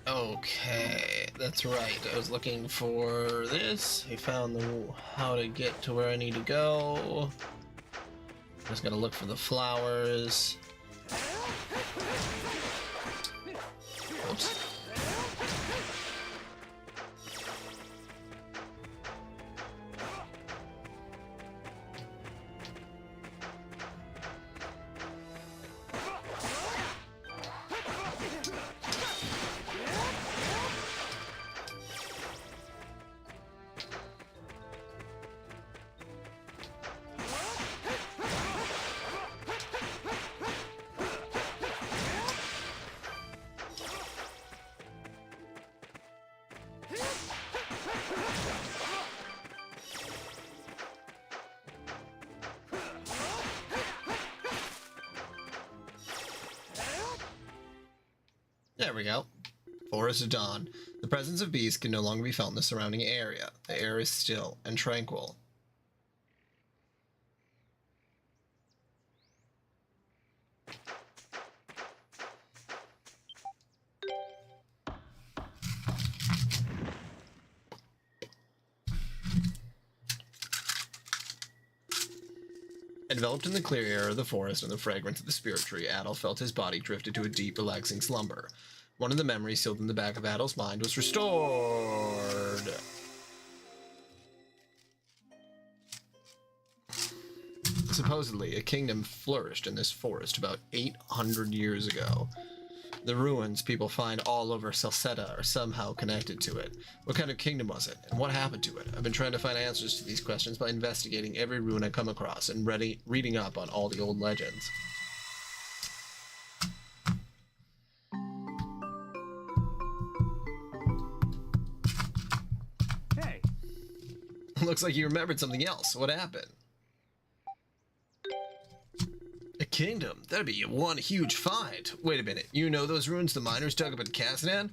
Okay, that's right. I was looking for this. I found how to get to where I need to go. Just gotta look for the flowers. Oops. There we go. Forest of Dawn. The presence of beasts can no longer be felt in the surrounding area. The air is still and tranquil. Enveloped in the clear air of the forest and the fragrance of the spirit tree, Adol felt his body drift into a deep, relaxing slumber. One of the memories sealed in the back of Adol's mind was restored. Supposedly, a kingdom flourished in this forest about 800 years ago. The ruins people find all over Salsetta are somehow connected to it. What kind of kingdom was it, and what happened to it? I've been trying to find answers to these questions by investigating every ruin I come across and reading up on all the old legends. Hey! Looks like you remembered something else. What happened? A kingdom? That'd be one huge find. Wait a minute. You know those ruins the miners dug up in Kazanan?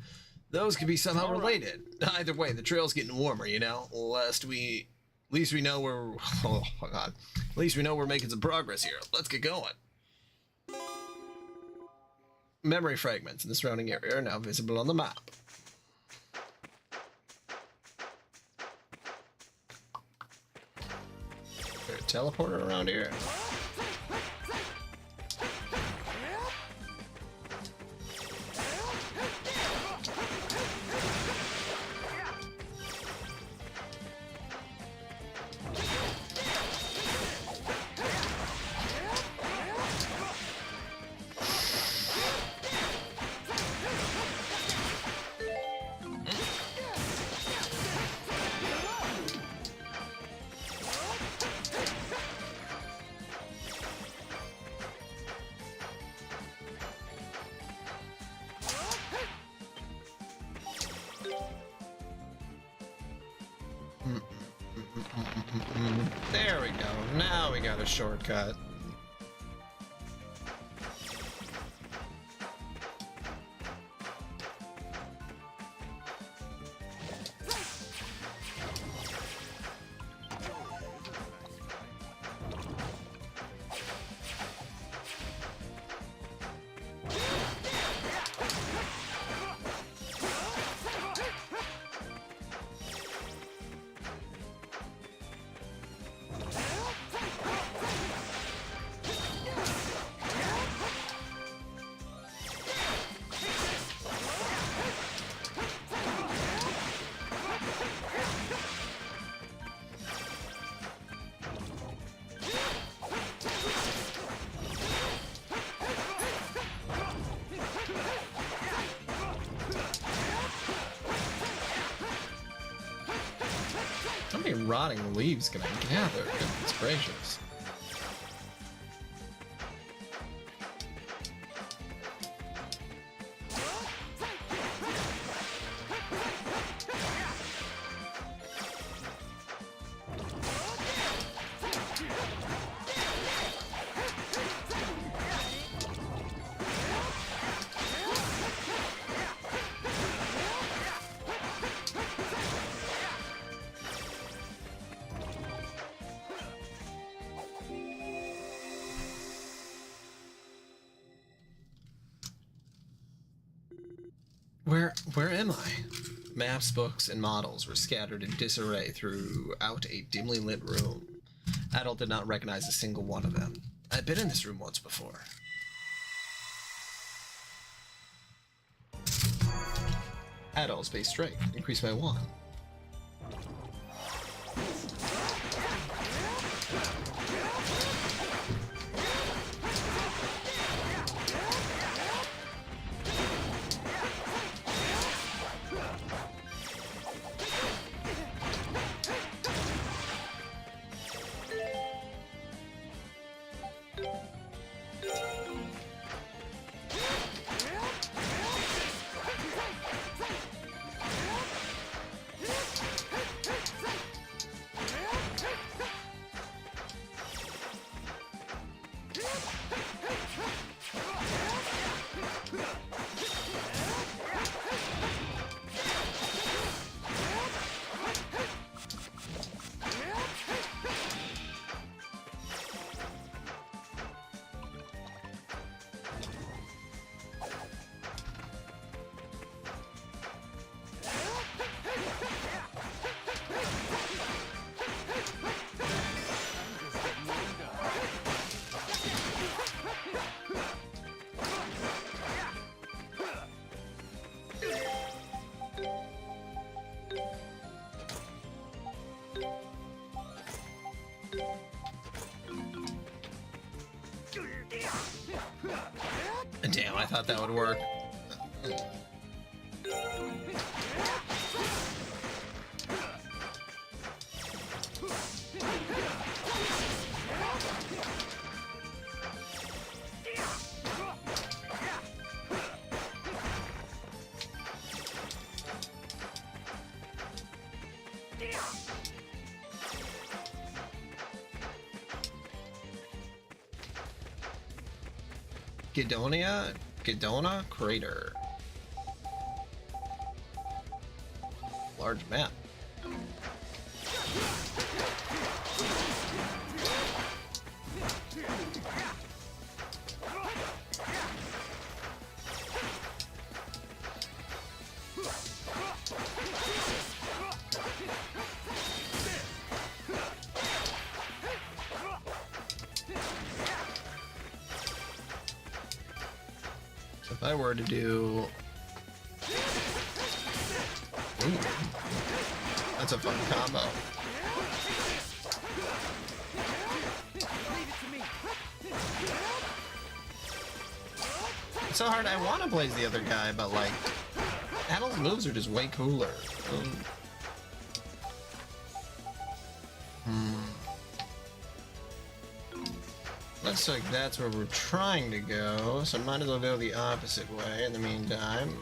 Those could be somehow related. Either way, the trail's getting warmer, you know? At least we know we're... Oh, God. At least we know we're making some progress here. Let's get going. Memory fragments in the surrounding area are now visible on the map. Is there a teleporter around here? There we go. Now we got a shortcut. How many rotting leaves can I gather? Goodness gracious. Where am I? Maps, books, and models were scattered in disarray throughout a dimly lit room. Adult did not recognize a single one of them. I'd been in this room once before. Adult's base strength increased by 1. Damn, I thought that would work. Gidona Crater. Large map. If I were to do... Ooh. That's a fun combo. It's so hard. I want to blaze the other guy, but like, Adult's moves are just way cooler. Looks like that's where we're trying to go, so might as well go the opposite way in the meantime.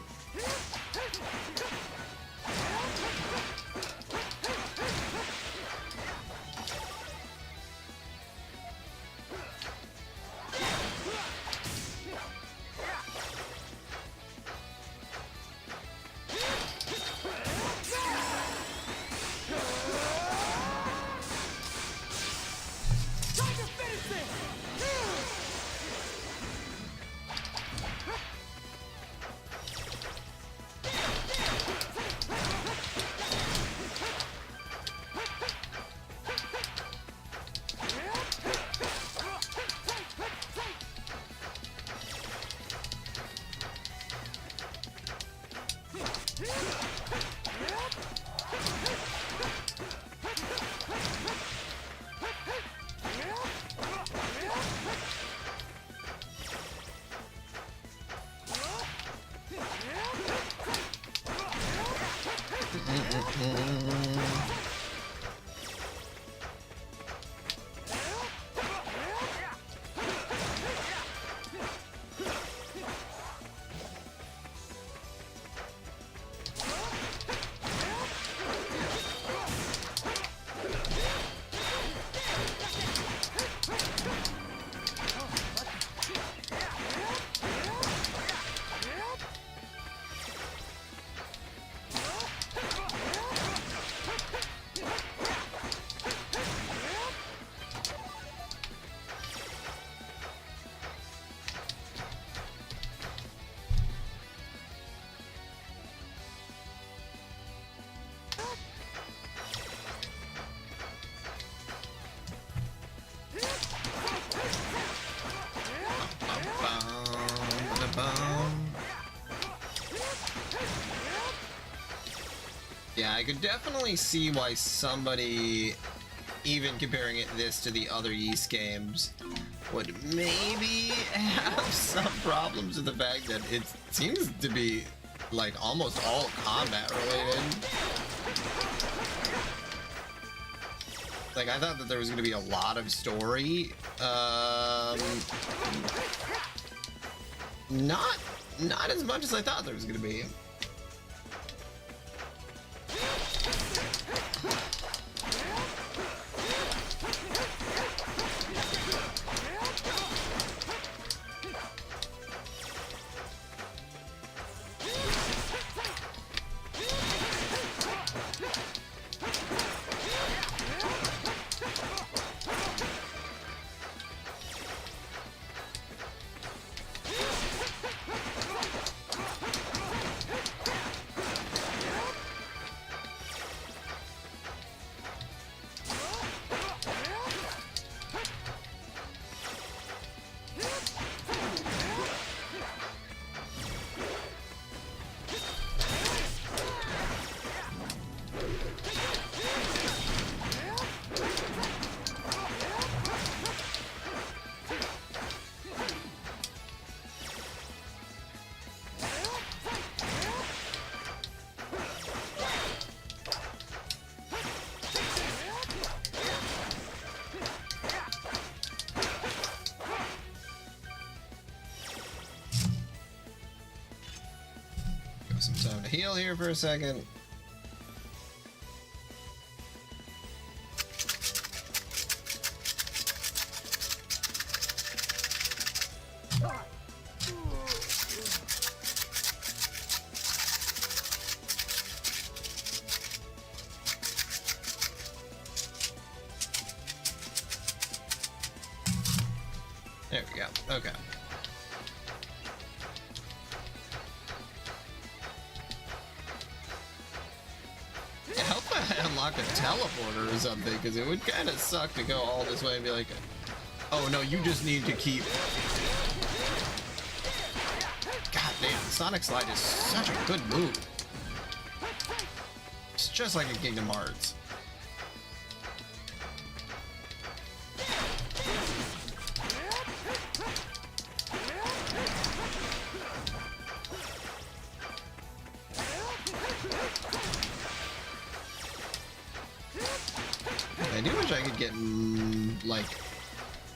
I could definitely see why somebody, even comparing this to the other Ys games, would maybe have some problems with the fact that it seems to be like almost all combat related. Like, I thought that there was going to be a lot of story. Not as much as I thought there was going to be. Some time to heal here for a second. There we go. Okay. Unlock a teleporter or something, because it would kind of suck to go all this way and be like, oh no, you just need to keep. God damn, Sonic Slide is such a good move. It's just like in Kingdom Hearts. I do wish I could get, like,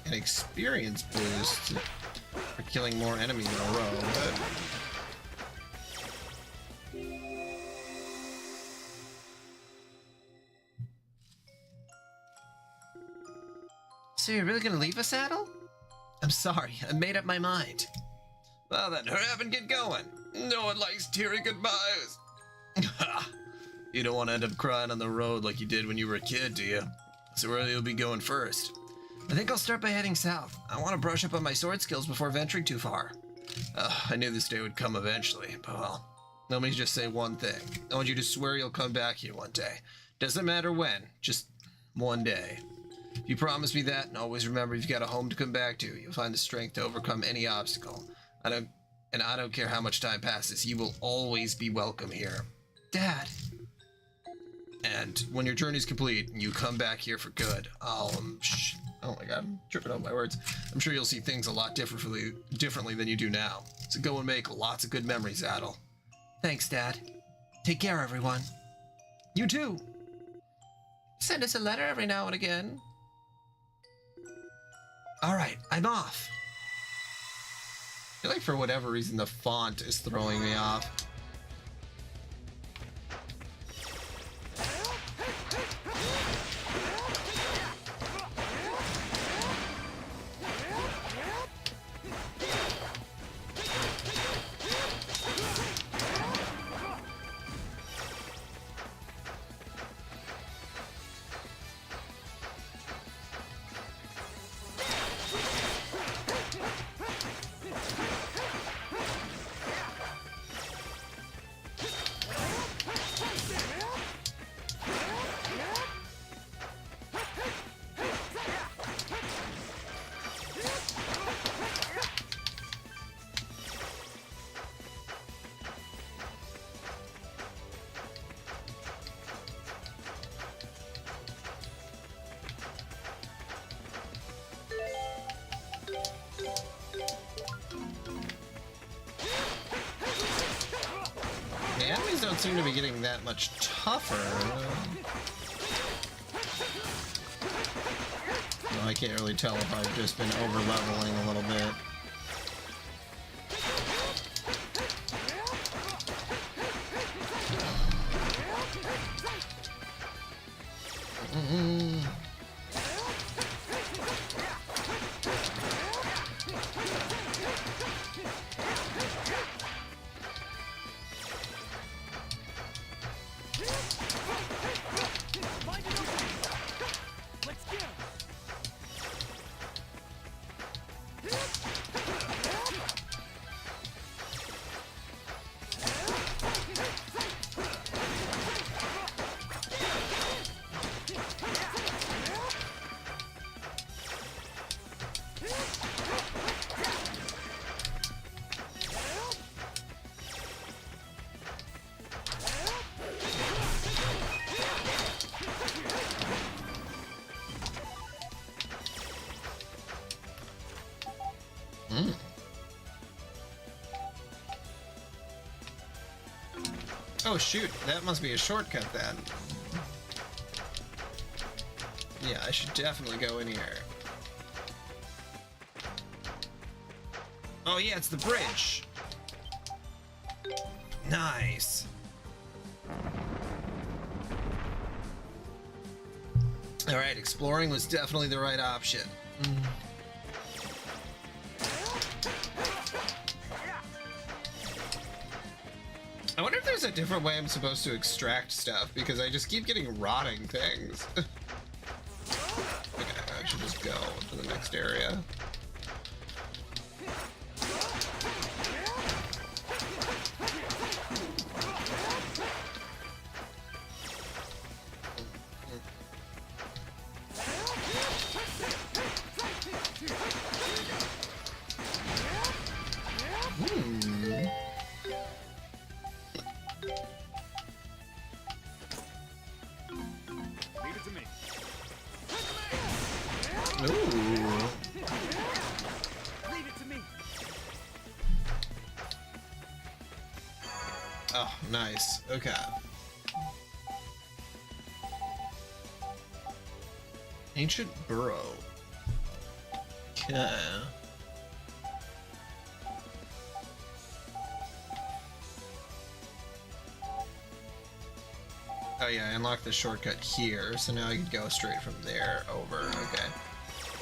an experience boost for killing more enemies in a row, but... So you're really gonna leave us, Saddle? I'm sorry, I made up my mind. Well then, hurry up and get going. No one likes teary goodbyes. You don't want to end up crying on the road like you did when you were a kid, do you? So where you'll be going first? I think I'll start by heading south. I want to brush up on my sword skills before venturing too far. I knew this day would come eventually, but well, let me just say one thing. I want you to swear you'll come back here one day. Doesn't matter when, just one day. If you promise me that, and always remember you've got a home to come back to, you'll find the strength to overcome any obstacle. I don't care how much time passes, you will always be welcome here. Dad. And when your journey's complete and you come back here for good, oh my god, I'm tripping over my words. I'm sure you'll see things a lot differently than you do now. So go and make lots of good memories, Adel. Thanks, Dad. Take care, everyone. You too. Send us a letter every now and again. Alright, I'm off. I feel like for whatever reason the font is throwing me off. don't seem to be getting that much tougher. Well, I can't really tell if I've just been over-leveling a little bit. Oh shoot, that must be a shortcut then. Yeah, I should definitely go in here. Oh yeah, it's the bridge. Nice. Alright, exploring was definitely the right option. I wonder if there's a different way I'm supposed to extract stuff, because I just keep getting rotting things. Okay, I should just go to the next area. Oh, nice. Okay. Ancient burrow. Okay. Oh yeah, I unlocked the shortcut here, so now I can go straight from there over. Okay.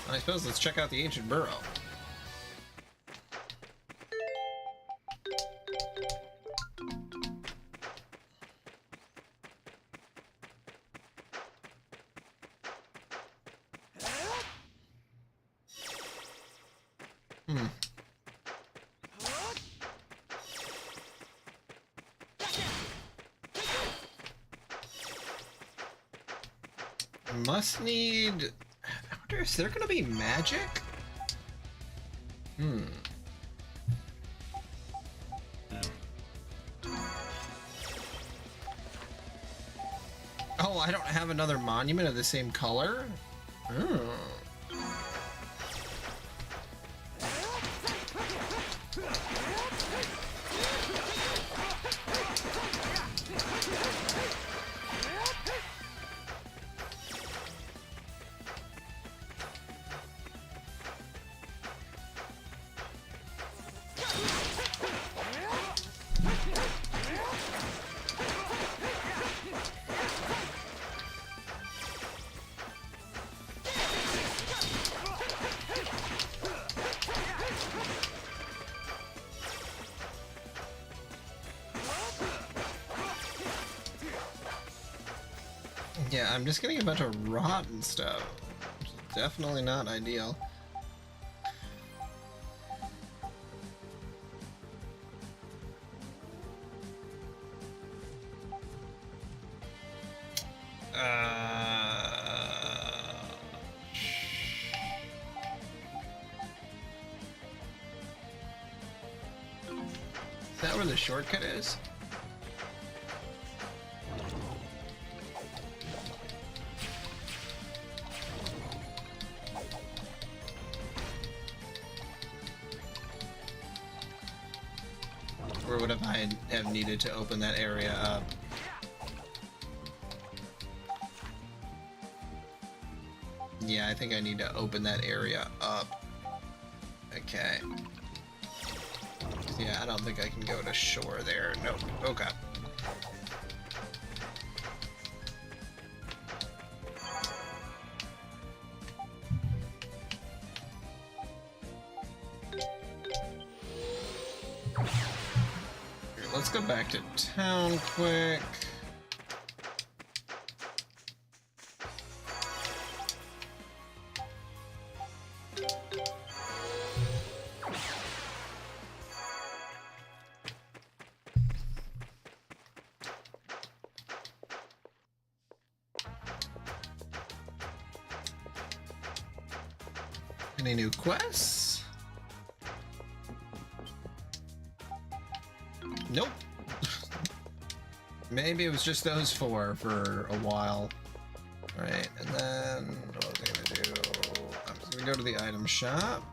I suppose let's check out the ancient burrow. Must need... I wonder, is there gonna be magic? Oh, I don't have another monument of the same color? Yeah, I'm just getting a bunch of rotten stuff. Which is definitely not ideal. Is that where the shortcut is? Or would I have needed to open that area up? Yeah, I think I need to open that area up. Okay. Yeah, I don't think I can go to shore there. Nope. Okay. Let's go back to town quick. Any new quests? Nope. Maybe it was just those four for a while. Right, and then what was I gonna do? I'm just gonna go to the item shop.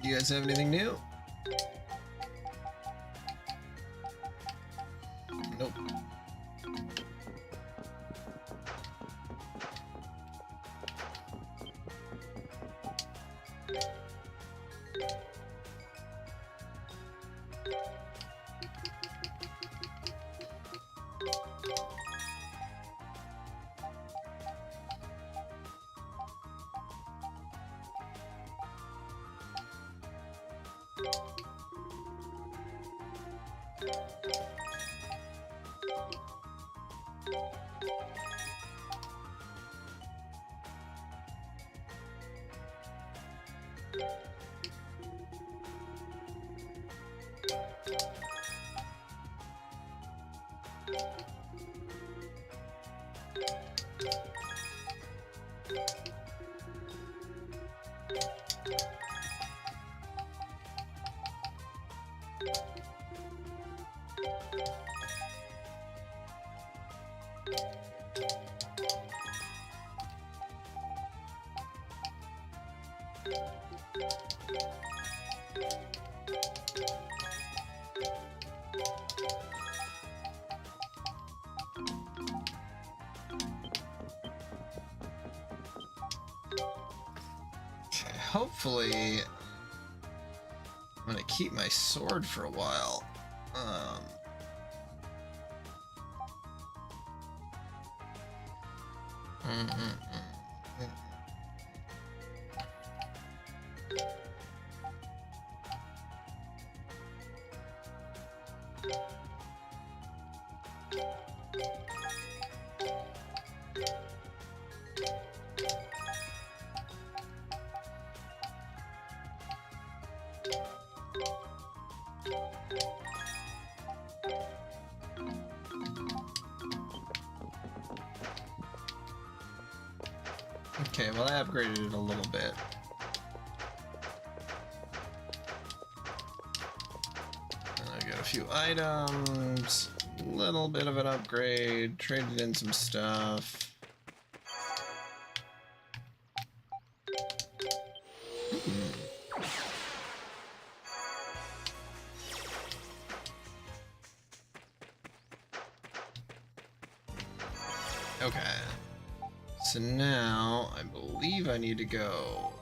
Do you guys have anything new? Nope. Hopefully, I'm gonna keep my sword for a while. Okay, well I upgraded it a little bit. I got a few items, a little bit of an upgrade, traded in some stuff. Okay. So now, I believe I need to go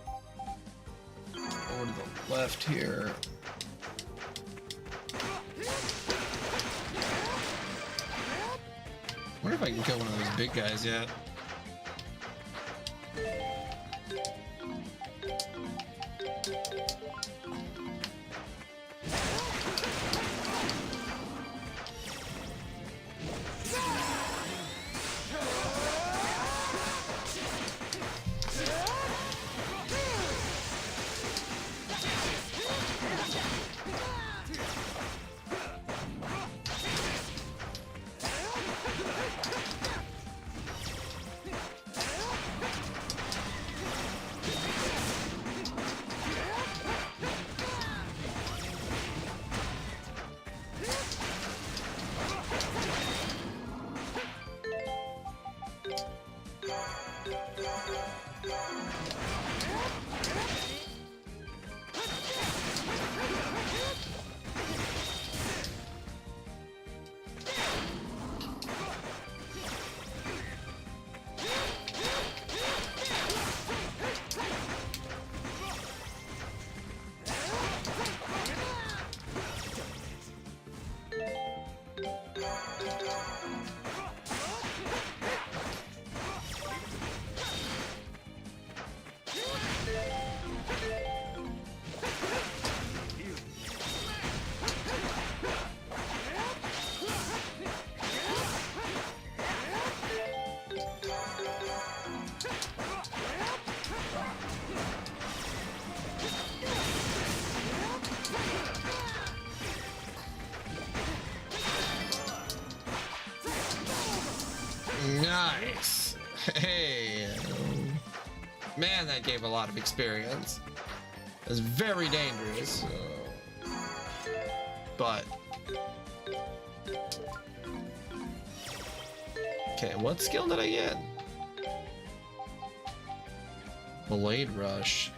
over to the left here. I wonder if I can kill one of those big guys yet. Hey, man, that gave a lot of experience. It was very dangerous, but okay. What skill did I get? Blade Rush.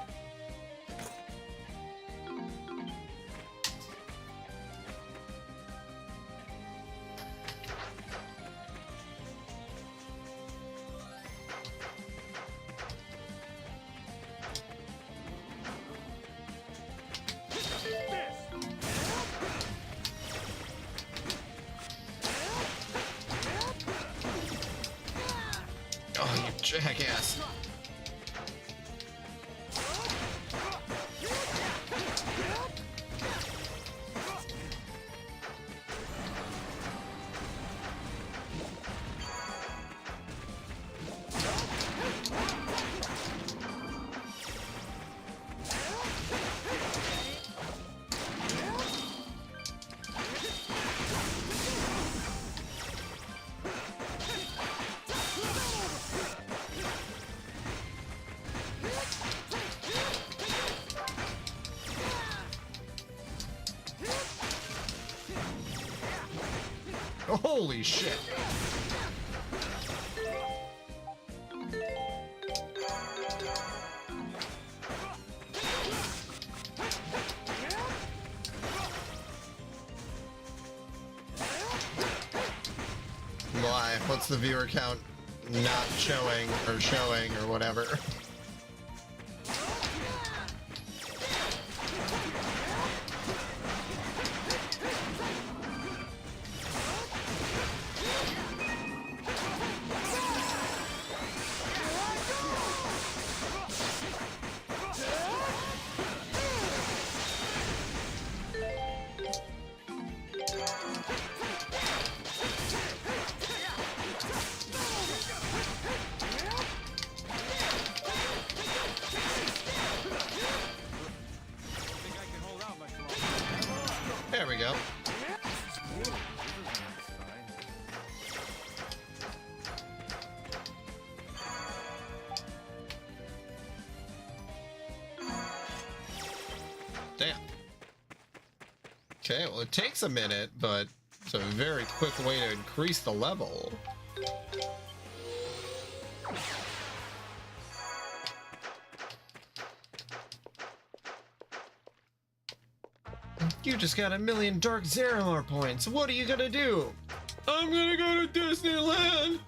Oh, you jackass. Holy shit. Why? What's the viewer count not showing or whatever? There we go. Damn. Okay, well, it takes a minute, but it's a very quick way to increase the level. You just got 1,000,000 Dark Zeramar points. What are you gonna do? I'm gonna go to Disneyland!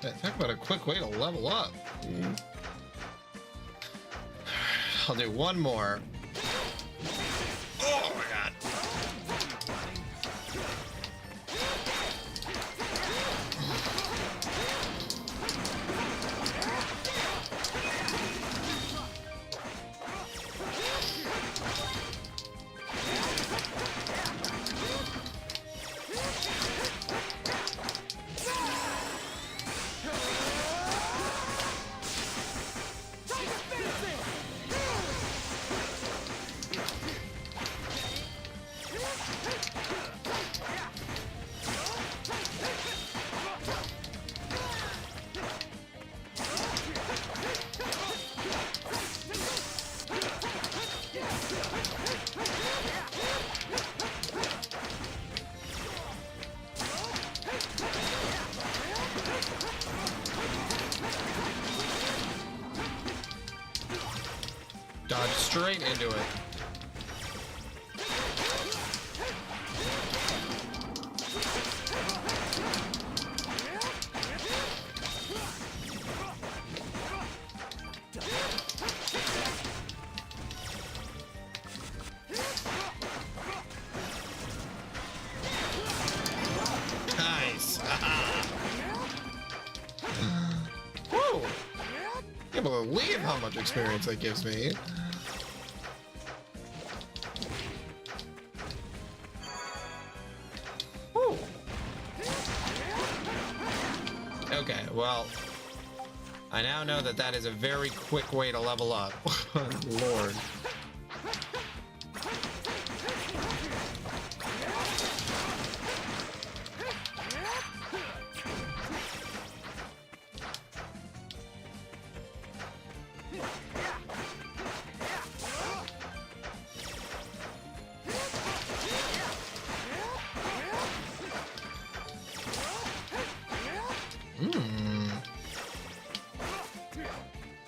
Talk about a quick way to level up. I'll do one more. Oh my god. Dodge straight into it. Nice. Whoa! Can't believe how much experience that gives me. Okay, well, I now know that that is a very quick way to level up. Lord.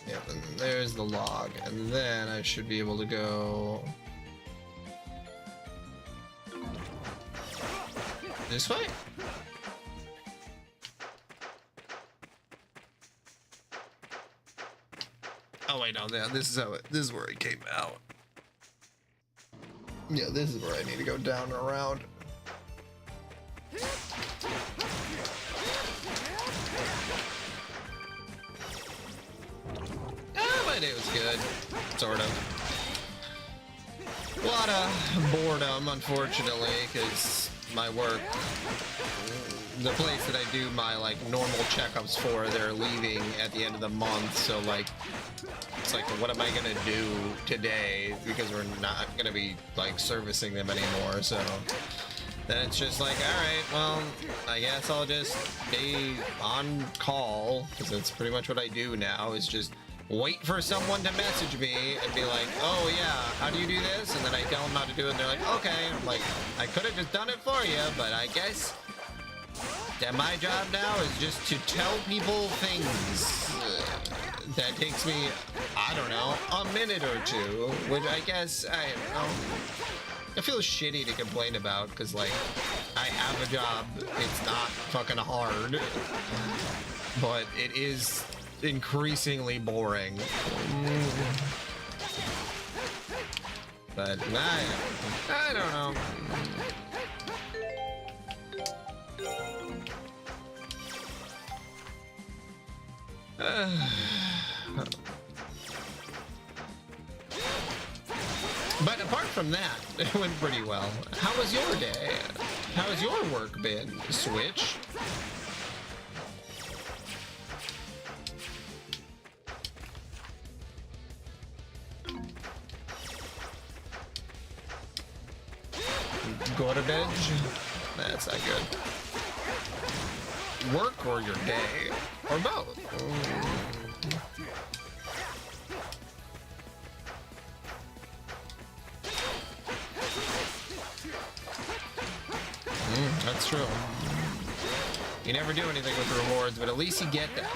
Yeah, and then there's the log, and then I should be able to go this way. Oh wait, no, this is where it came out. Yeah, this is where I need to go down and around. But it was good, sort of. A lot of boredom, unfortunately, because my work, the place that I do my like normal checkups for, they're leaving at the end of the month, so like, it's like, what am I gonna do today? Because we're not gonna be like servicing them anymore, so then it's just like, alright, well, I guess I'll just be on call, because that's pretty much what I do now, is just wait for someone to message me and be like, oh yeah, how do you do this? And then I tell them how to do it, and they're like, okay. And I'm like, I could have just done it for you, but I guess that my job now is just to tell people things. That takes me, I don't know, a minute or two, which I guess, I don't know. I feel shitty to complain about, because, like, I have a job, it's not fucking hard, but it is increasingly boring. But, I don't know. But apart from that, it went pretty well. How was your day? How has your work been, Switch? Garbage? That's not good. Work or your day? Or both? That's true. You never do anything with the rewards, but at least you get them.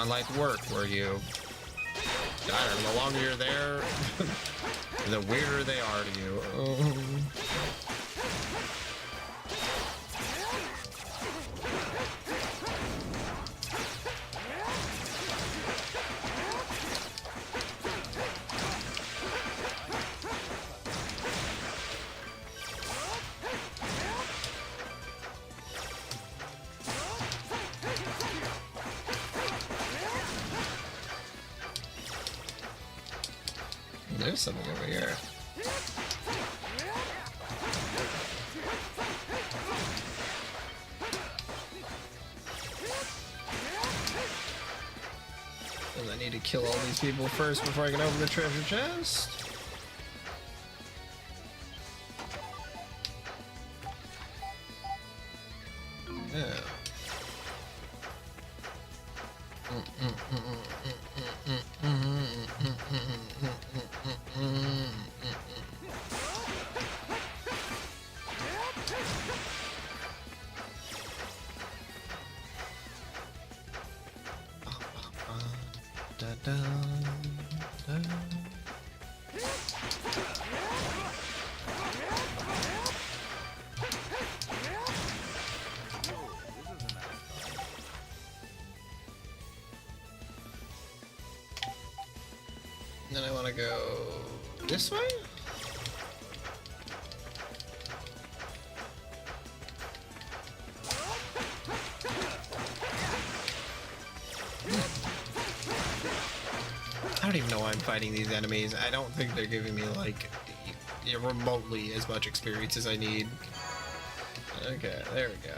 Unlike work, where you, I don't know, the longer you're there, The weirder they are to you. There's something over here. And I need to kill all these people first before I can open the treasure chest. Yeah. Then I want to go this way? I don't even know why I'm fighting these enemies. I don't think they're giving me, like, remotely as much experience as I need. Okay, there we go.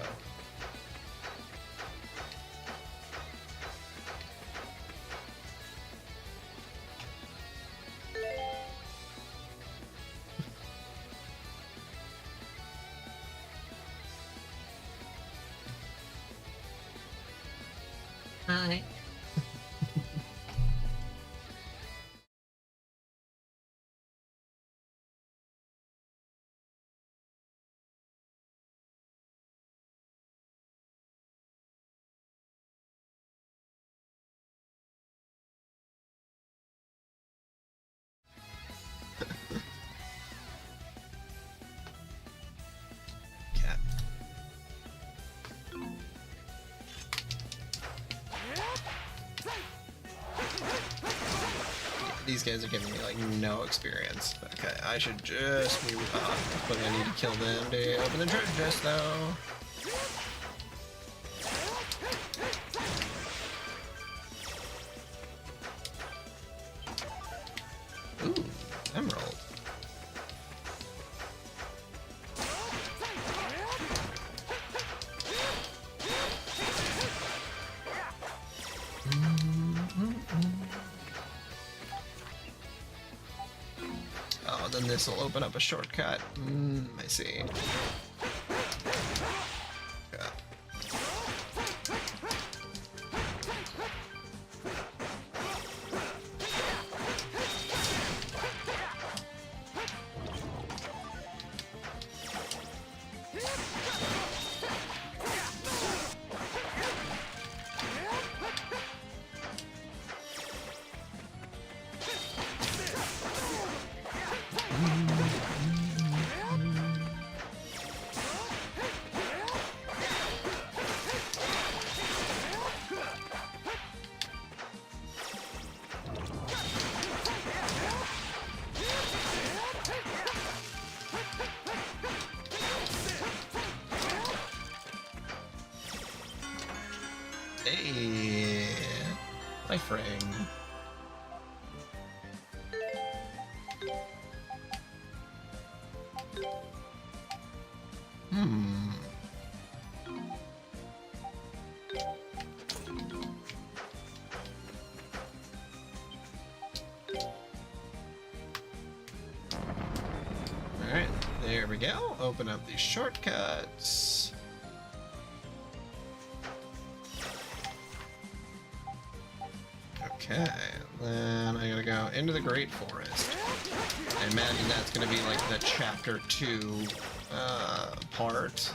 Hi. Cat. These guys are giving me like no experience. Okay, I should just move on. But I need to kill them to open the treasure chest though. Ooh, emerald. Oh, then this will open up a shortcut. I see. Yeah. Hey, life ring. Alright, there we go. Open up these shortcuts. Okay, then I gotta go into the Great Forest. I imagine that's gonna be like the chapter 2 part.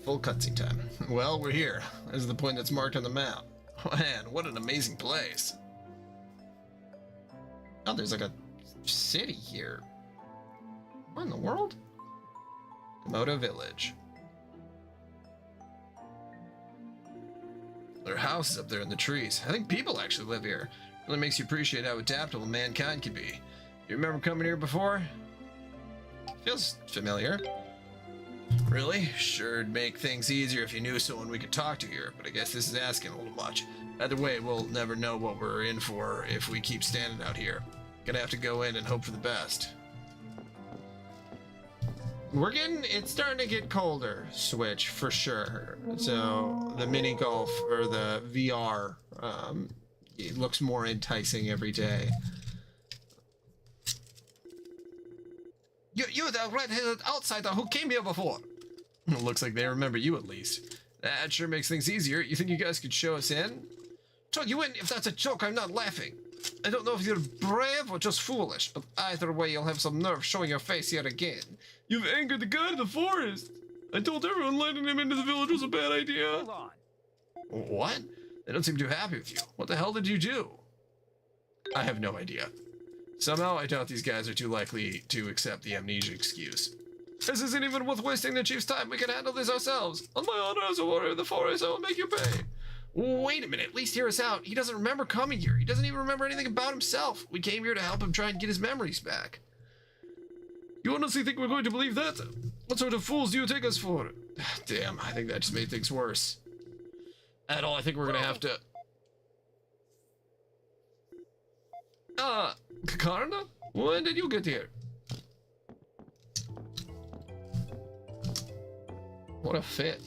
Full cutscene time. Well, we're here. This is the point that's marked on the map. Man, what an amazing place. Oh, there's like a city here. What in the world? Komodo Village. There are houses up there in the trees. I think people actually live here. Really makes you appreciate how adaptable mankind can be. You remember coming here before? Feels familiar. Really? Sure, it'd make things easier if you knew someone we could talk to here, but I guess this is asking a little much. Either way, we'll never know what we're in for if we keep standing out here. Gonna have to go in and hope for the best. It's starting to get colder, Switch, for sure. So the mini golf or the VR, it looks more enticing every day. You're the red-headed outsider who came here before. Looks like they remember you at least. That sure makes things easier. You think you guys could show us in? Told you in if that's a joke, I'm not laughing. I don't know if you're brave or just foolish, but either way you'll have some nerve showing your face here again. You've angered the guy in the forest. I told everyone letting him into the village was a bad idea. Hold on. What? They don't seem too happy with you. What the hell did you do? I have no idea. Somehow I doubt these guys are too likely to accept the amnesia excuse. This isn't even worth wasting the chief's time. We can handle this ourselves. On my honor as a warrior of the forest, I will make you pay. Wait a minute, at least hear us out. He doesn't remember coming here. He doesn't even remember anything about himself. We came here to help him try and get his memories back. You honestly think we're going to believe that? What sort of fools do you take us for? Damn, I think that just made things worse. At all, I think we're gonna have to... Karna? When did you get here? What a fit.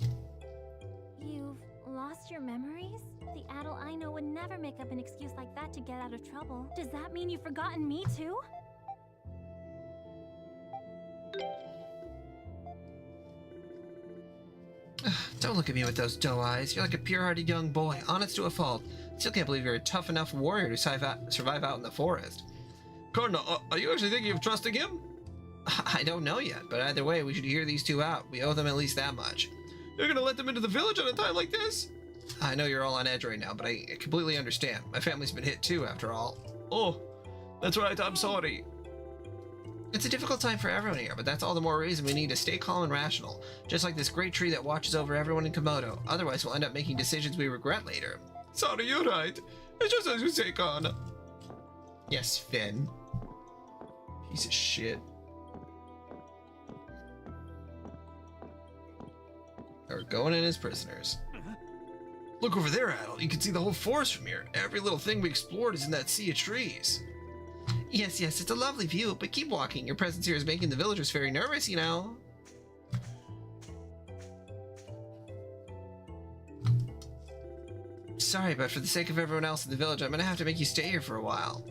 You've lost your memories? The adult I know would never make up an excuse like that to get out of trouble. Does that mean you've forgotten me too? Don't look at me with those doe eyes. You're like a pure-hearted young boy, honest to a fault. Still can't believe you're a tough enough warrior to survive out in the forest. Karna, are you actually thinking of trusting him? I don't know yet, but either way, we should hear these two out. We owe them at least that much. You're gonna let them into the village on a time like this? I know you're all on edge right now, but I completely understand. My family's been hit too, after all. Oh, that's right, I'm sorry. It's a difficult time for everyone here, but that's all the more reason we need to stay calm and rational. Just like this great tree that watches over everyone in Komodo. Otherwise, we'll end up making decisions we regret later. Sorry, you're right. It's just as you say, Karna. Yes, Finn. Piece of shit. They're going in as prisoners. Look over there, Adel. You can see the whole forest from here. Every little thing we explored is in that sea of trees. Yes, it's a lovely view, but keep walking. Your presence here is making the villagers very nervous, you know. Sorry, but for the sake of everyone else in the village, I'm gonna have to make you stay here for a while.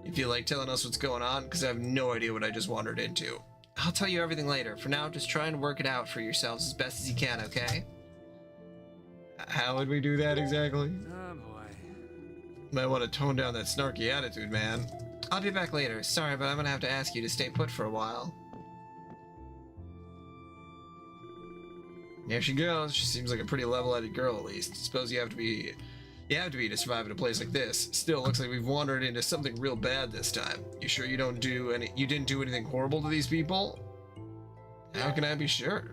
You feel like telling us what's going on? Because I have no idea what I just wandered into. I'll tell you everything later. For now, just try and work it out for yourselves as best as you can, okay? How would we do that exactly? Oh boy. Might want to tone down that snarky attitude, man. I'll be back later. Sorry, but I'm gonna have to ask you to stay put for a while. There she goes. She seems like a pretty level-headed girl, at least. Suppose you have to be to survive in a place like this. Still, looks like we've wandered into something real bad this time. You sure you didn't do anything horrible to these people? How can I be sure?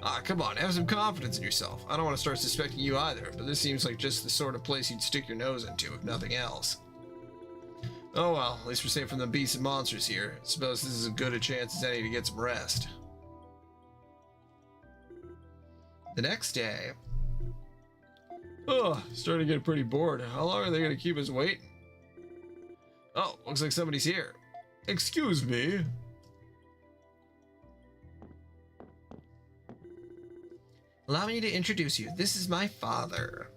Ah, come on, have some confidence in yourself. I don't want to start suspecting you either, but this seems like just the sort of place you'd stick your nose into, if nothing else. Oh well, at least we're safe from the beasts and monsters here. Suppose this is as good a chance as any to get some rest. The next day. Oh, starting to get pretty bored. How long are they going to keep us waiting? Oh, looks like somebody's here. Excuse me. Allow me to introduce you. This is my father.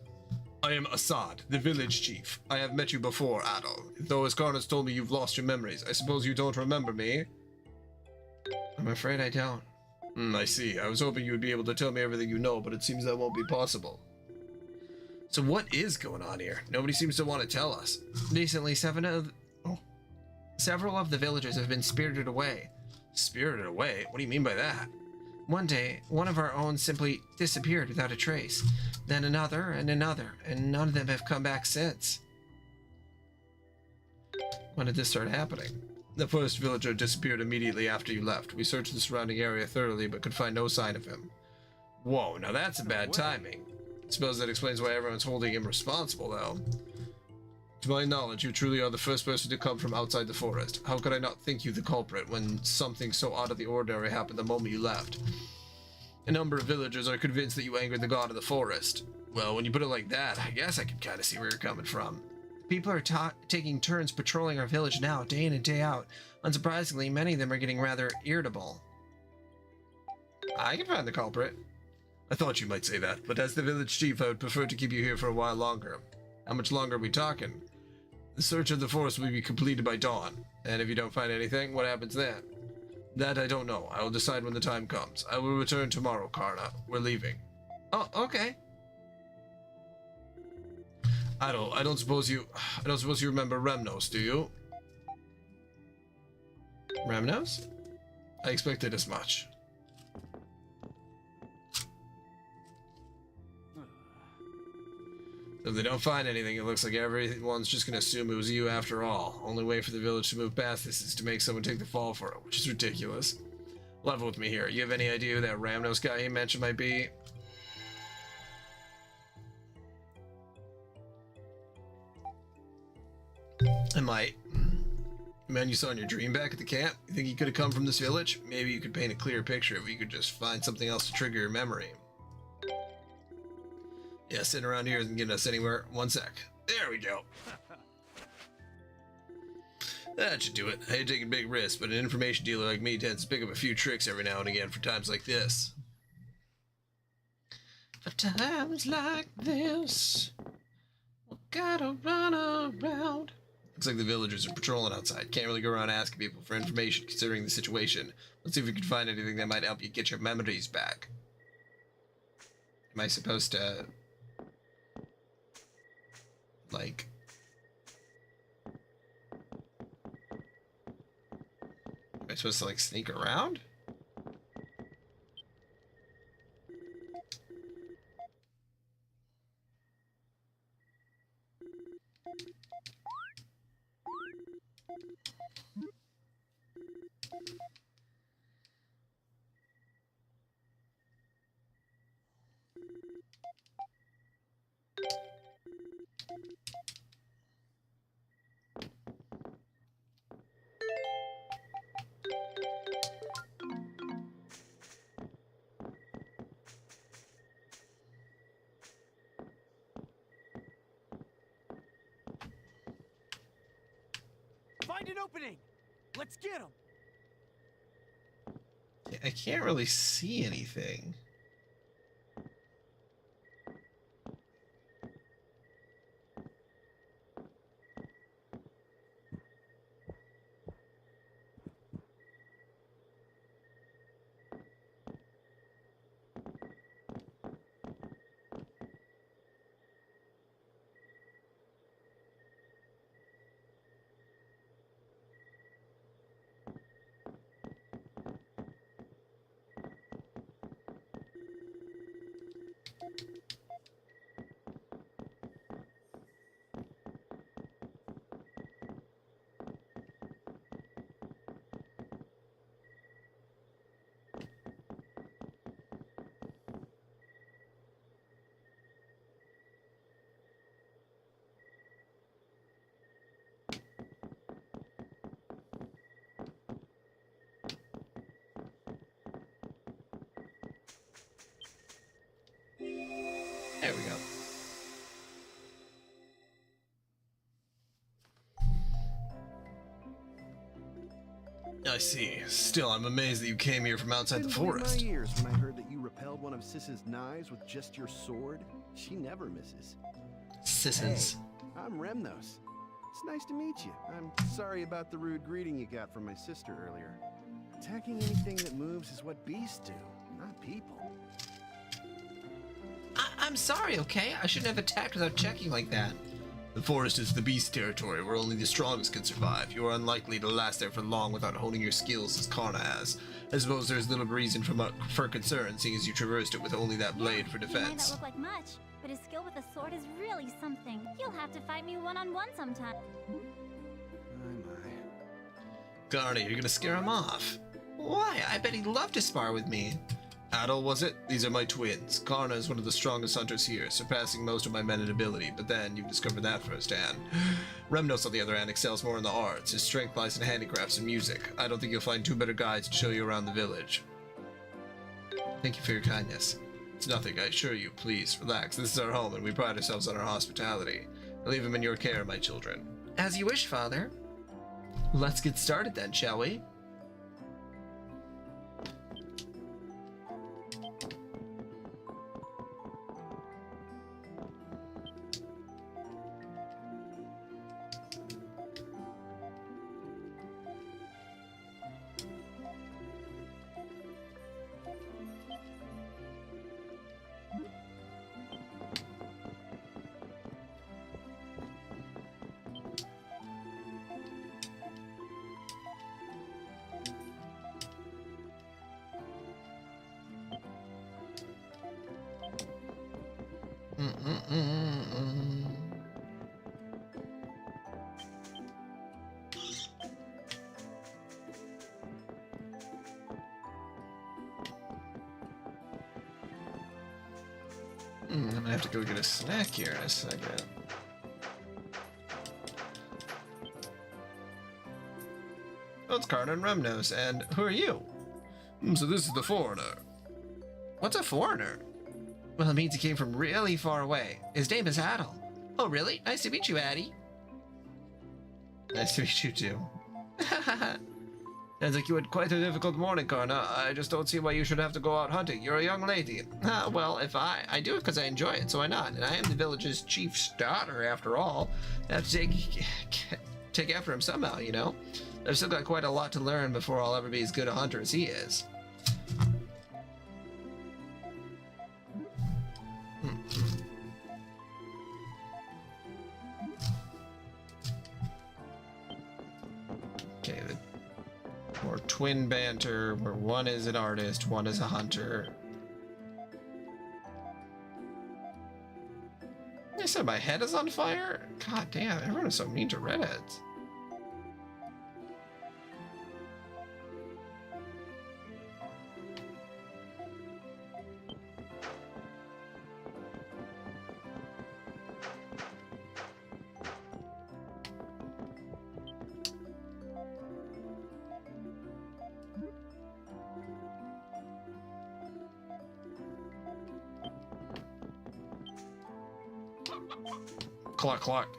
I am Assad, the village chief. I have met you before, Adol. Though as Karna's told me you've lost your memories, I suppose you don't remember me? I'm afraid I don't. I see. I was hoping you would be able to tell me everything you know, but it seems that won't be possible. So what is going on here? Nobody seems to want to tell us. Recently, several of the villagers have been spirited away. Spirited away? What do you mean by that? One day, one of our own simply disappeared without a trace. Then another, and another, and none of them have come back since. When did this start happening? The first villager disappeared immediately after you left. We searched the surrounding area thoroughly, but could find no sign of him. Whoa, now that's a bad timing. I suppose that explains why everyone's holding him responsible, though. To my knowledge, you truly are the first person to come from outside the forest. How could I not think you the culprit when something so out of the ordinary happened the moment you left? A number of villagers are convinced that you angered the god of the forest. Well, when you put it like that, I guess I can kind of see where you're coming from. People are taking turns patrolling our village now, day in and day out. Unsurprisingly, many of them are getting rather irritable. I can find the culprit. I thought you might say that, but as the village chief, I would prefer to keep you here for a while longer. How much longer are we talking? The search of the forest will be completed by dawn, and if you don't find anything, what happens then? That I don't know. I will decide when the time comes. I will return tomorrow, Karna. We're leaving. Oh, okay. I don't suppose you remember Remnos, do you? Remnos? I expected as much. If they don't find anything, it looks like everyone's just gonna assume it was you after all. Only way for the village to move past this is to make someone take the fall for it, which is ridiculous. Level with me here. You have any idea who that Ramnos guy you mentioned might be? I might. The man you saw in your dream back at the camp? You think he could have come from this village? Maybe you could paint a clearer picture if you could just find something else to trigger your memory. Yeah, sitting around here isn't getting us anywhere. One sec. There we go. That should do it. I hate taking big risks, but an information dealer like me tends to pick up a few tricks every now and again for times like this. For times like this, we gotta run around. Looks like the villagers are patrolling outside. Can't really go around asking people for information considering the situation. Let's see if we can find anything that might help you get your memories back. Am I supposed to... like... am I supposed to, like, sneak around? Find an opening! Let's get him! I can't really see anything. There we go. I see. Still, I'm amazed that you came here from outside the Didn't believe forest. my ears when I heard that you repelled one of Sis's knives with just your sword. She never misses. Sisses. Hey, I'm Remnos. It's nice to meet you. I'm sorry about the rude greeting you got from my sister earlier. Attacking anything that moves is what beasts do, not people. I'm sorry, okay? I shouldn't have attacked without checking like that. The forest is the beast territory where only the strongest can survive. You are unlikely to last there for long without honing your skills as Karna has. I suppose there's little reason for concern, seeing as you traversed it with only that blade for He might not defense. look like much, but his skill with a sword is really something. You'll have to fight me one-on-one sometime. My. Garnet, you're gonna scare him off. Why? I bet he'd love to spar with me. Adol, was it? These are my twins. Karna is one of the strongest hunters here, surpassing most of my men in ability, but then you've discovered that firsthand. Remnos, on the other hand, excels more in the arts. His strength lies in handicrafts and music. I don't think you'll find two better guides to show you around the village. Thank you for your kindness. It's nothing, I assure you. Please, relax. This is our home, and we pride ourselves on our hospitality. I leave him in your care, my children. As you wish, Father. Let's get started then, shall we? I'm gonna have to go get a snack here in a second. Oh, it's Karna and Remnos, and who are you? So this is the foreigner. What's a foreigner? Well, it means he came from really far away. His name is Adol. Oh, really? Nice to meet you, Addie. Nice to meet you too. Sounds like you had quite a difficult morning, Karna. I just don't see why you should have to go out hunting. You're a young lady. Well, if I do it because I enjoy it, so why not? And I am the village's chief's daughter, after all. I have to take after him somehow, you know? I've still got quite a lot to learn before I'll ever be as good a hunter as he is. Okay, more twin banter, where one is an artist, one is a hunter. They said my head is on fire? God damn, everyone is so mean to redheads. Clock, clock.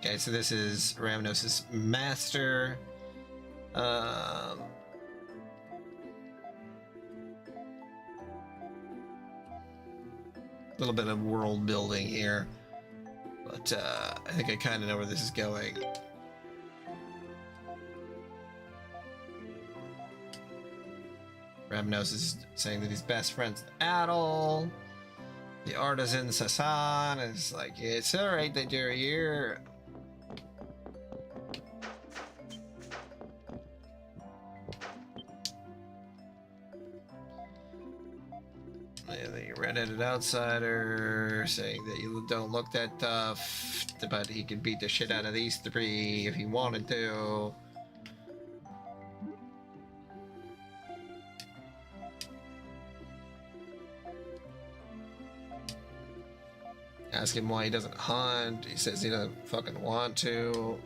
Okay, so this is Ramnos's master. Little bit of world building here, but I think I kind of know where this is going. Ramnos is saying that he's best friends with Adol. The artisan Sasan is like, it's alright that you're here. And the red-headed outsider saying that you don't look that tough, but he could beat the shit out of these three if he wanted to. Ask him why he doesn't hunt. He says he doesn't fucking want to.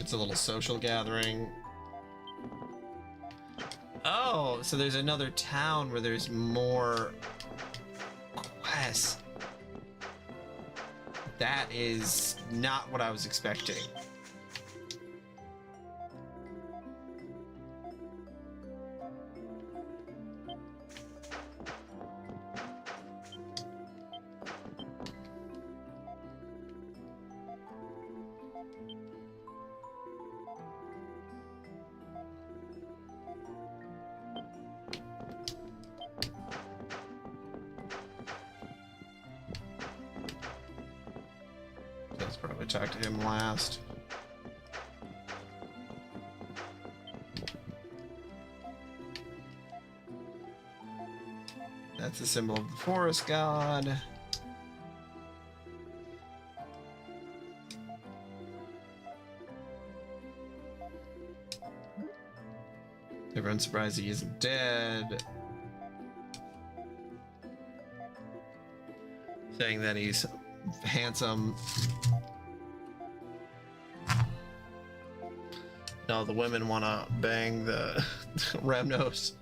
It's a little social gathering. Oh, so there's another town where there's more quests. That is not what I was expecting. Let's probably talk to him last. That's the symbol of the forest god. Everyone's surprised he isn't dead. Saying that he's handsome. No, the women want to bang the Remnos.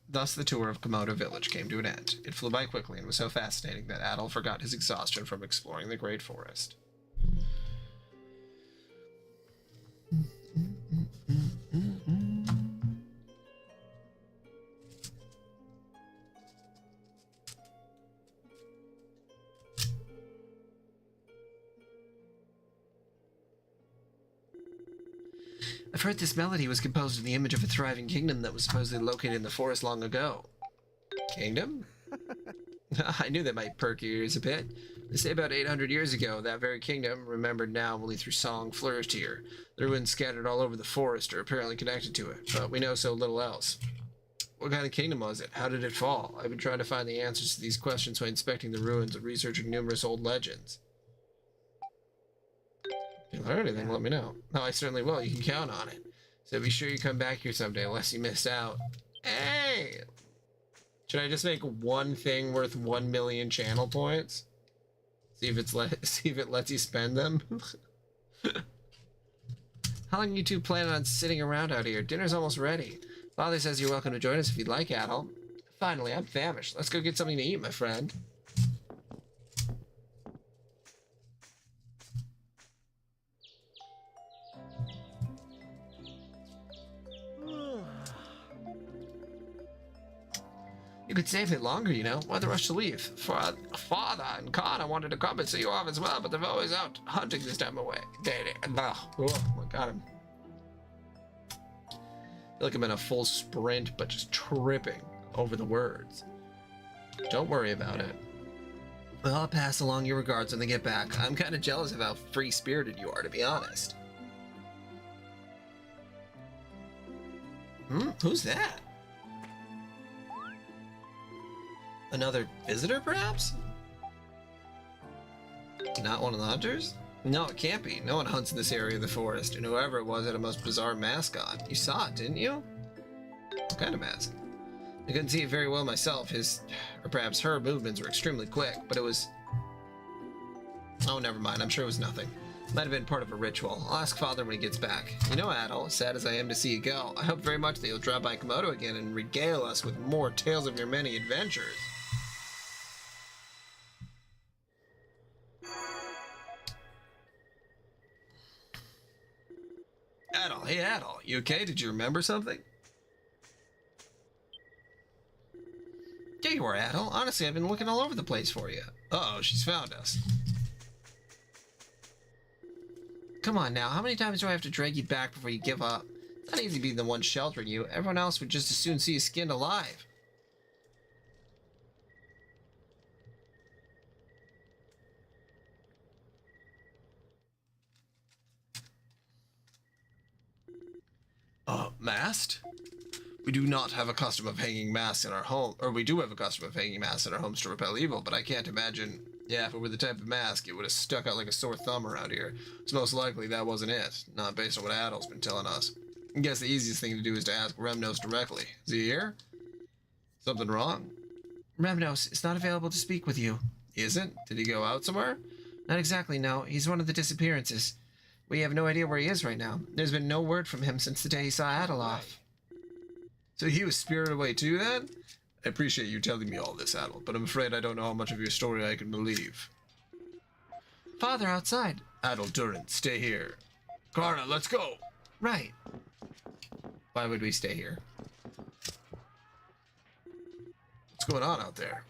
Thus, the tour of Komodo Village came to an end. It flew by quickly and was so fascinating that Adol forgot his exhaustion from exploring the Great Forest. I've heard this melody was composed in the image of a thriving kingdom that was supposedly located in the forest long ago. Kingdom? I knew that might perk your ears a bit. They say about 800 years ago, that very kingdom, remembered now only through song, flourished here. The ruins scattered all over the forest are apparently connected to it, but we know so little else. What kind of kingdom was it? How did it fall? I've been trying to find the answers to these questions by inspecting the ruins and researching numerous old legends. If you learn anything, let me know. No, I certainly will. You can count on it. So be sure you come back here someday, unless you miss out. Hey! Should I just make one thing worth 1 million channel points? See if it lets you spend them. How long are you two planning on sitting around out here? Dinner's almost ready. Father says you're welcome to join us if you'd like, Adol. Finally, I'm famished. Let's go get something to eat, my friend. You could stay a bit longer, you know. Why the rush to leave? Father and Kana wanted to come and see you off as well, but they're always out hunting this time away. Oh my god. I feel like I'm in a full sprint, but just tripping over the words. Don't worry about it. Well, I'll pass along your regards when they get back. I'm kind of jealous of how free-spirited you are, to be honest. Who's that? Another visitor, perhaps? Not one of the hunters? No, it can't be. No one hunts in this area of the forest, and whoever it was had a most bizarre mask on. You saw it, didn't you? What kind of mask? I couldn't see it very well myself. His, or perhaps her, movements were extremely quick, but it was... Oh, never mind. I'm sure it was nothing. Might have been part of a ritual. I'll ask Father when he gets back. You know, Adol, sad as I am to see you go, I hope very much that you'll drop by Komodo again and regale us with more tales of your many adventures. Adol, hey Adol, you okay? Did you remember something? There you are, Adol. Honestly, I've been looking all over the place for you. Uh-oh, she's found us. Come on now, how many times do I have to drag you back before you give up? It's not easy being the one sheltering you. Everyone else would just as soon see you skinned alive. Masked? We do not have a custom of hanging masks in our home, or we do have a custom of hanging masks in our homes to repel evil, but I can't imagine, yeah, if it were the type of mask, it would have stuck out like a sore thumb around here. So most likely that wasn't it, not based on what Adol's been telling us. I guess the easiest thing to do is to ask Remnos directly. Is he here? Something wrong? Remnos is not available to speak with you. He isn't? Did he go out somewhere? Not exactly, no. He's one of the disappearances. We have no idea where he is right now. There's been no word from him since the day he saw Adeloff. So he was spirited away too then? I appreciate you telling me all this, Adel, but I'm afraid I don't know how much of your story I can believe. Father, outside. Adel, Durin, stay here. Karna, let's go! Right. Why would we stay here? What's going on out there?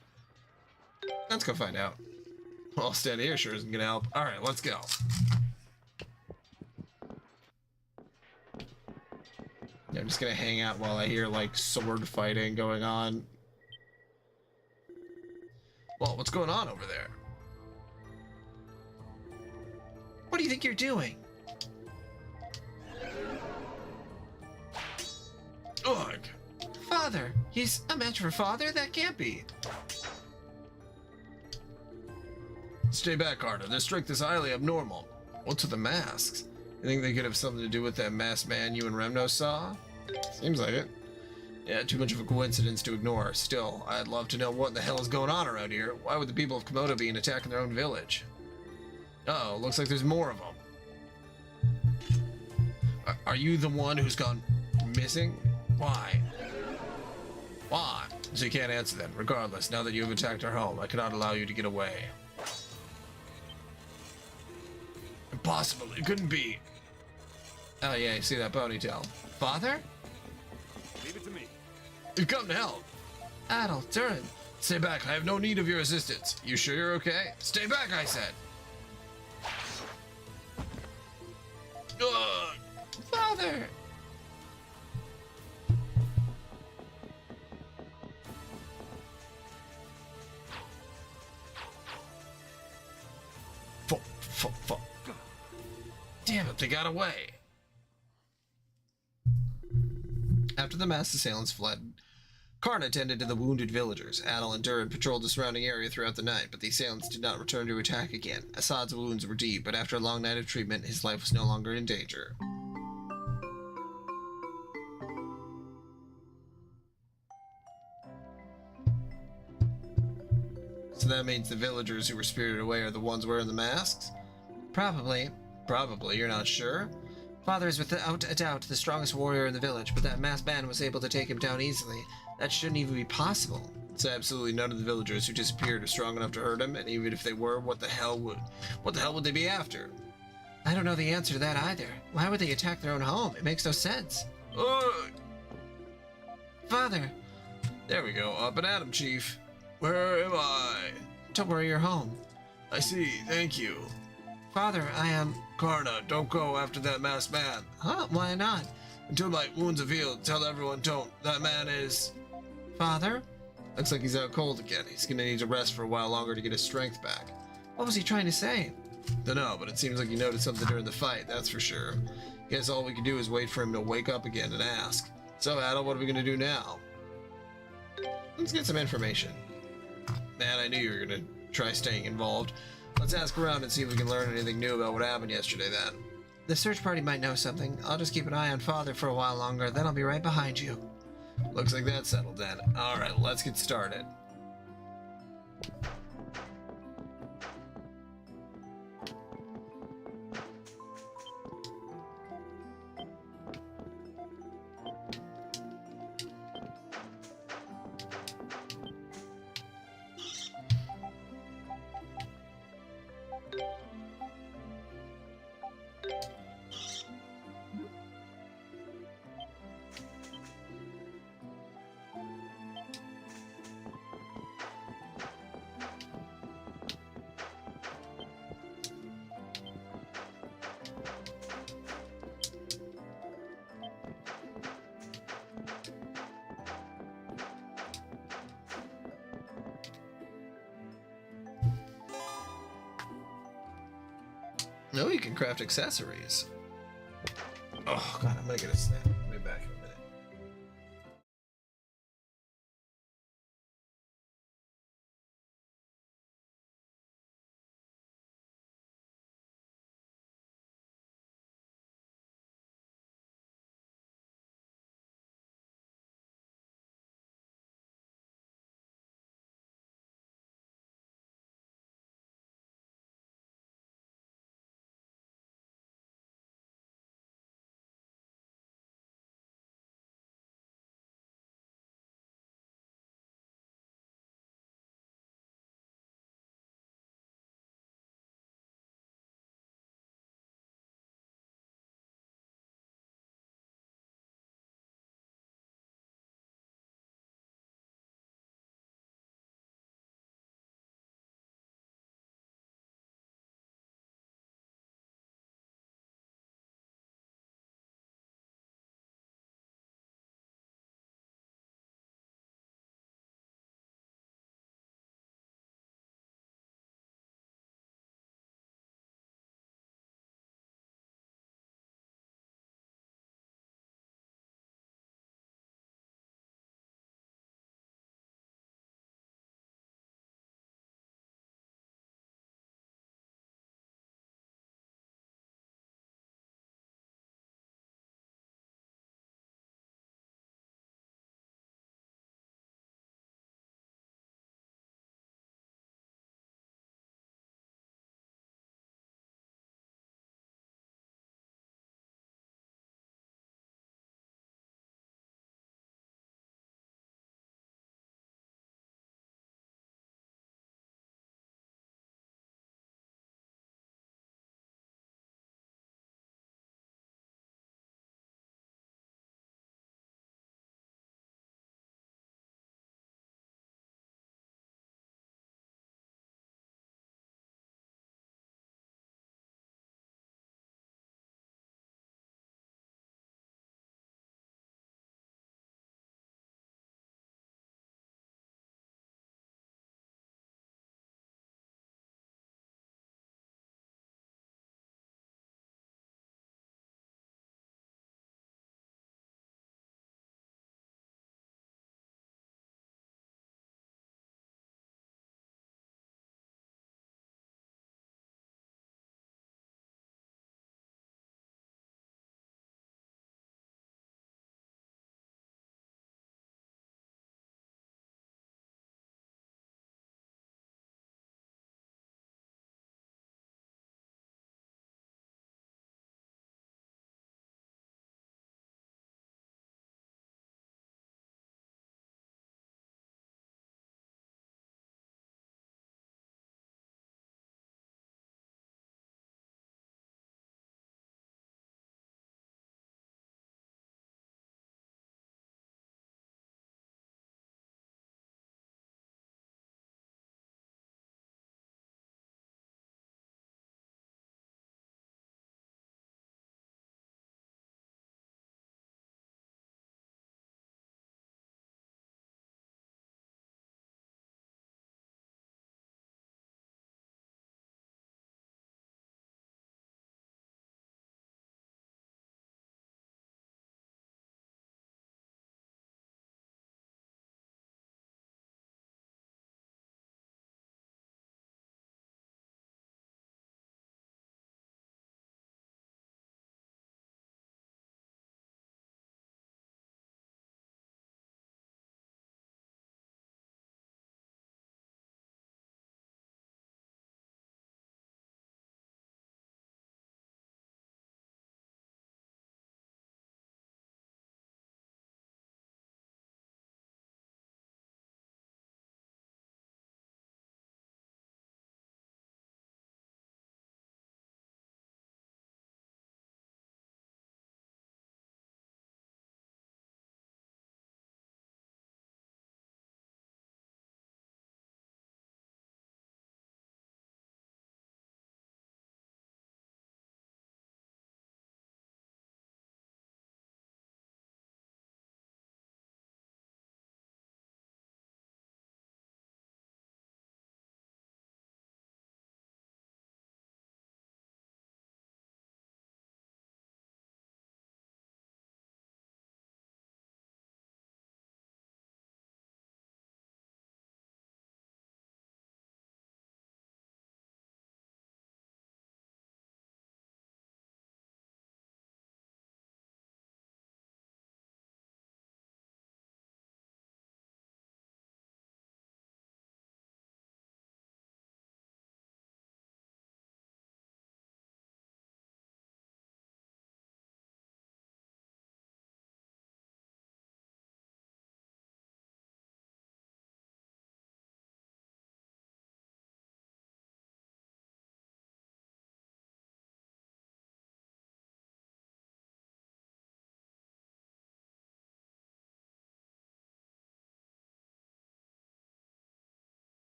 Let's go find out. Well, staying here sure isn't gonna help. Alright, let's go. Yeah, I'm just gonna hang out while I hear, like, sword fighting going on. Well, what's going on over there? What do you think you're doing? Ugh! Father! He's a match for father? That can't be. Stay back, Carter. Their strength is highly abnormal. What's with the masks? You think they could have something to do with that masked man you and Remno saw? Seems like it. Yeah, too much of a coincidence to ignore. Still, I'd love to know what the hell is going on around here. Why would the people of Komodo be attacking their own village? Uh-oh, looks like there's more of them. Are you the one who's gone missing? Why? Why? So you can't answer then. Regardless, now that you have attacked our home, I cannot allow you to get away. Impossible. It couldn't be. Oh yeah, you see that ponytail. Father? Leave it to me. You've come to help. Adel, Durin. Stay back. I have no need of your assistance. You sure you're okay? Stay back, I said. Ugh. Father! Fuck. Damn it, they got away. After the masked assailants fled, Karna tended to the wounded villagers. Adel and Durin patrolled the surrounding area throughout the night, but the assailants did not return to attack again. Assad's wounds were deep, but after a long night of treatment, his life was no longer in danger. So that means the villagers who were spirited away are the ones wearing the masks? Probably. Probably, you're not sure? Father is without a doubt the strongest warrior in the village, but that masked man was able to take him down easily. That shouldn't even be possible. So absolutely none of the villagers who disappeared are strong enough to hurt him, and even if they were, what the hell would they be after? I don't know the answer to that either. Why would they attack their own home? It makes no sense. Ugh! Father! There we go, up and at 'em, Chief. Where am I? Don't worry, you're home. I see, thank you. Father, I am... Karna, don't go after that masked man. Huh? Why not? Until my wounds have healed, tell everyone don't. That man is... Father? Looks like he's out cold again. He's gonna need to rest for a while longer to get his strength back. What was he trying to say? Dunno, but it seems like he noticed something during the fight, that's for sure. Guess all we can do is wait for him to wake up again and ask. So, Adel, what are we gonna do now? Let's get some information. Man, I knew you were gonna try staying involved. Let's ask around and see if we can learn anything new about what happened yesterday then. The search party might know something. I'll just keep an eye on Father for a while longer, then I'll be right behind you. Looks like that's settled then. Alright, let's get started. No, you can craft accessories. Oh god, I'm gonna get a snap. I'll be back in a minute.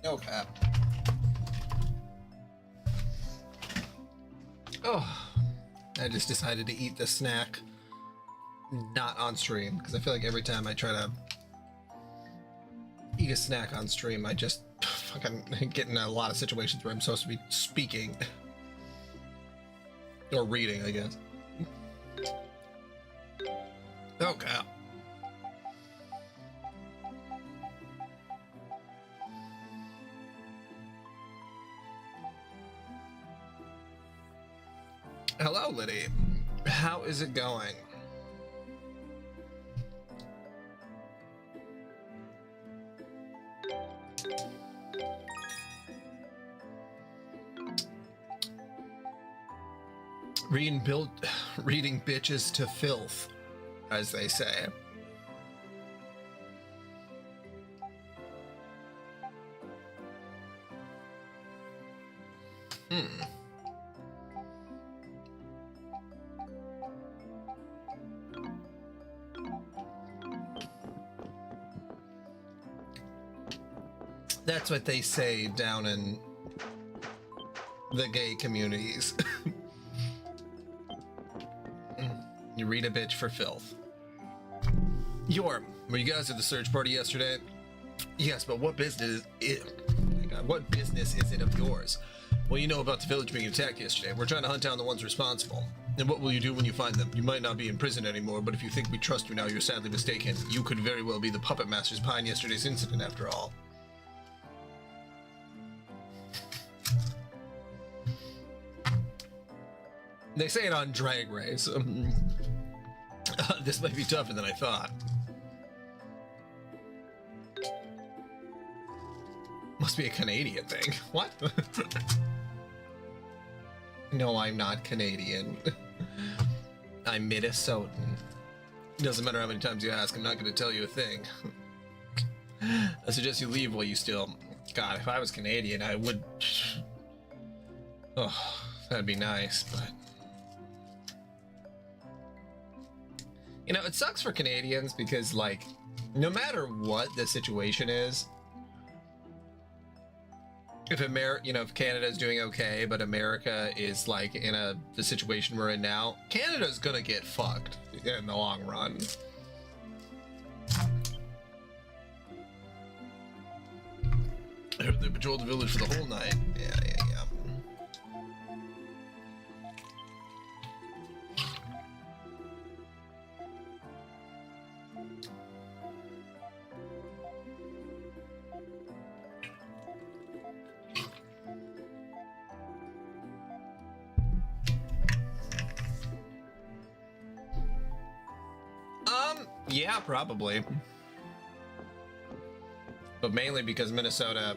Okay. Oh, I just decided to eat the snack not on stream because I feel like every time I try to eat a snack on stream, I just fucking get in a lot of situations where I'm supposed to be speaking or reading, I guess. Okay. Hello, Liddy. How is it going? Reading bitches to filth, as they say. That's what they say down in the gay communities. You read a bitch for filth. Yorm, were you guys at the search party yesterday? Yes, but what business is what business is it of yours? Well, you know about the village being attacked yesterday. We're trying to hunt down the ones responsible. And what will you do when you find them? You might not be in prison anymore, but if you think we trust you now, you're sadly mistaken. You could very well be the puppet masters behind yesterday's incident after all. They say it on Drag Race. This might be tougher than I thought. Must be a Canadian thing. What? No, I'm not Canadian. I'm Minnesotan. Doesn't matter how many times you ask, I'm not going to tell you a thing. I suggest you leave while you still... God, if I was Canadian, I would... Oh, that'd be nice, but... You know, it sucks for Canadians because, like, no matter what the situation is, if if Canada's doing okay, but America is like in the situation we're in now, Canada's gonna get fucked in the long run. I heard they patrolled the village for the whole night. Yeah. Yeah, probably. But mainly because Minnesota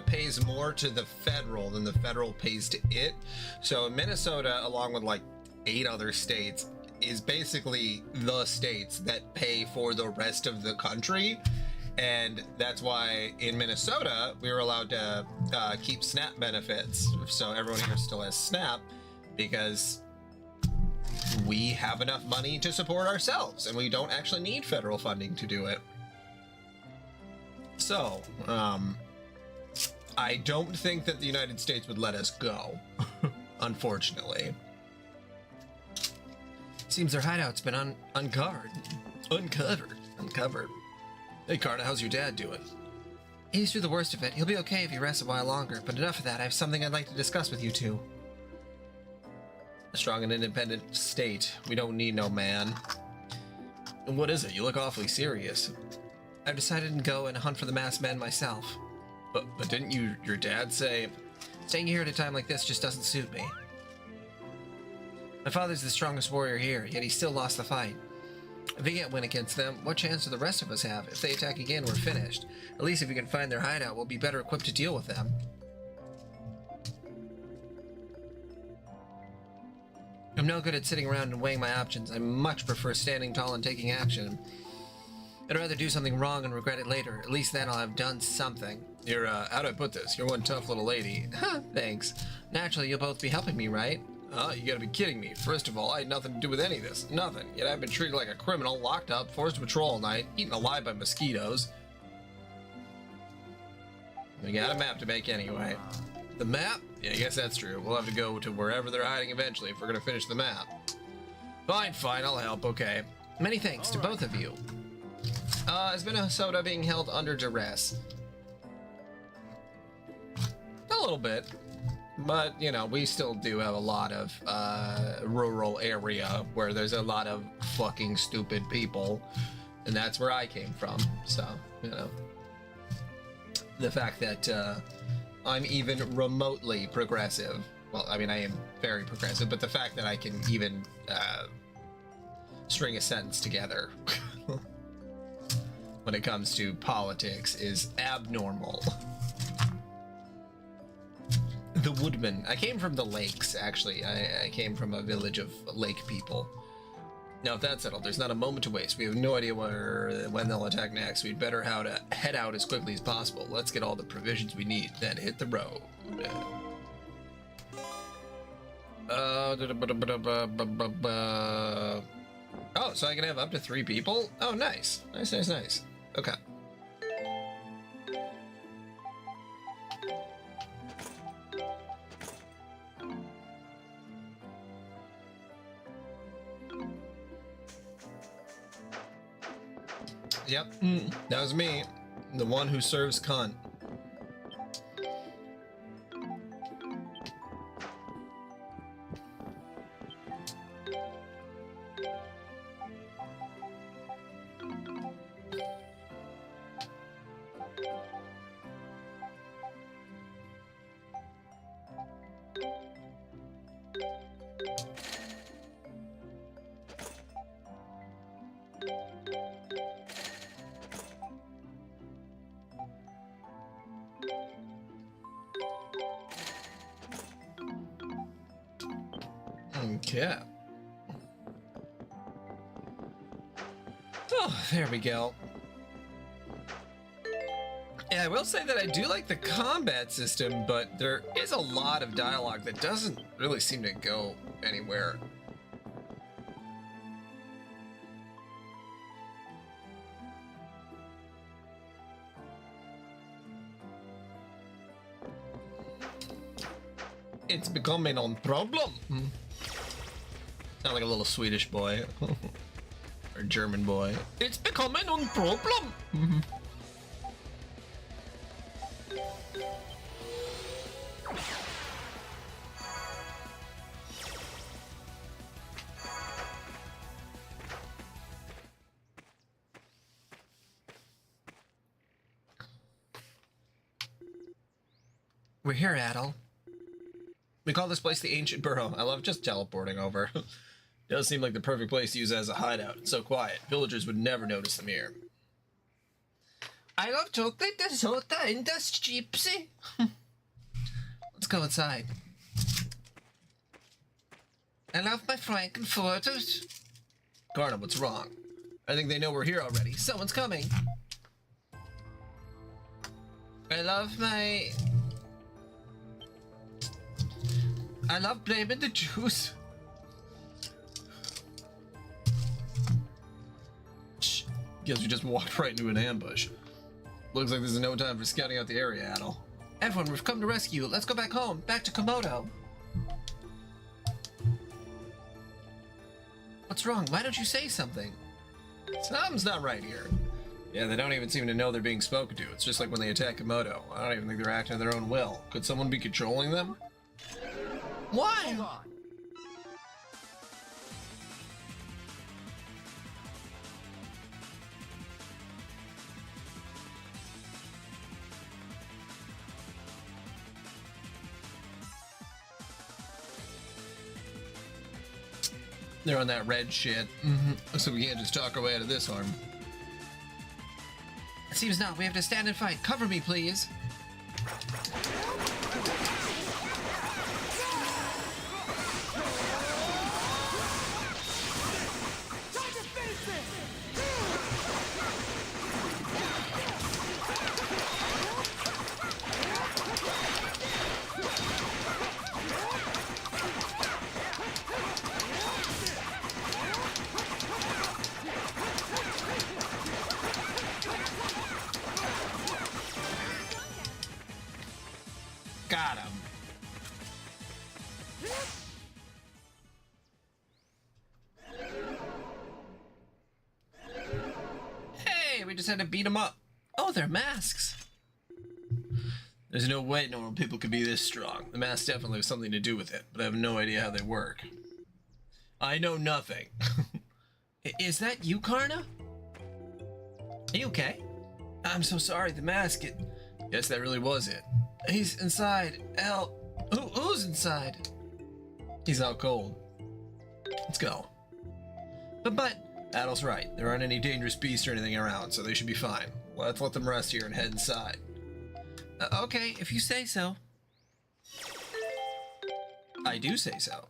pays more to the federal than the federal pays to it. So Minnesota, along with like 8 other states, is basically the states that pay for the rest of the country. And that's why in Minnesota, we were allowed to keep SNAP benefits. So everyone here still has SNAP because we have enough money to support ourselves and we don't actually need federal funding to do it. So, I don't think that the United States would let us go, unfortunately. Seems their hideout's been uncovered. Hey, Carter, how's your dad doing? He's through the worst of it. He'll be okay if he rests a while longer, but enough of that. I have something I'd like to discuss with you two. A strong and independent state. We don't need no man. And what is it? You look awfully serious. I've decided to go and hunt for the masked men myself. But didn't your dad say... Staying here at a time like this just doesn't suit me. My father's the strongest warrior here, yet he still lost the fight. If we can't win against them, what chance do the rest of us have? If they attack again, we're finished. At least if we can find their hideout, we'll be better equipped to deal with them. I'm no good at sitting around and weighing my options. I much prefer standing tall and taking action. I'd rather do something wrong and regret it later. At least then I'll have done something. You're, how do I put this? You're one tough little lady. Huh, thanks. Naturally, you'll both be helping me, right? You gotta be kidding me. First of all, I had nothing to do with any of this. Nothing. Yet I've been treated like a criminal, locked up, forced to patrol all night, eaten alive by mosquitoes. We got a map to make anyway. The map? Yeah, I guess that's true. We'll have to go to wherever they're hiding eventually if we're gonna finish the map. Fine, I'll help, okay. Many thanks to both of you. Is Minnesota being held under duress? A little bit. But, you know, we still do have a lot of rural area where there's a lot of fucking stupid people. And that's where I came from. So, you know. The fact that I'm even remotely progressive. Well, I mean, I am very progressive, but the fact that I can even string a sentence together when it comes to politics is abnormal. The Woodman. I came from the lakes, actually. I came from a village of lake people. Now, if that's settled, there's not a moment to waste. We have no idea when they'll attack next. We'd better head out as quickly as possible. Let's get all the provisions we need, then hit the road. Oh, so I can have up to 3 people? Oh, nice. Nice. Okay. Yep, that was me. The one who serves cunt. Okay. Oh, there we go. Yeah, I will say that I do like the combat system, but there is a lot of dialogue that doesn't really seem to go anywhere. It's becoming a problem. Sound like a little Swedish boy. Or German boy. It's becoming a problem. We're here, Adel. We call this place the Ancient Burrow. I love just teleporting over. Does seem like the perfect place to use as a hideout. It's so quiet. Villagers would never notice them here. I love chocolate, the soda, and the gypsy. Let's go inside. I love my Frankenfurters. Garnet, what's wrong? I think they know we're here already. Someone's coming. I love blaming the Jews. Shh. Guess we just walked right into an ambush. Looks like there's no time for scouting out the area, Adel. Everyone, we've come to rescue. Let's go back home. Back to Komodo. What's wrong? Why don't you say something? Something's not right here. Yeah, they don't even seem to know they're being spoken to. It's just like when they attack Komodo. I don't even think they're acting of their own will. Could someone be controlling them? Why? They're on that red shit. So we can't just talk our way out of this harm. It seems not. We have to stand and fight. Cover me, please. just had to beat them up. Oh, they're masks. There's no way normal people could be this strong. The masks definitely have something to do with it, but I have no idea how they work. I know nothing. Is that you, Karna? Are you okay? I'm so sorry, the mask, Yes, that really was it. He's inside. Help. Who's inside? He's out cold. Let's go. But, Adol's right. There aren't any dangerous beasts or anything around, so they should be fine. Let's let them rest here and head inside. Okay, if you say so. I do say so.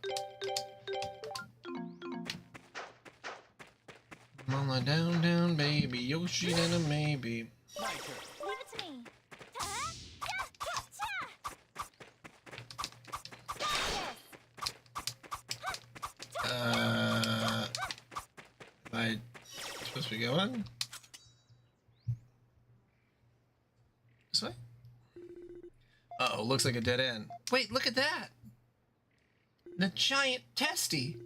Mama down, down, baby, Yoshi and a maybe. Leave it to me. Am I supposed to be going? This way? Uh-oh, looks like a dead end. Wait, look at that! The giant testy!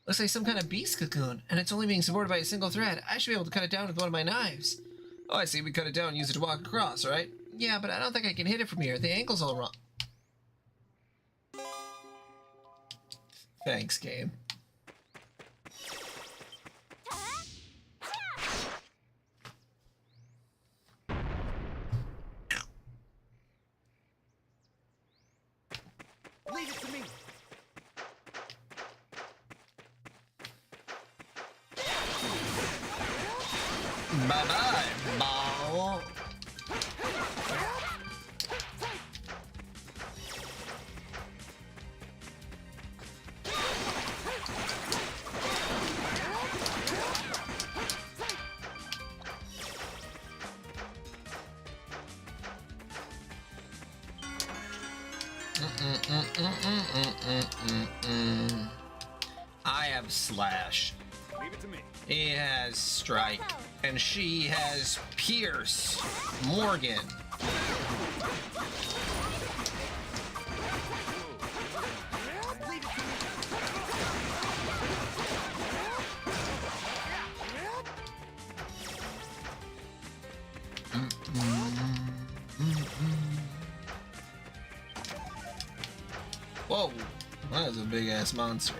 Looks like some kind of beast cocoon, and it's only being supported by a single thread. I should be able to cut it down with one of my knives. Oh, I see. We cut it down and use it to walk across, right? Yeah, but I don't think I can hit it from here. The ankle's all wrong. Thanks, game. Leave it to me. Bye-bye, ball. I have Slash. Leave it to me. He has Strike. And she has Pierce. Morgan. Whoa, that was a big ass monster.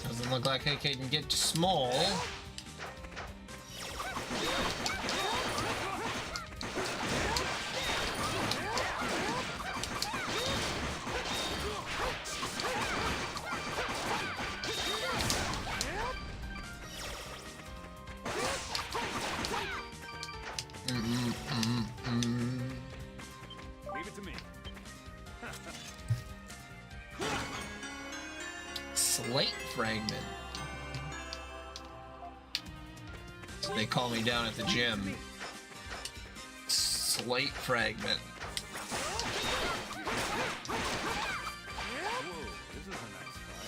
Doesn't look like I can get small. Leave it to me. Slate fragment. So they call me down at the gym. Slate fragment. Whoa, this is a nice find.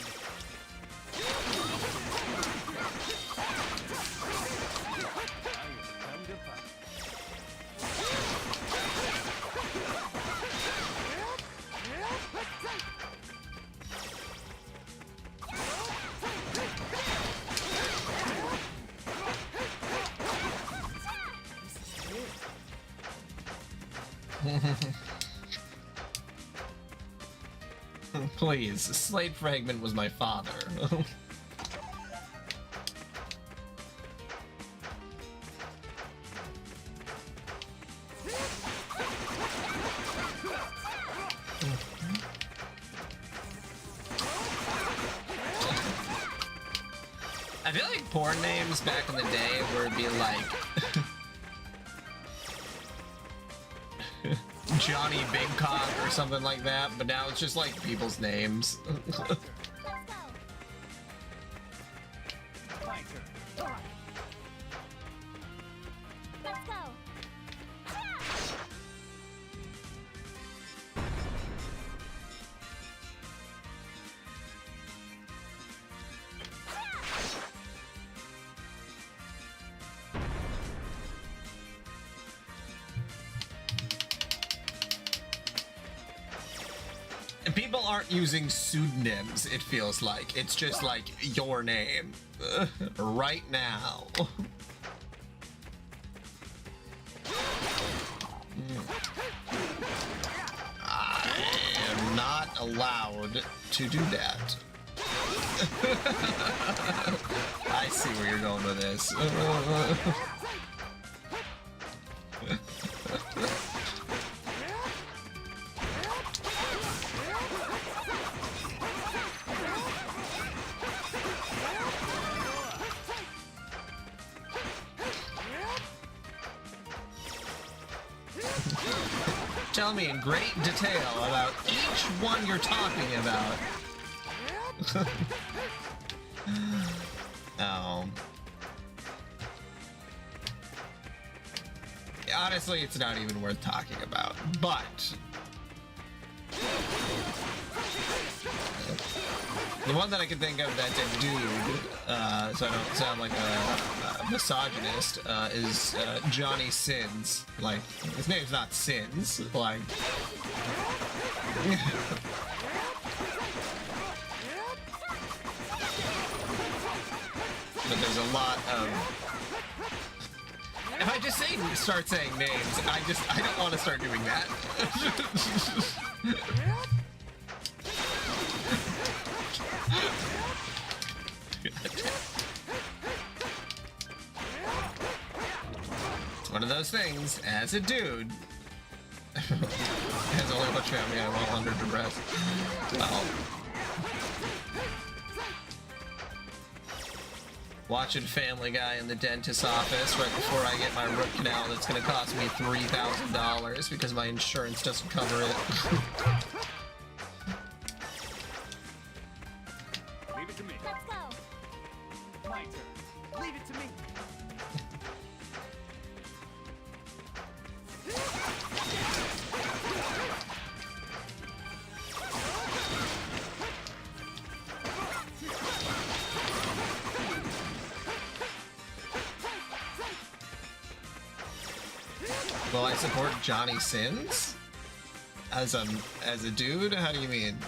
Now you come to fight. Please, Slate fragment was my father. I feel like porn names back in the day would be like Johnny Big Cock or something like that, but now it's just like people's names. Let's go. My turn. All right. Let's go. And people aren't using pseudonyms, it feels like. It's just like your name. Right now. I am not allowed to do that. I see where you're going with this. Tell me in great detail about each one you're talking about. Oh. Honestly, it's not even worth talking about, but the one that I can think of that's a dude, so I don't sound like a misogynist, is Johnny Sins. Like, his name's not Sins, like... But there's a lot of... If I just start saying names, I don't want to start doing that. It's one of those things, as a dude... Has only a bunch of family I want under duress. Well... Watching Family Guy in the dentist's office right before I get my root canal that's gonna cost me $3,000 because my insurance doesn't cover it. Leave it to me. Let's go. My turn. Leave it to me. Will I support Johnny Sins? As a dude? How do you mean?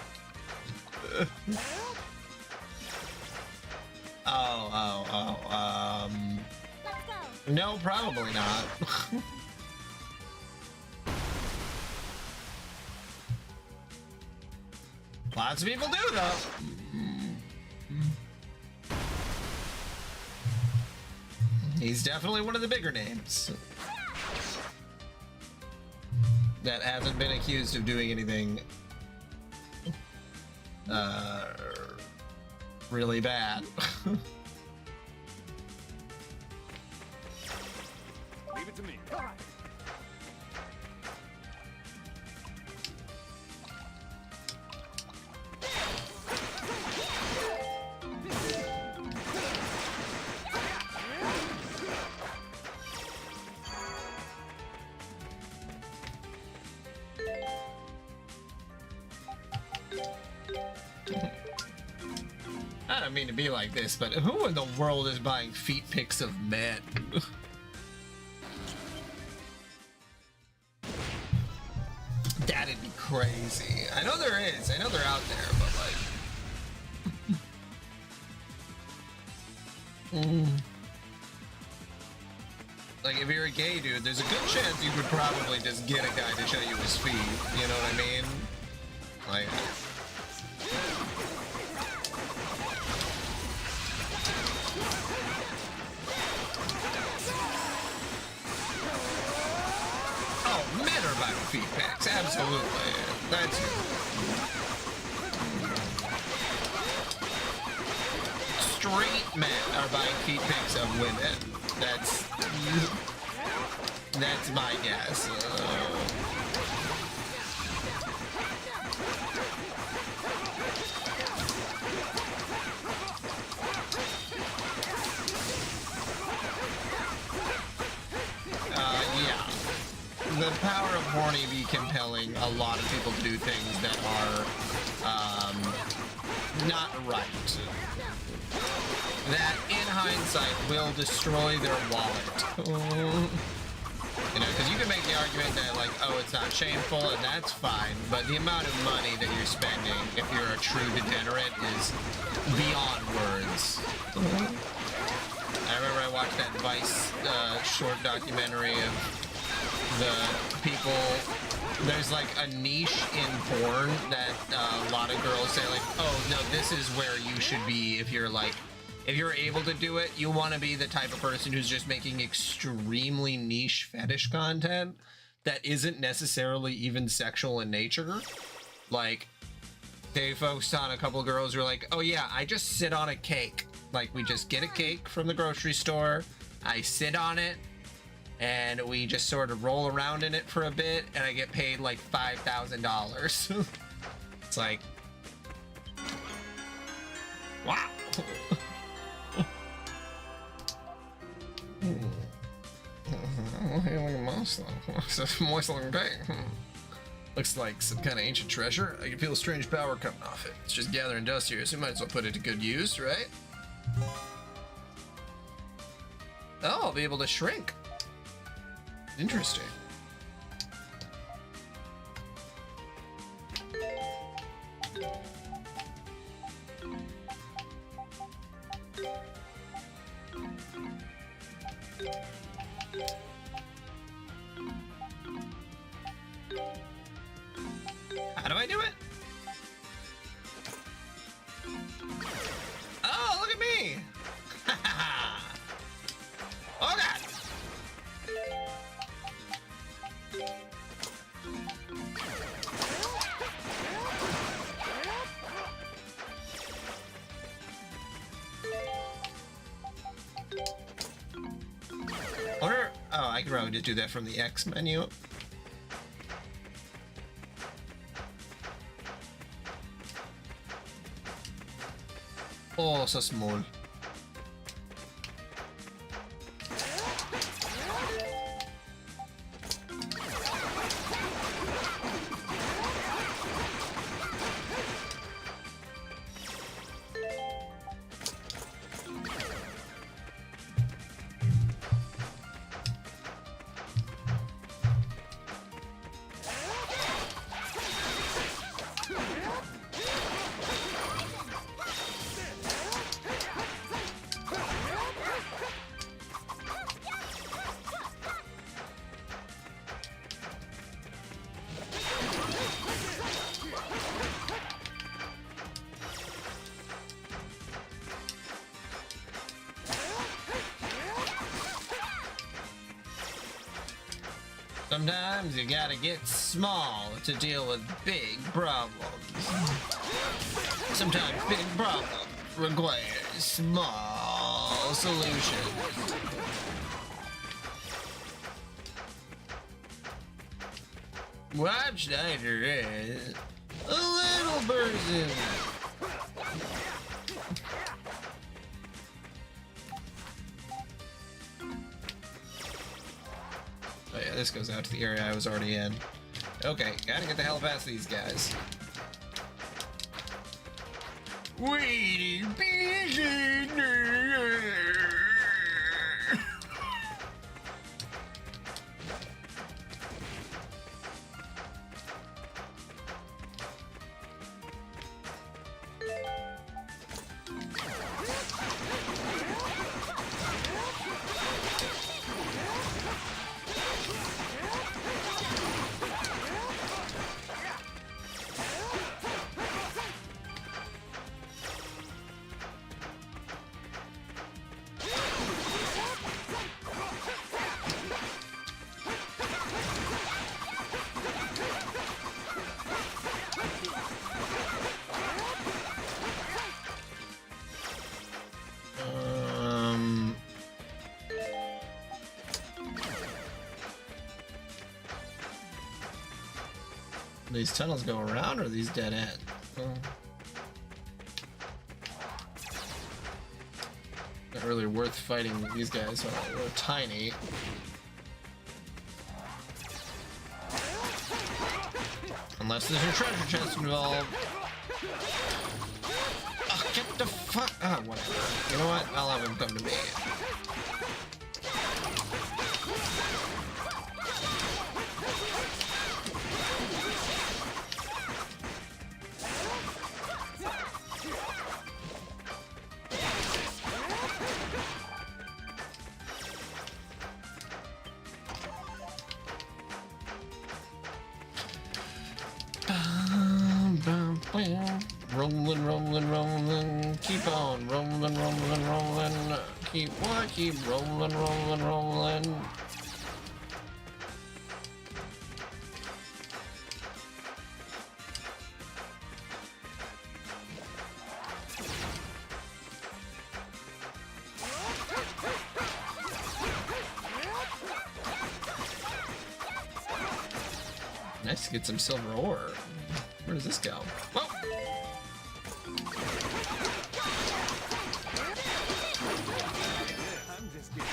Let's go. No, probably not. Lots of people do, though. He's definitely one of the bigger names that hasn't been accused of doing anything really bad. Leave it to me. All right. I don't mean to be like this, but who in the world is buying feet pics of men? That'd be crazy. I know there is. I know they're out there, but like... Like, if you're a gay dude, there's a good chance you could probably just get a guy to show you his feet. You know what I mean? Like... Oh, men are buying feet pics, absolutely. That's straight men are buying feet pics of women. That's my guess. Yeah. The power of horny be compelling a lot of people to do things that are not right. That, in hindsight, will destroy their wallet. You know, because you can make the argument that, like, oh, it's not shameful, and that's fine, but the amount of money that you're spending, if you're a true degenerate, is beyond words. I remember I watched that Vice short documentary of the people. There's like a niche in porn that a lot of girls say, like, oh no, this is where you should be if you're able to do it. You want to be the type of person who's just making extremely niche fetish content that isn't necessarily even sexual in nature. Like, they focused on a couple of girls who are like, oh yeah, I just sit on a cake. Like, we just get a cake from the grocery store, I sit on it, and we just sort of roll around in it for a bit, and I get paid like $5,000. It's like, wow. Moist looking cake. Looks like some kind of ancient treasure. I can feel a strange power coming off it. It's just gathering dust here, so you might as well put it to good use, right? Oh, I'll be able to shrink. Interesting. How do I do it? Oh, look at me! Oh god! Or, oh, I could probably just do that from the X menu. Oh, so small. Sometimes you gotta get small to deal with big problems. Sometimes big problems require small solutions. Rob Schneider is a little person. Oh yeah, this goes out to the area I was already in. Okay, gotta get the hell past these guys. Waiting patiently. These tunnels go around, or these dead end? Not really worth fighting these guys. They're tiny. Unless there's a treasure chest involved. Oh, get the fuck. Ah, whatever. You know what? I'll have him come to me. Rolling, rolling, rolling. Keep on rolling, rolling, rolling. Keep what? Keep rolling, rolling, rolling. Nice to get some silver ore. Where does this go? Whoa! I'm just getting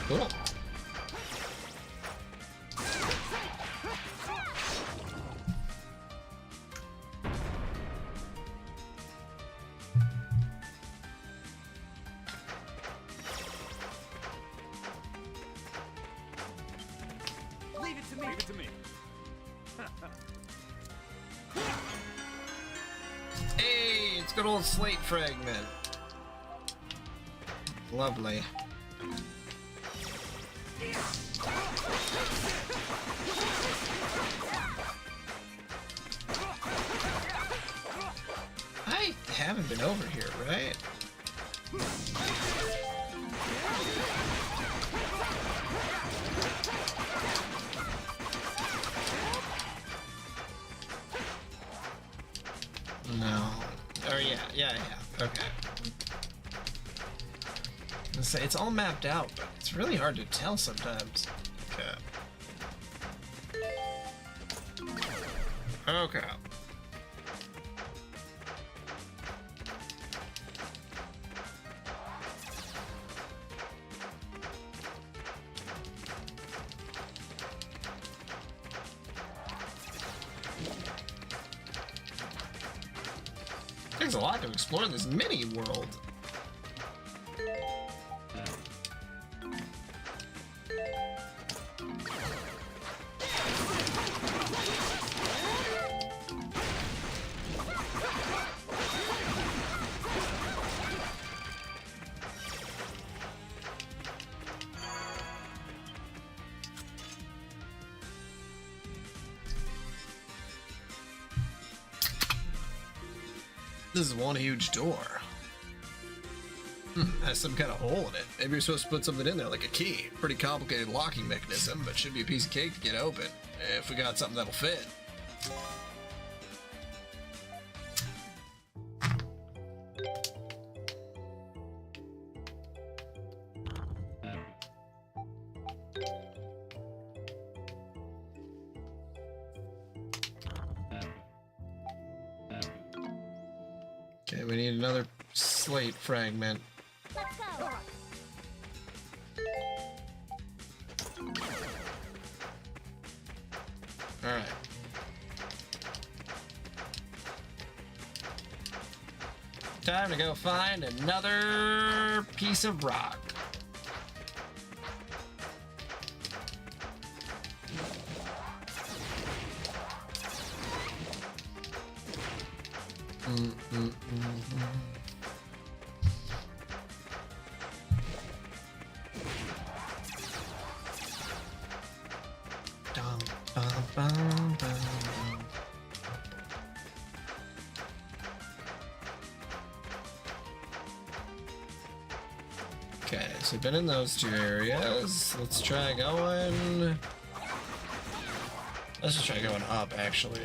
Cool. Leave it to me. Leave it to me. Hey, it's good old slate fragment. Lovely. I haven't been over here, right? No. Oh yeah. Okay. It's all mapped out, but it's really hard to tell sometimes. Okay. There's a lot to explore in this mini world. This is one huge door. Has some kind of hole in it. Maybe you're supposed to put something in there, like a key. Pretty complicated locking mechanism, but should be a piece of cake to get open. If we got something that'll fit. Okay, we need another slate fragment. Let's go. Alright. Time to go find another piece of rock. Dum, bum, bum, bum. Okay, so been in those two areas. Let's try going. Let's just try going up, actually.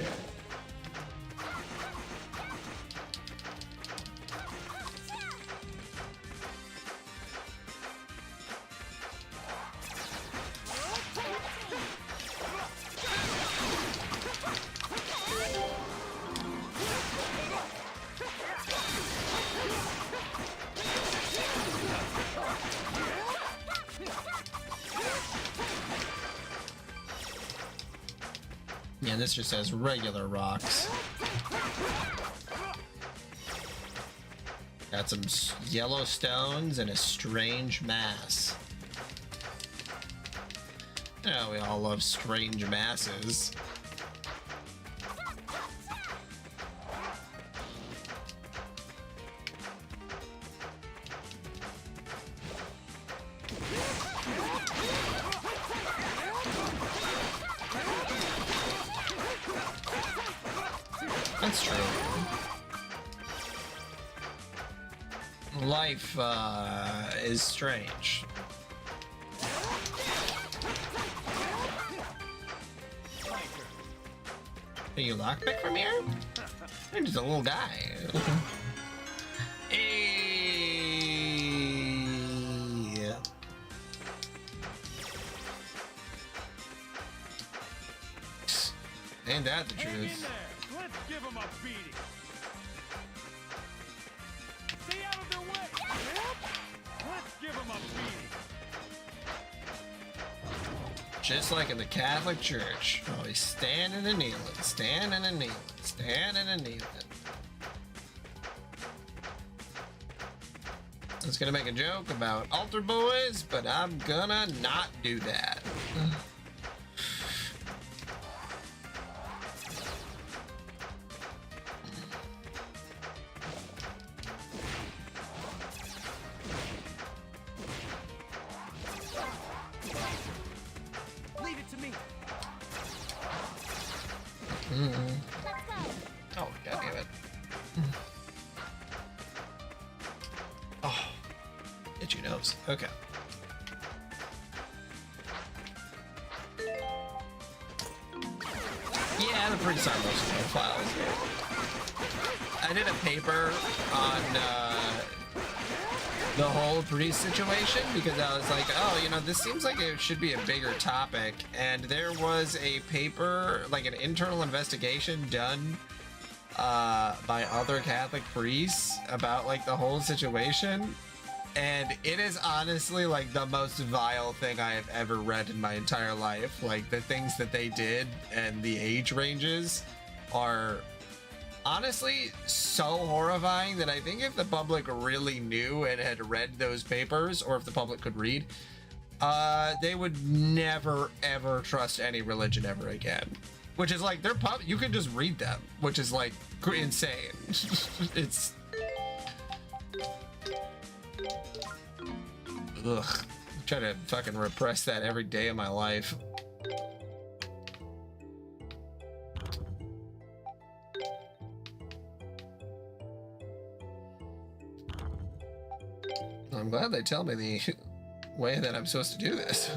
Yeah, this just has regular rocks. Got some yellow stones and a strange mass. Yeah, we all love strange masses. That's true. Life is strange. Are you lockpick from here? You're just a little guy. Hey. Ain't that the Hang in truth? there. Let's give him a beating. Stay out of their way. Let's give him a beating. Just like in the Catholic Church. Always standing and kneeling, standing and kneeling, standing and kneeling. I was gonna make a joke about altar boys, but I'm gonna not do that. Leave it to me. Let's go. Oh, god damn it. Oh, itchy nose. Okay. Yeah, I'm pretty sorry most of the files. I did a paper on the whole priest situation because I was like, oh, you know, this seems like it should be a bigger topic. And there was a paper, like an internal investigation done by other Catholic priests about like the whole situation. And it is honestly like the most vile thing I have ever read in my entire life. Like the things that they did and the age ranges are honestly so horrifying that I think if the public really knew and had read those papers, or if the public could read, they would never ever trust any religion ever again. Which is like, you can just read them, which is like insane. It's ugh. I try to fucking repress that every day of my life. I'm glad they tell me the way that I'm supposed to do this.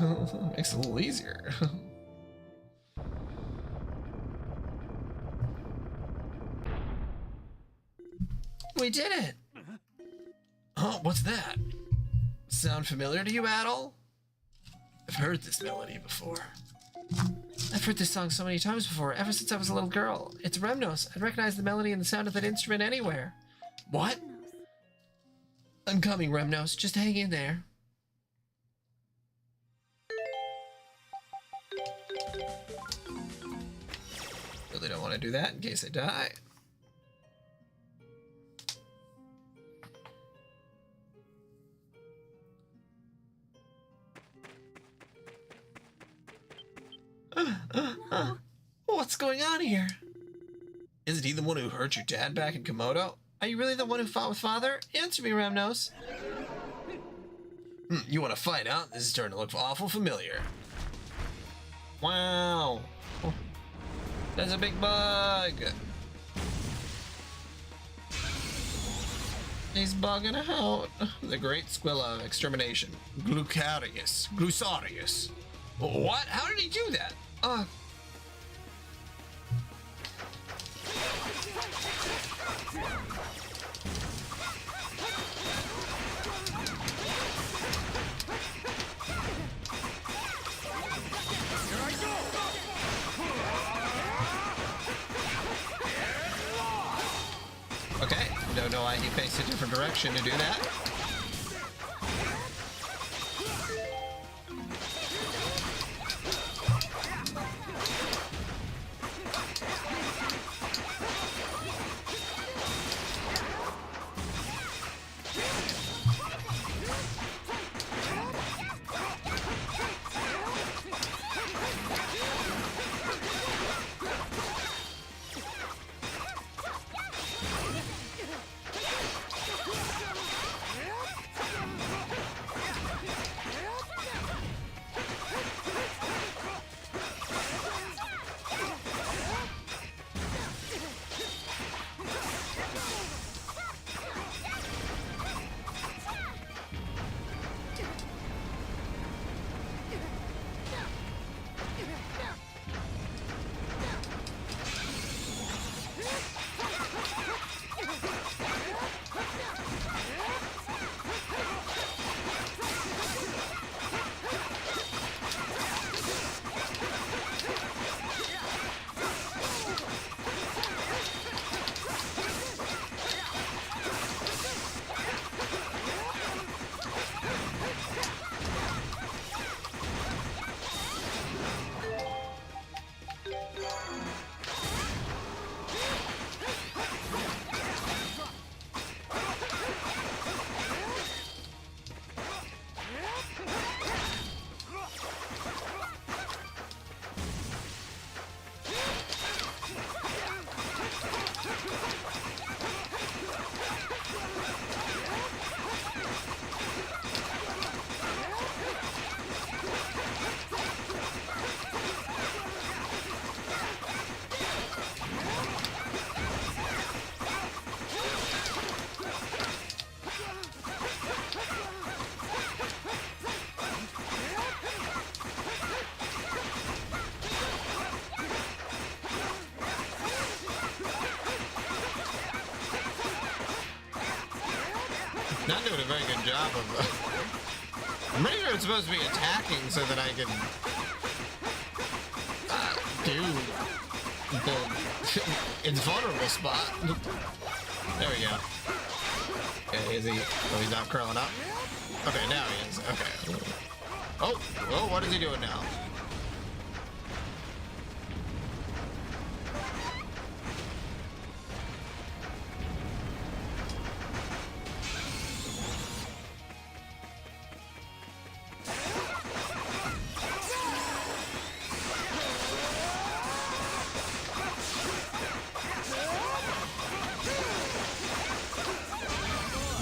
Makes it a little easier. We did it! Oh, what's that? Sound familiar to you at all? I've heard this melody before. I've heard this song so many times before, ever since I was a little girl. It's Remnos. I'd recognize the melody and the sound of that instrument anywhere. What? I'm coming, Remnos. Just hang in there. Really don't want to do that in case I die. What's going on here? Isn't he the one who hurt your dad back in Komodo? Are you really the one who fought with Father? Answer me, Remnos. You want to fight, huh? This is starting to look awful familiar. Wow. There's a big bug. He's bugging out. The great Squilla of extermination. Glusarius. What? How did he do that? Okay, don't know why he faced a different direction to do that. Not doing a very good job of. I'm pretty sure it's supposed to be attacking so that I can do the invulnerable spot. There we go. Okay, is he? Oh, he's not curling up. Okay, now he is. Okay. Oh, what is he doing now?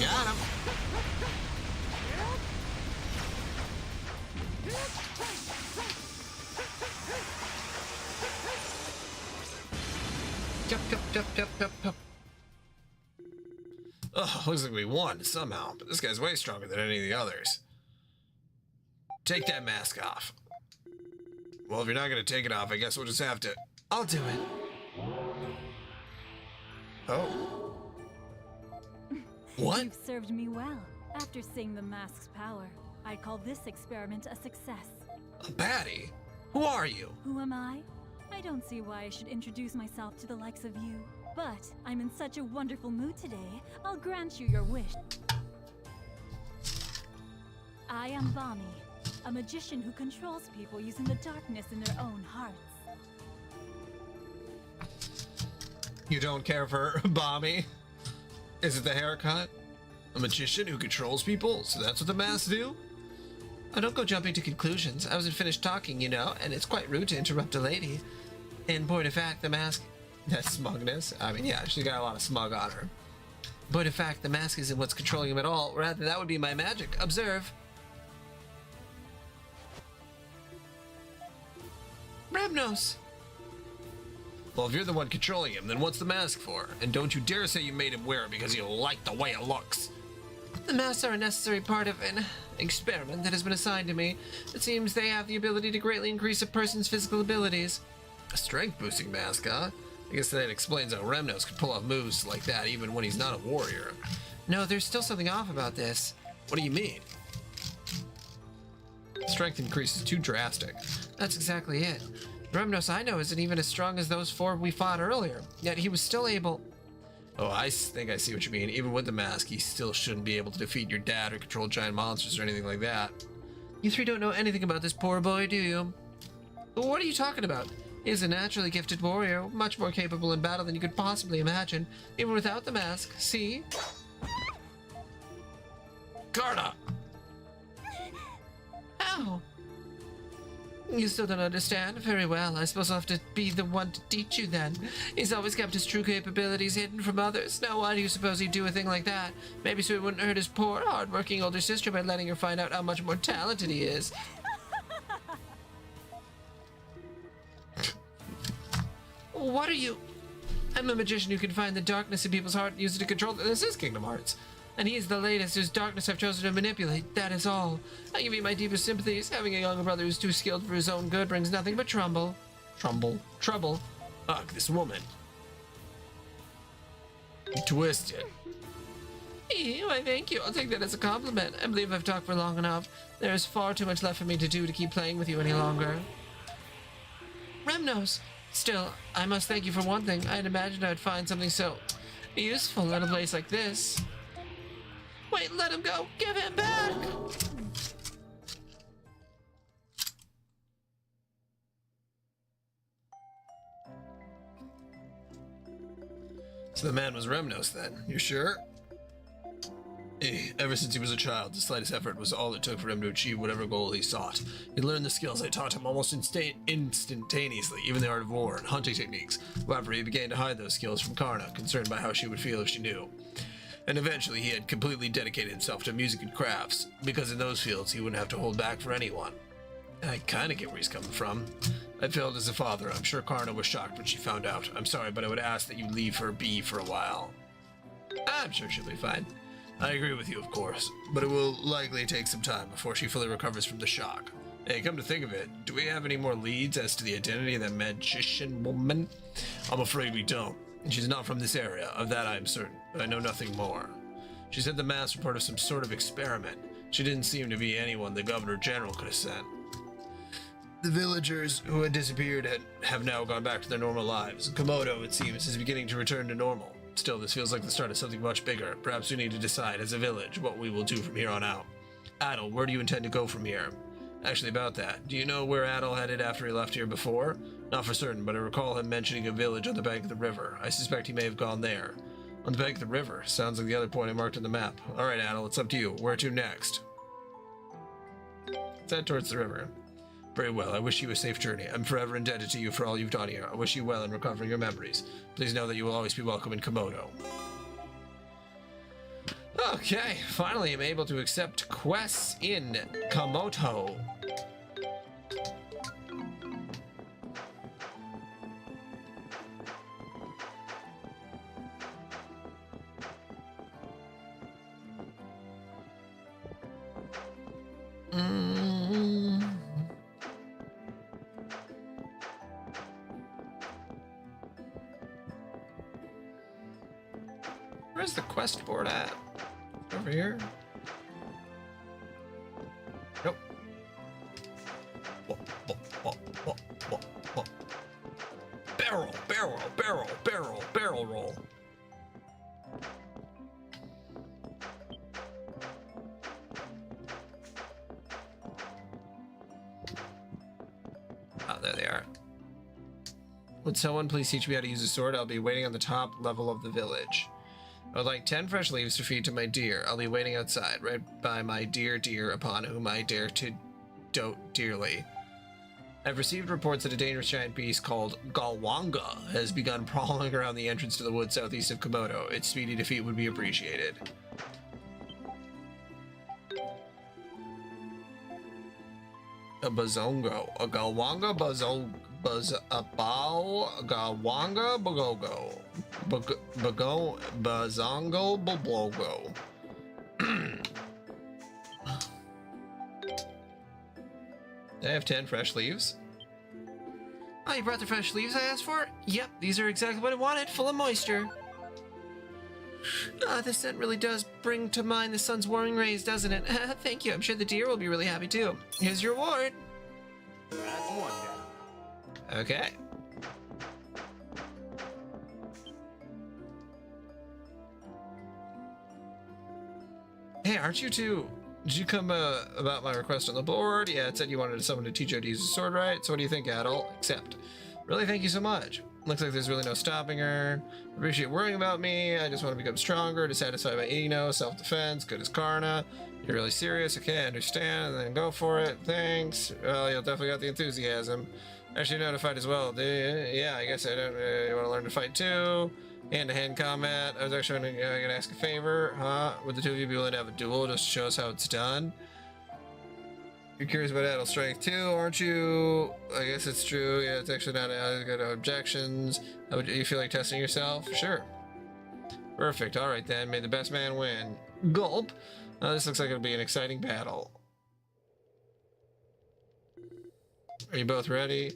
Got him. Yup. Oh, looks like we won somehow, but this guy's way stronger than any of the others. Take that mask off. Well, if you're not gonna take it off, I guess we'll just have to. I'll do it. Oh. What? You've served me well. After seeing the mask's power, I'd call this experiment a success. A baddie? Who are you? Who am I? I don't see why I should introduce myself to the likes of you. But I'm in such a wonderful mood today, I'll grant you your wish. I am Bami, a magician who controls people using the darkness in their own hearts. You don't care for Bami? Is it the haircut? A magician who controls people? So that's what the masks do? Oh, don't go jumping to conclusions. I wasn't finished talking, you know, and it's quite rude to interrupt a lady. In point of fact, the mask... That's smugness. I mean, yeah, she's got a lot of smug on her. Point of fact, the mask isn't what's controlling him at all. Rather, that would be my magic. Observe. Ramnos! Well, if you're the one controlling him, then what's the mask for? And don't you dare say you made him wear it because you like the way it looks. The masks are a necessary part of an experiment that has been assigned to me. It seems they have the ability to greatly increase a person's physical abilities. A strength-boosting mask, huh? I guess that explains how Remnos could pull off moves like that even when he's not a warrior. No, there's still something off about this. What do you mean? Strength increase is too drastic. That's exactly it. Remnos I know isn't even as strong as those 4 we fought earlier, yet he was still able... Oh, I think I see what you mean. Even with the mask, he still shouldn't be able to defeat your dad or control giant monsters or anything like that. You 3 don't know anything about this poor boy, do you? What are you talking about? He's a naturally gifted warrior, much more capable in battle than you could possibly imagine, even without the mask. See? Garda! Ow! You still don't understand? Very well. I suppose I'll have to be the one to teach you then. He's always kept his true capabilities hidden from others. Now why do you suppose he'd do a thing like that? Maybe so he wouldn't hurt his poor, hard-working older sister by letting her find out how much more talented he is. What are you... I'm a magician who can find the darkness in people's heart and use it to control... This is Kingdom Hearts. And he is the latest whose darkness I've chosen to manipulate. That is all. I give you my deepest sympathies. Having a younger brother who's too skilled for his own good brings nothing but trouble. Trouble. Ugh, this woman. Twisted. Why, thank you. I'll take that as a compliment. I believe I've talked for long enough. There is far too much left for me to do to keep playing with you any longer. Remnos. Still, I must thank you for one thing. I had imagined I'd find something so useful in a place like this. Wait, let him go! Give him back! So the man was Remnos then, you sure? Ever since he was a child, the slightest effort was all it took for him to achieve whatever goal he sought. He learned the skills I taught him almost instantaneously, even the art of war and hunting techniques. However, he began to hide those skills from Karna, concerned by how she would feel if she knew. And eventually he had completely dedicated himself to music and crafts, because in those fields he wouldn't have to hold back for anyone. I kinda get where he's coming from. I failed as a father. I'm sure Karna was shocked when she found out. I'm sorry, but I would ask that you leave her be for a while. I'm sure she'll be fine. I agree with you, of course, but it will likely take some time before she fully recovers from the shock. Hey, come to think of it, do we have any more leads as to the identity of that magician woman? I'm afraid we don't. She's not from this area, of that I am certain, but I know nothing more. She said the mask were part of some sort of experiment. She didn't seem to be anyone the Governor General could have sent. The villagers who had disappeared have now gone back to their normal lives. Komodo, it seems, is beginning to return to normal. Still, this feels like the start of something much bigger. Perhaps we need to decide, as a village, what we will do from here on out. Adel, where do you intend to go from here? Actually, about that, do you know where Adel headed after he left here before? Not for certain, but I recall him mentioning a village on the bank of the river. I suspect he may have gone there. On the bank of the river? Sounds like the other point I marked on the map. Alright, Adel, it's up to you. Where to next? Let's head towards the river. Very well, I wish you a safe journey. I'm forever indebted to you for all you've done here. I wish you well in recovering your memories. Please know that you will always be welcome in Komodo. Okay, finally I'm able to accept quests in Komodo. Where's the quest board at? Over here? Nope. Barrel, barrel, barrel, barrel, barrel roll. Oh, there they are. Would someone please teach me how to use a sword? I'll be waiting on the top level of the village. I would like 10 fresh leaves to feed to my deer. I'll be waiting outside, right by my dear upon whom I dare to dote dearly. I've received reports that a dangerous giant beast called Galwanga has begun prowling around the entrance to the woods southeast of Komodo. Its speedy defeat would be appreciated. A bazongo. A Galwanga Gawanga Bagogo. Bazongo Boblogo. I have 10 fresh leaves. Oh, you brought the fresh leaves I asked for? Yep, these are exactly what I wanted, full of moisture. Ah, this scent really does bring to mind the sun's warming rays, doesn't it? Thank you, I'm sure the deer will be really happy too. Here's your reward. That's one down. Okay. Hey, aren't you two... Did you come about my request on the board? Yeah, it said you wanted someone to teach you how to use a sword right. So what do you think, Adol? Accept. Really, thank you so much. Looks like there's really no stopping her. Appreciate worrying about me. I just want to become stronger to satisfy my ego, self-defense, good as Karna. You're really serious? Okay, I understand. Then go for it. Thanks. Well, you'll definitely got the enthusiasm. Actually, notified as well. Yeah, I guess I don't you want to learn to fight too. Hand-to-hand combat. I was actually gonna ask a favor. Huh? Would the two of you be willing to have a duel just to show us how it's done? You're curious about Adol's strength too, aren't you? I guess it's true. Yeah, it's actually not. I got no objections. How would you feel like testing yourself? Sure. Perfect. All right then. May the best man win. Gulp. This looks like it'll be an exciting battle. Are you both ready?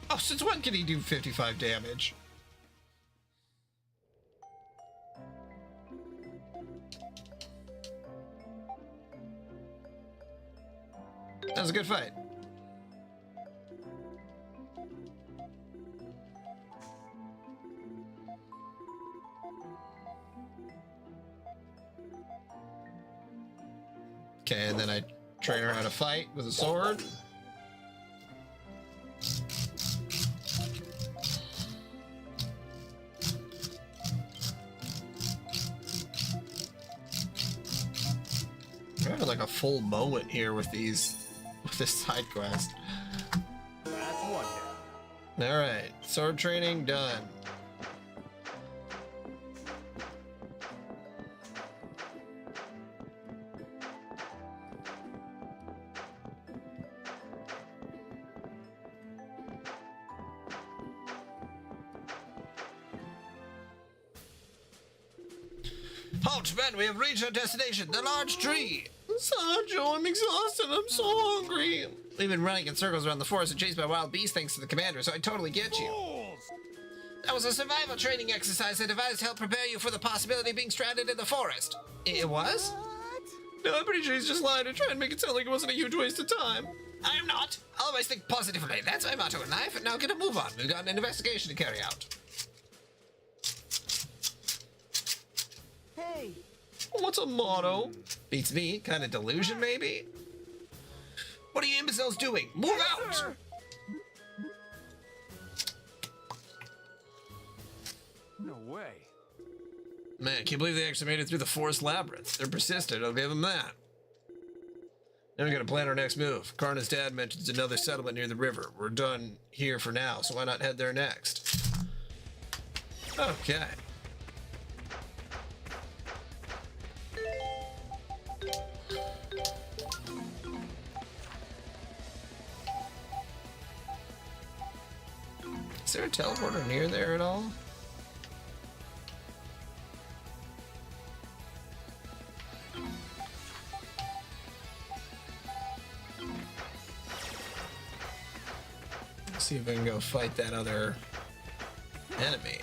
Oh, since when can he do 55 damage? That was a good fight. Okay, and then I train her how to fight with a sword. We're having like a full moment here with this side quest. That's one down. All right, sword training done. Halt, men! We have reached our destination, the large tree. Sanjo, I'm exhausted. I'm so hungry. We've been running in circles around the forest and chased by wild beasts thanks to the commander, so I totally get you. Fools! That was a survival training exercise I devised to help prepare you for the possibility of being stranded in the forest. It was? No, I'm pretty sure he's just lying to try and make it sound like it wasn't a huge waste of time. I am not. Always think positively. That's my motto in life. Now get a move on. We've got an investigation to carry out. Hey! What's a motto? Beats me. Kind of delusion, maybe? What are you imbeciles doing? Move out! Sir. No way. Man, I can't believe they actually made it through the forest labyrinth. They're persistent, I'll give them that. Now we gotta plan our next move. Karna's dad mentions another settlement near the river. We're done here for now, so why not head there next? Okay. Is there a teleporter near there at all? Let's see if we can go fight that other enemy.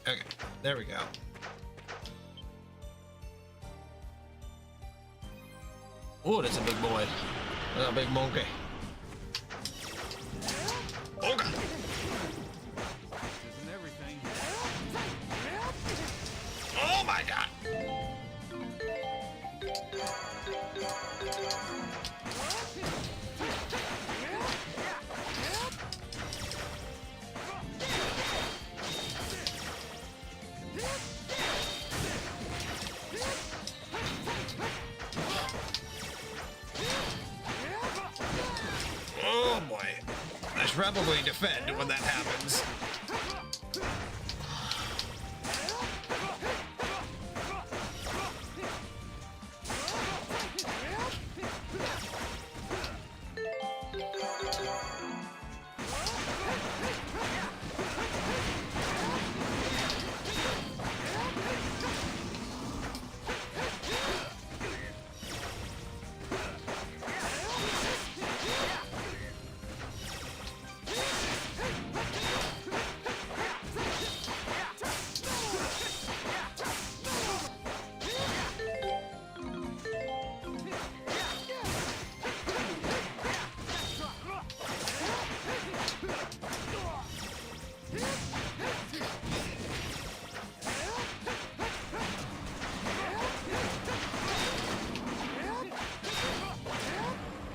Okay, there we go. Oh, that's a big boy. That's a big monkey. Oh god. Isn't everything? Oh my god. Oh boy. I should probably defend when that happens.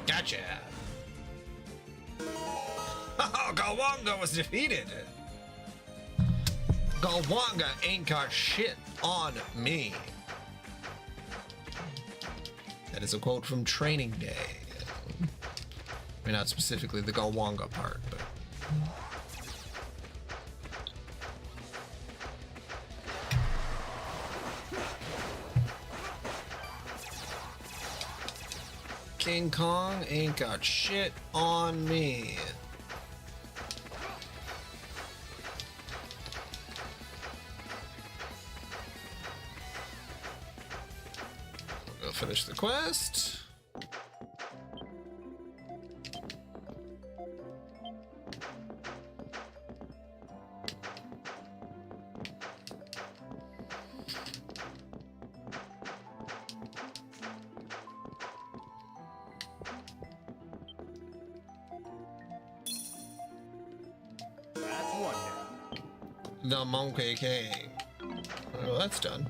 Gotcha. Oh, Galwanga was defeated. Galwanga ain't got shit on me. That is a quote from Training Day. I mean, not specifically the Galwanga part, but... King Kong ain't got shit on me. We'll go finish the quest. That's one down. The Monkey King. Well, that's done.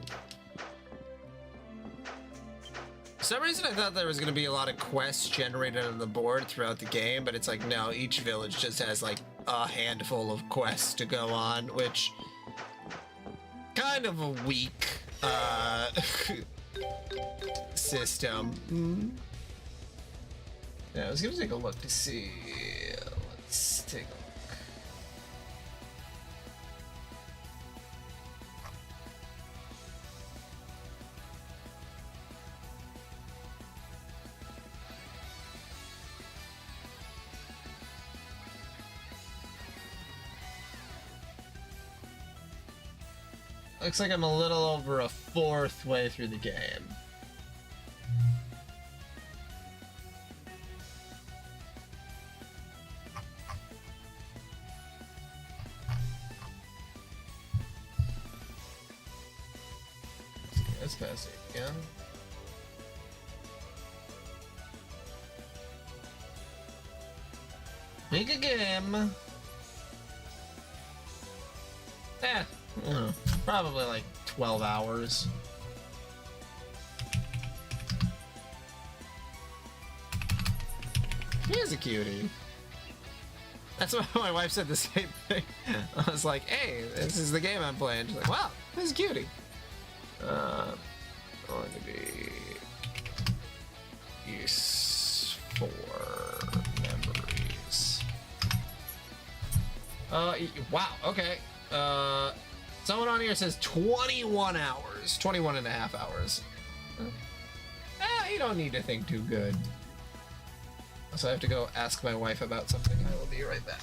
For some reason, I thought there was going to be a lot of quests generated on the board throughout the game, but it's like, no, each village just has like a handful of quests to go on, which kind of a weak system. Yeah, I was going to take a look to see. Let's take a look. Looks like I'm a little over a fourth way through the game. Let's pass it again. Make a game. Yeah. Probably like 12 hours. He is a cutie. That's what my wife said the same thing. I was like, hey, this is the game I'm playing. She's like, wow, this is a cutie. Going to be use for memories. Wow, okay. Someone on here says 21 hours. 21 and a half hours. You don't need to think too good. So I have to go ask my wife about something. I will be right back.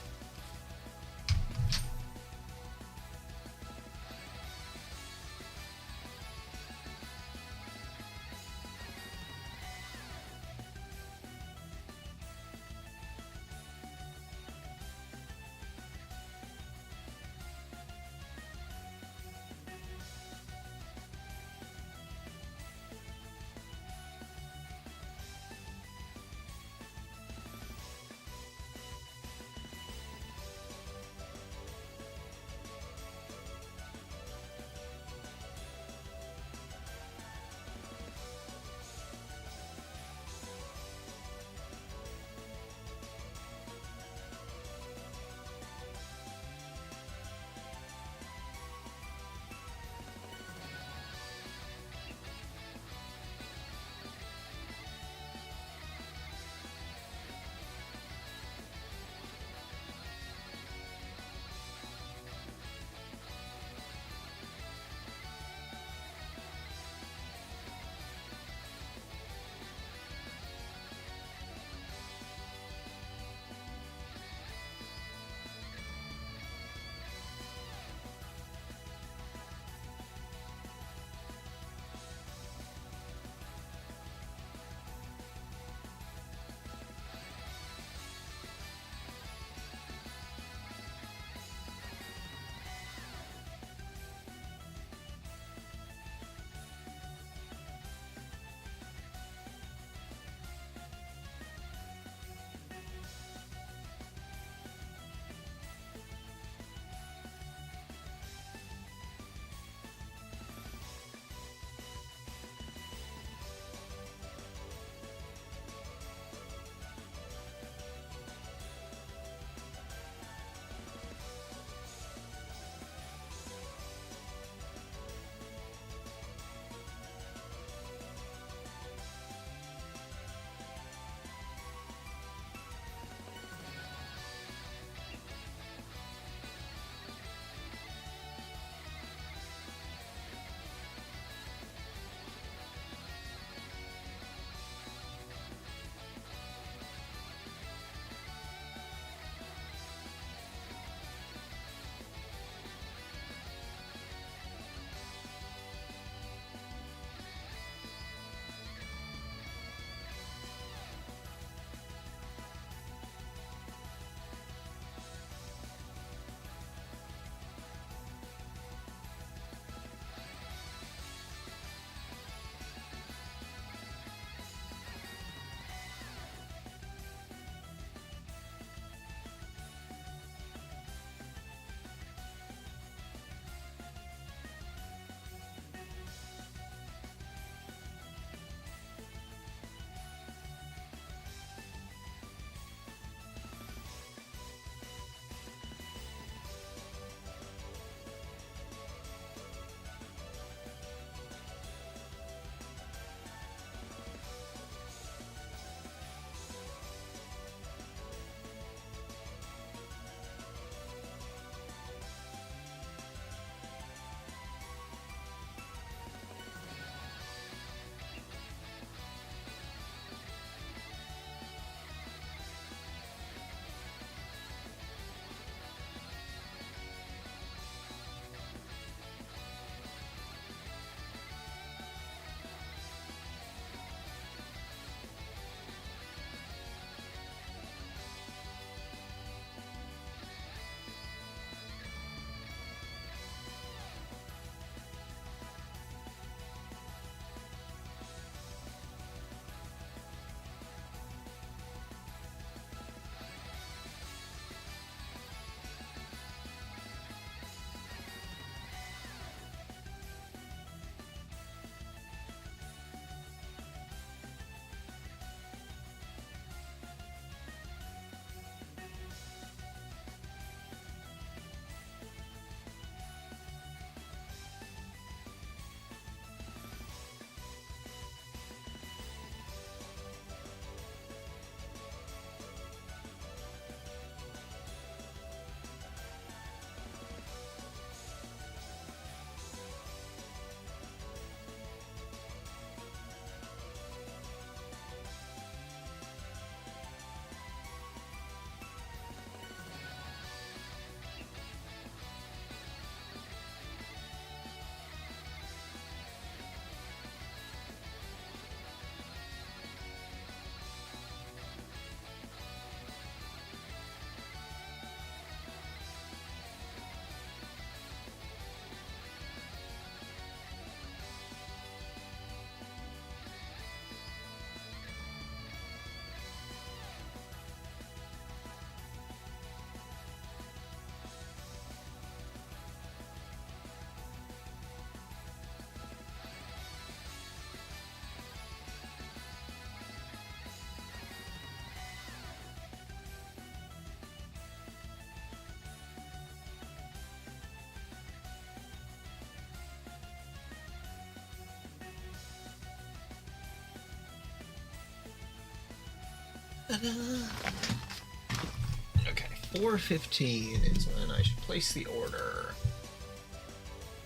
Okay, 4:15 is when I should place the order.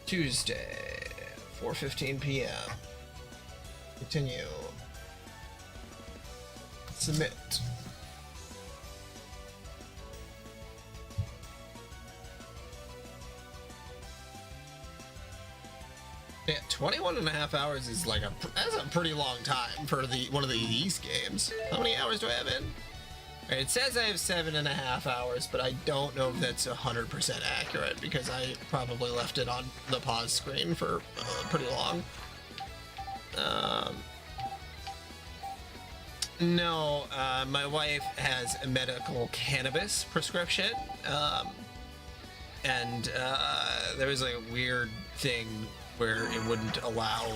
Tuesday, 4:15 p.m. Continue. Submit. Yeah, 21 and a half hours is like that's a pretty long time for one of the East games. How many hours do I have in? Right, it says I have 7.5 hours, but I don't know if that's 100% accurate because I probably left it on the pause screen for pretty long. No, my wife has a medical cannabis prescription, and there was like a weird thing where it wouldn't allow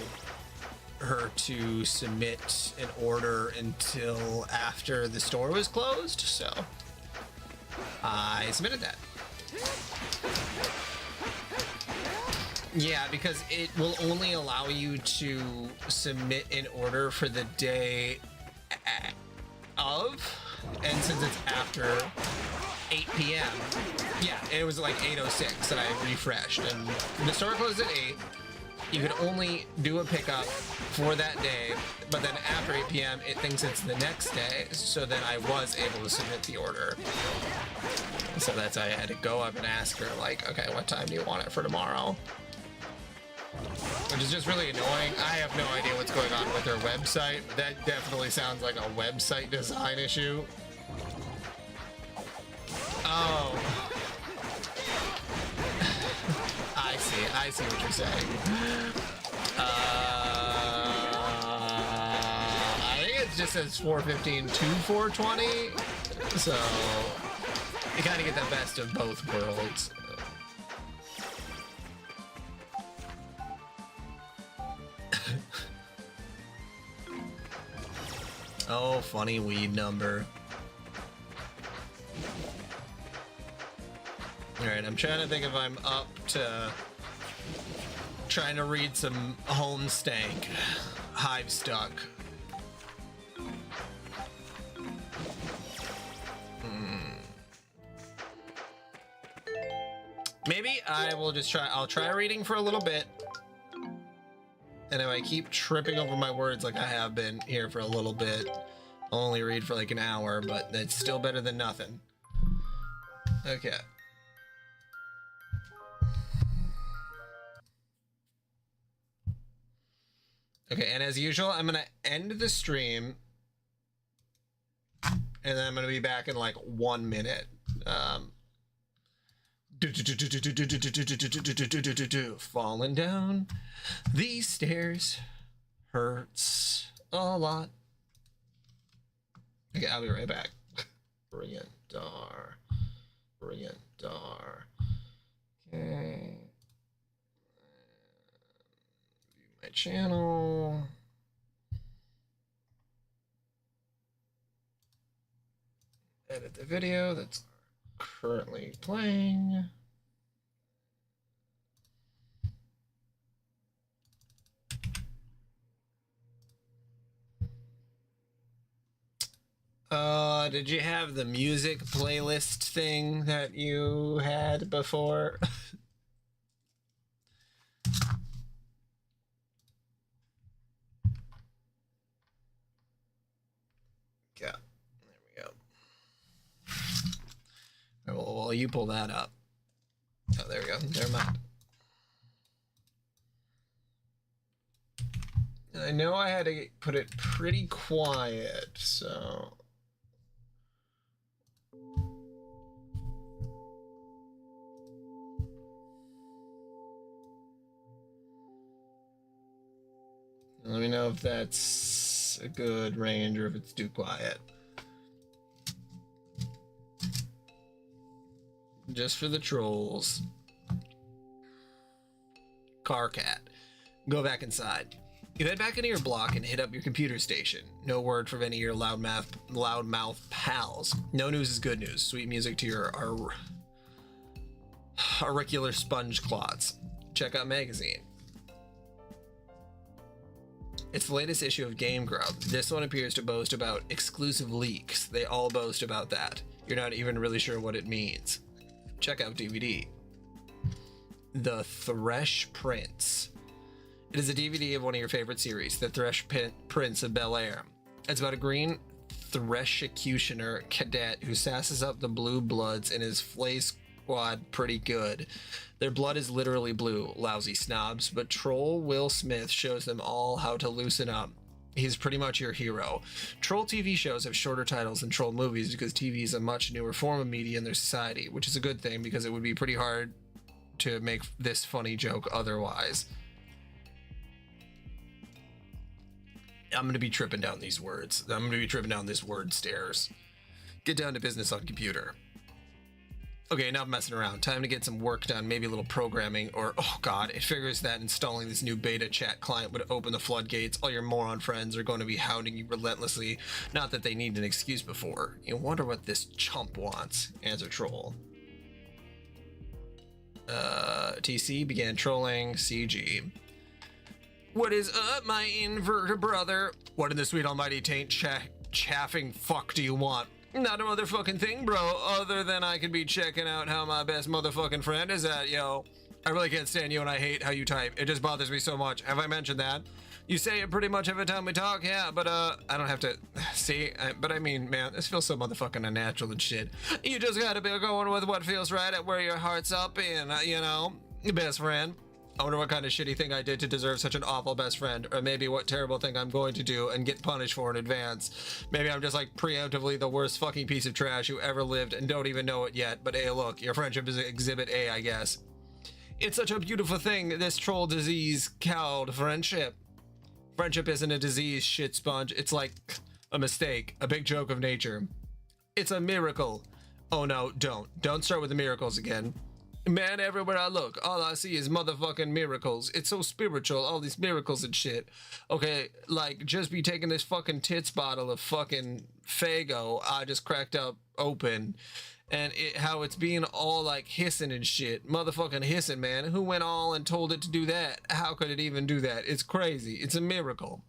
her to submit an order until after the store was closed, so I submitted that. Yeah, because it will only allow you to submit an order for the day of, and since it's after 8 p.m. Yeah, it was like 8:06 and I refreshed, and the store closed at 8. You can only do a pickup for that day, but then after 8 p.m. it thinks it's the next day, so then I was able to submit the order. So that's why I had to go up and ask her, like, okay, what time do you want it for tomorrow? Which is just really annoying. I have no idea what's going on with her website. That definitely sounds like a website design issue. Oh. I see what you're saying. I think it just says 4:15 to 4:20, so you kind of get the best of both worlds. Oh, funny weed number. Alright, I'm trying to think if I'm up to trying to read some Homestuck, Homestuck. Maybe I will just I'll try reading for a little bit. And if I keep tripping over my words like I have been here for a little bit, I'll only read for like an hour, but that's still better than nothing. Okay. Okay, and as usual, I'm gonna end the stream, and then I'm gonna be back in like 1 minute. Falling down these stairs hurts a lot. Okay, I'll be right back. Bring it, Dar. Bring it, Dar. Okay. My channel. Edit the video that's currently playing. Did you have the music playlist thing that you had before? Yeah, there we go. Well, while you pull that up. Oh, there we go. Never mind. And I know I had to put it pretty quiet, so. Let me know if that's a good range or if it's too quiet. Just for the trolls. Car cat. Go back inside. You head back into your block and hit up your computer station. No word from any of your loudmouth pals. No news is good news. Sweet music to your auricular sponge clots. Check out magazine. It's the latest issue of Game Grump. This one appears to boast about exclusive leaks. They all boast about that. You're not even really sure what it means. Check out DVD. The Thresh Prince. It is a DVD of one of your favorite series, The Thresh Prince of Bel-Air. It's about a green Threshucutioner cadet who sasses up the blue bloods in his flay squad pretty good. Their blood is literally blue, lousy snobs, but Troll Will Smith shows them all how to loosen up. He's pretty much your hero. Troll TV shows have shorter titles than Troll movies because TV is a much newer form of media in their society, which is a good thing because it would be pretty hard to make this funny joke otherwise. I'm going to be tripping down these words. I'm going to be tripping down this word stairs. Get down to business on computer. Okay, enough messing around. Time to get some work done, maybe a little programming, or, oh god, it figures that installing this new beta chat client would open the floodgates. All your moron friends are going to be hounding you relentlessly. Not that they need an excuse before. You wonder what this chump wants. Answer Troll. TC began trolling CG. What is up, my inverter brother? What in the sweet almighty taint chaffing fuck do you want? Not a motherfucking thing, bro, other than I could be checking out how my best motherfucking friend is at, yo. I really can't stand you and I hate how you type. It just bothers me so much. Have I mentioned that? You say it pretty much every time we talk, yeah, but I don't have to see, but I mean, man, this feels so motherfucking unnatural and shit. You just gotta be going with what feels right at where your heart's up in, you know, best friend. I wonder what kind of shitty thing I did to deserve such an awful best friend, or maybe what terrible thing I'm going to do and get punished for in advance. Maybe I'm just like preemptively the worst fucking piece of trash who ever lived and don't even know it yet, but hey, look, your friendship is exhibit A, I guess. It's such a beautiful thing, this troll disease called friendship. Friendship isn't a disease, shit sponge. It's like a mistake, a big joke of nature. It's a miracle. Oh no, don't start with the miracles again. Man, everywhere I look, all I see is motherfucking miracles. It's so spiritual, all these miracles and shit. Okay, like, just be taking this fucking tits bottle of fucking Fago I just cracked up open, and how it's being all, like, hissing and shit. Motherfucking hissing, man. Who went all and told it to do that? How could it even do that? It's crazy. It's a miracle.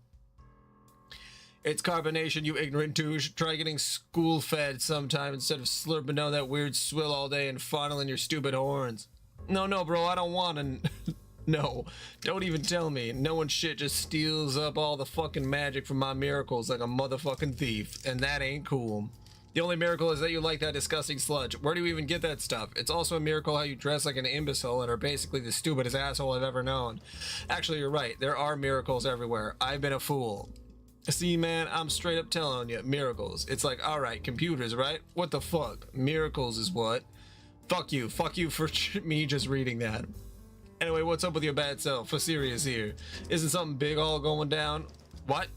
It's carbonation, you ignorant douche. Try getting school-fed sometime instead of slurping down that weird swill all day and fondling your stupid horns. No, bro, I don't want to. No, don't even tell me. No one shit just steals up all the fucking magic from my miracles like a motherfucking thief, and that ain't cool. The only miracle is that you like that disgusting sludge. Where do you even get that stuff? It's also a miracle how you dress like an imbecile and are basically the stupidest asshole I've ever known. Actually, you're right. There are miracles everywhere. I've been a fool. See, man, I'm straight up telling you, miracles. It's like, alright, computers, right? What the fuck? Miracles is what? Fuck you for me just reading that. Anyway, what's up with your bad self? For serious here. Isn't something big all going down? What?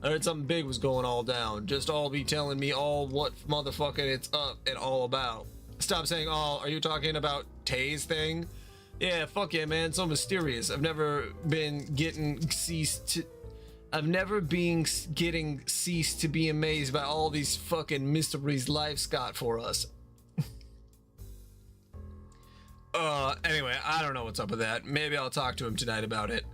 I heard something big was going all down. Just all be telling me all what motherfucking it's up and all about. Stop saying all. Are you talking about Tay's thing? Yeah, fuck yeah, man. So mysterious. I've never been getting ceased to be amazed by all these fucking mysteries life's got for us. Anyway, I don't know what's up with that. Maybe I'll talk to him tonight about it.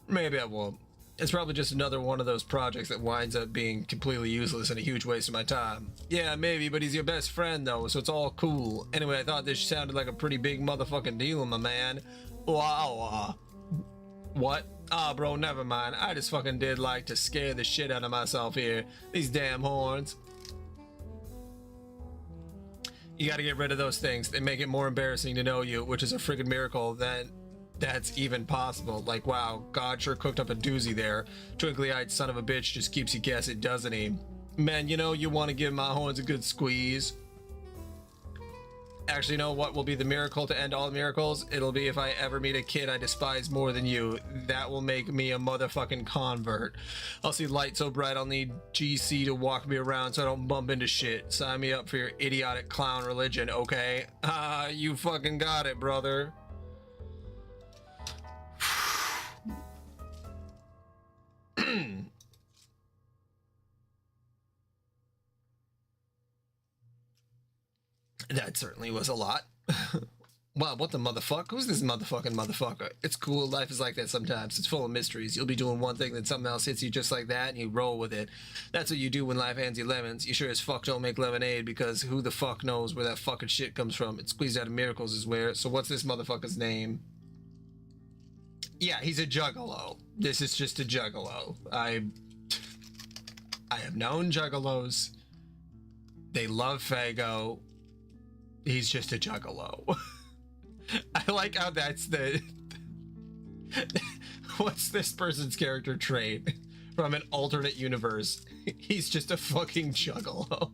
Maybe I won't. It's probably just another one of those projects that winds up being completely useless and a huge waste of my time. Yeah, maybe, but he's your best friend though, so it's all cool. Anyway, I thought this sounded like a pretty big motherfucking deal, my man. Wow. What? Ah, bro, never mind. I just fucking did like to scare the shit out of myself here. These damn horns. You gotta get rid of those things. They make it more embarrassing to know you, which is a friggin' miracle that's even possible. Like, wow, God sure cooked up a doozy there. Twinkly-eyed son of a bitch just keeps you guessing, doesn't he? Man, you know you want to give my horns a good squeeze. Actually, you know what will be the miracle to end all miracles? It'll be if I ever meet a kid I despise more than you. That will make me a motherfucking convert. I'll see light so bright I'll need GC to walk me around so I don't bump into shit. Sign me up for your idiotic clown religion, okay? You fucking got it, brother. That certainly was a lot. Wow, what the motherfucker? Who's this motherfucker? It's cool. Life is like that sometimes. It's full of mysteries. You'll be doing one thing, then something else hits you just like that, and you roll with it. That's what you do when life hands you lemons. You sure as fuck don't make lemonade, because who the fuck knows where that fucking shit comes from? It's squeezed out of miracles is where. So what's this motherfucker's name? Yeah, he's a juggalo. This is just a juggalo. I have known juggalos. They love Fago. He's just a juggalo. I like how that's the... What's this person's character trait from an alternate universe? He's just a fucking juggalo.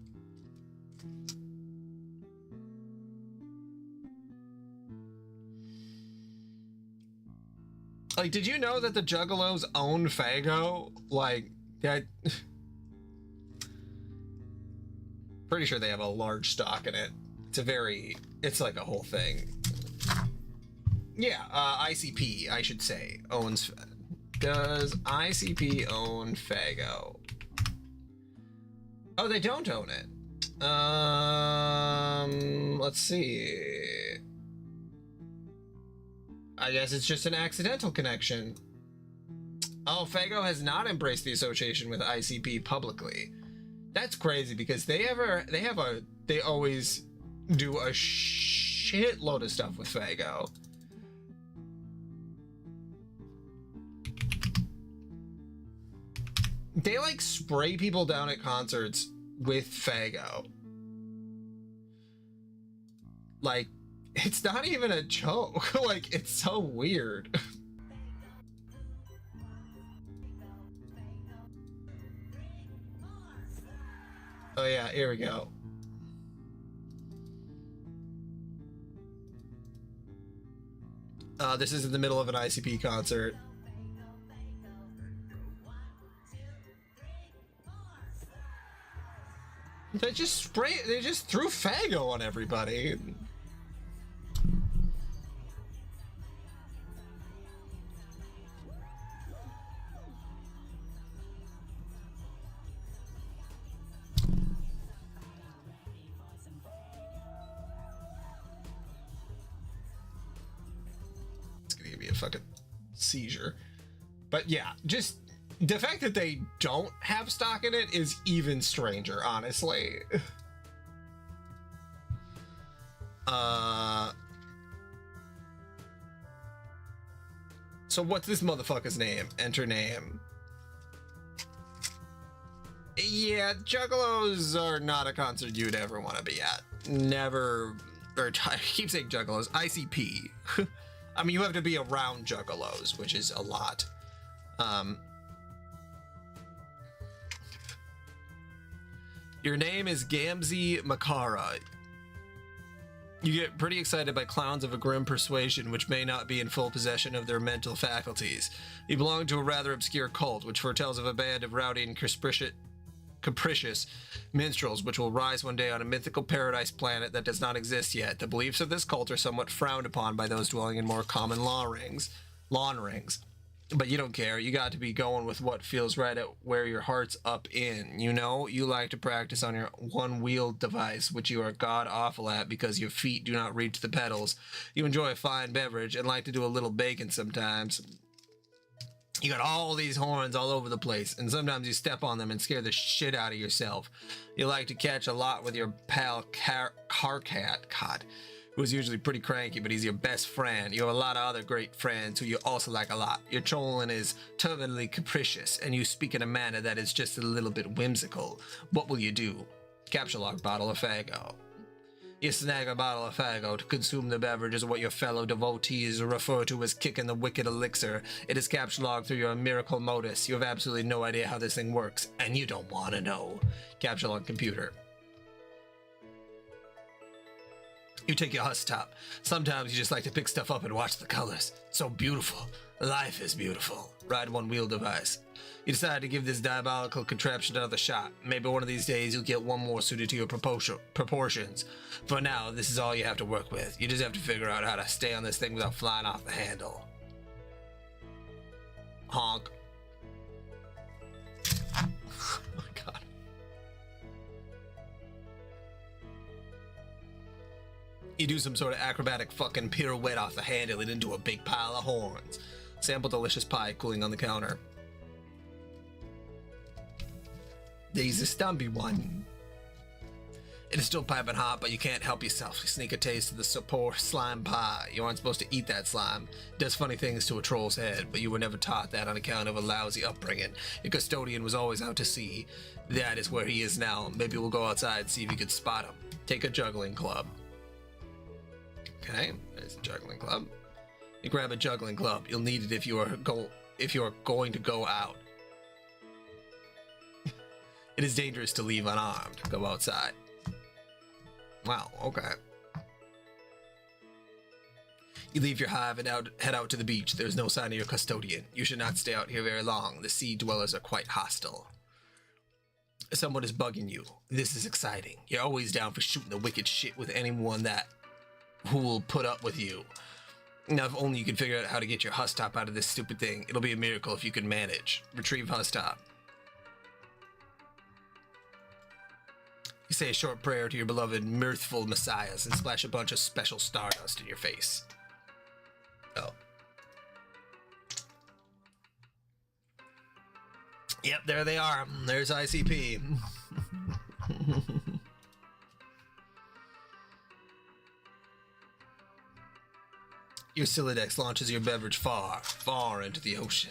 Like, did you know that the juggalos own Fago? Like, that... Pretty sure they have a large stock in it. It's like a whole thing. Yeah, ICP, I should say, owns... Does ICP own Fago? Oh, they don't own it. Let's see. I guess it's just an accidental connection. Oh, Fago has not embraced the association with ICP publicly. That's crazy, because they always do a shitload of stuff with Fago. They like spray people down at concerts with Fago. Like, it's not even a joke. Like, it's so weird. Oh yeah, here we go. This is in the middle of an ICP concert. They just threw Fago on everybody. It's gonna give me a fucking seizure. But yeah, just the fact that they don't have stock in it is even stranger, honestly. So what's this motherfucker's name? Enter name. Yeah, Juggalos are not a concert you'd ever want to be at. Never, or I keep saying Juggalos, ICP. I mean, you have to be around Juggalos, which is a lot. Your name is Gamzee Makara. You get pretty excited by clowns of a grim persuasion which may not be in full possession of their mental faculties. You belong to a rather obscure cult which foretells of a band of rowdy and capricious minstrels which will rise one day on a mythical paradise planet that does not exist yet. The beliefs of this cult are somewhat frowned upon by those dwelling in more common lawn rings. But you don't care. You got to be going with what feels right at where your heart's up in. You know, you like to practice on your one-wheeled device, which you are god-awful at because your feet do not reach the pedals. You enjoy a fine beverage and like to do a little baking sometimes. You got all these horns all over the place, and sometimes you step on them and scare the shit out of yourself. You like to catch a lot with your pal Carcat, who's usually pretty cranky, but he's your best friend. You have a lot of other great friends who you also like a lot. Your trolling is turbidly capricious, and you speak in a manner that is just a little bit whimsical. What will you do? Capture log bottle of Fago. You snag a bottle of Fago to consume the beverage is what your fellow devotees refer to as kicking the wicked elixir. It is capture logged through your miracle modus. You have absolutely no idea how this thing works, and you don't want to know. Capture log computer. You take your husk top. Sometimes you just like to pick stuff up and watch the colors. So beautiful. Life is beautiful. Ride one-wheel device. You decide to give this diabolical contraption another shot. Maybe one of these days you'll get one more suited to your proportions. For now, this is all you have to work with. You just have to figure out how to stay on this thing without flying off the handle. Honk. Oh my god. You do some sort of acrobatic fucking pirouette off the handle and into a big pile of horns. Sample delicious pie cooling on the counter. There's a stumpy one. It is still piping hot, but you can't help yourself. You sneak a taste of the poor slime pie. You aren't supposed to eat that slime. It does funny things to a troll's head, but you were never taught that on account of a lousy upbringing. Your custodian was always out to sea. That is where he is now. Maybe we'll go outside and see if you could spot him. Take a juggling club. Okay, there's a juggling club. You grab a juggling club. You'll need it if you are going to go out. It is dangerous to leave unarmed. Go outside. Wow, okay. You leave your hive and head out to the beach. There's no sign of your custodian. You should not stay out here very long. The sea dwellers are quite hostile. Someone is bugging you. This is exciting. You're always down for shooting the wicked shit with anyone who will put up with you. Now, if only you can figure out how to get your Hustop out of this stupid thing. It'll be a miracle if you can manage. Retrieve Hustop. You say a short prayer to your beloved mirthful messiahs and splash a bunch of special stardust in your face. Oh. Yep, there they are. There's ICP. Your Silodex launches your beverage far, far into the ocean.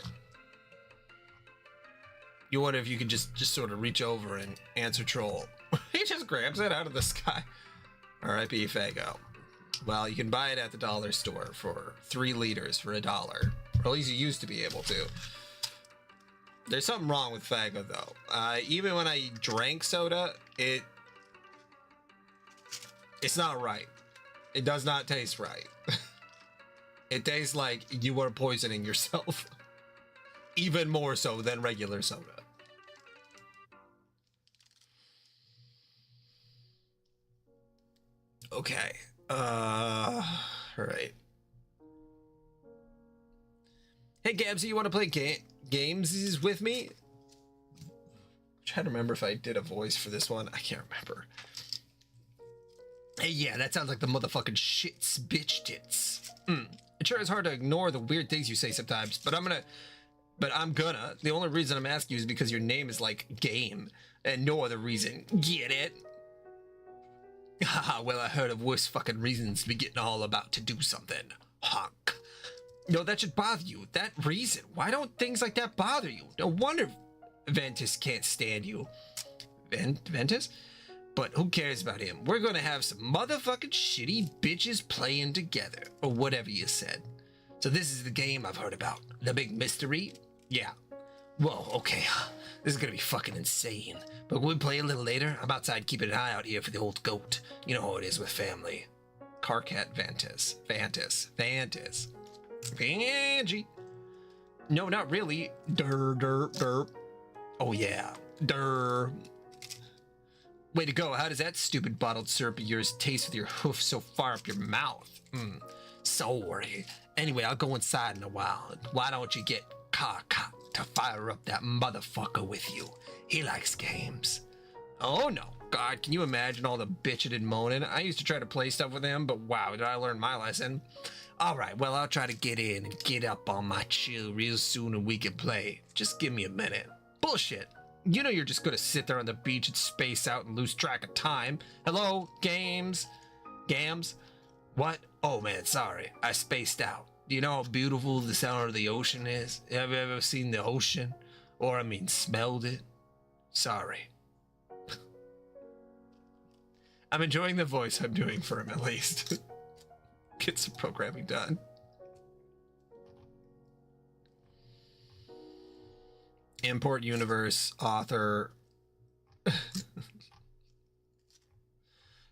You wonder if you could just sort of reach over and answer troll. He just grabs it out of the sky. R.I.P. Fago. Well, you can buy it at the dollar store for 3 liters for $1. Or at least you used to be able to. There's something wrong with Fago, though. Even when I drank soda, it's not right. It does not taste right. It tastes like you are poisoning yourself. Even more so than regular soda. Okay. Right. Hey, Gabsy, you want to play games with me? I'm trying to remember if I did a voice for this one. I can't remember. Hey, yeah, that sounds like the motherfucking shits bitch tits. It sure is hard to ignore the weird things you say sometimes, but I'm gonna. The only reason I'm asking you is because your name is like Game, and no other reason. Get it? Haha, well, I heard of worse fucking reasons to be getting all about to do something. Honk. No, that should bother you. That reason. Why don't things like that bother you? No wonder Ventus can't stand you. Ventus? But who cares about him? We're gonna have some motherfucking shitty bitches playing together, or whatever you said. So this is the game I've heard about. The big mystery? Yeah. Whoa, okay. This is gonna be fucking insane. But we'll play a little later. I'm outside keeping an eye out here for the old goat. You know how it is with family. Carcat Ventus. Angie. No, not really. Derp. Oh yeah. Derp. Way to go. How does that stupid bottled syrup of yours taste with your hoof so far up your mouth? Sorry. Anyway, I'll go inside in a while. Why don't you get Carcat to fire up that motherfucker with you? He likes games. Oh no. God, can you imagine all the bitching and moaning? I used to try to play stuff with him, but wow, did I learn my lesson. Alright, well, I'll try to get in and get up on my chill real soon and we can play. Just give me a minute. Bullshit. You know you're just gonna sit there on the beach and space out and lose track of time. Hello, Gams? What? Oh man, sorry. I spaced out. Do you know how beautiful the sound of the ocean is? Have you ever seen the ocean? Or, smelled it? Sorry. I'm enjoying the voice I'm doing for him, at least. Get some programming done. Import universe, author.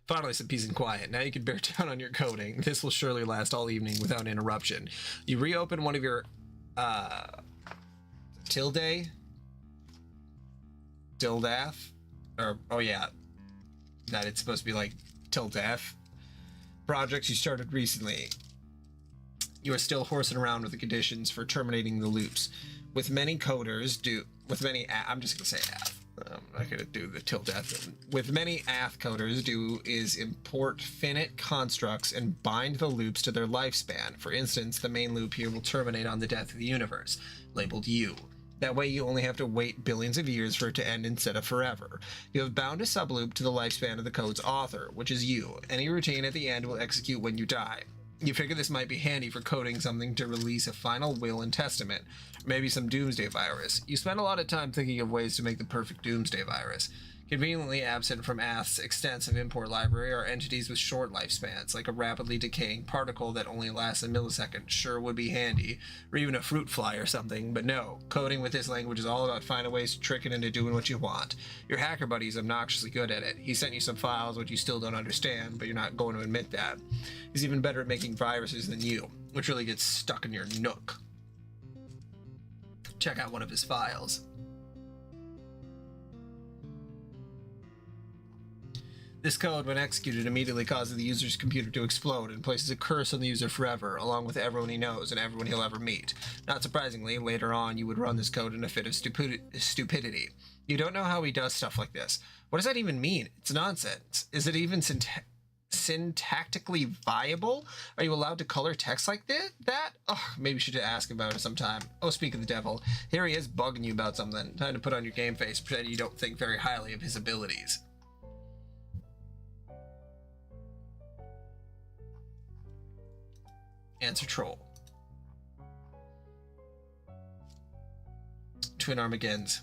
Finally, some peace and quiet. Now you can bear down on your coding. This will surely last all evening without interruption. You reopen one of your Tildath? Or, oh yeah. That it's supposed to be like Tildath. Projects you started recently. You are still horsing around with the conditions for terminating the loops. I'm just gonna say F. I'm not gonna do the till death. With many Ath coders do is import finite constructs and bind the loops to their lifespan. For instance, the main loop here will terminate on the death of the universe, labeled U. That way you only have to wait billions of years for it to end instead of forever. You have bound a subloop to the lifespan of the code's author, which is you. Any routine at the end will execute when you die. You figure this might be handy for coding something to release a final will and testament, or maybe some doomsday virus. You spend a lot of time thinking of ways to make the perfect doomsday virus. Conveniently absent from Ath's extensive import library are entities with short lifespans, like a rapidly decaying particle that only lasts a millisecond. Sure would be handy, or even a fruit fly or something, but no. Coding with this language is all about finding ways to trick it into doing what you want. Your hacker buddy is obnoxiously good at it. He sent you some files which you still don't understand, but you're not going to admit that. He's even better at making viruses than you, which really gets stuck in your nook. Check out one of his files. This code, when executed, immediately causes the user's computer to explode and places a curse on the user forever, along with everyone he knows and everyone he'll ever meet. Not surprisingly, later on, you would run this code in a fit of stupidity. You don't know how he does stuff like this. What does that even mean? It's nonsense. Is it even syntactically viable? Are you allowed to color text like that? Ugh, maybe you should ask about it sometime. Oh, speak of the devil, here he is bugging you about something. Time to put on your game face, pretend you don't think very highly of his abilities. Answer troll. Twin Armageddons.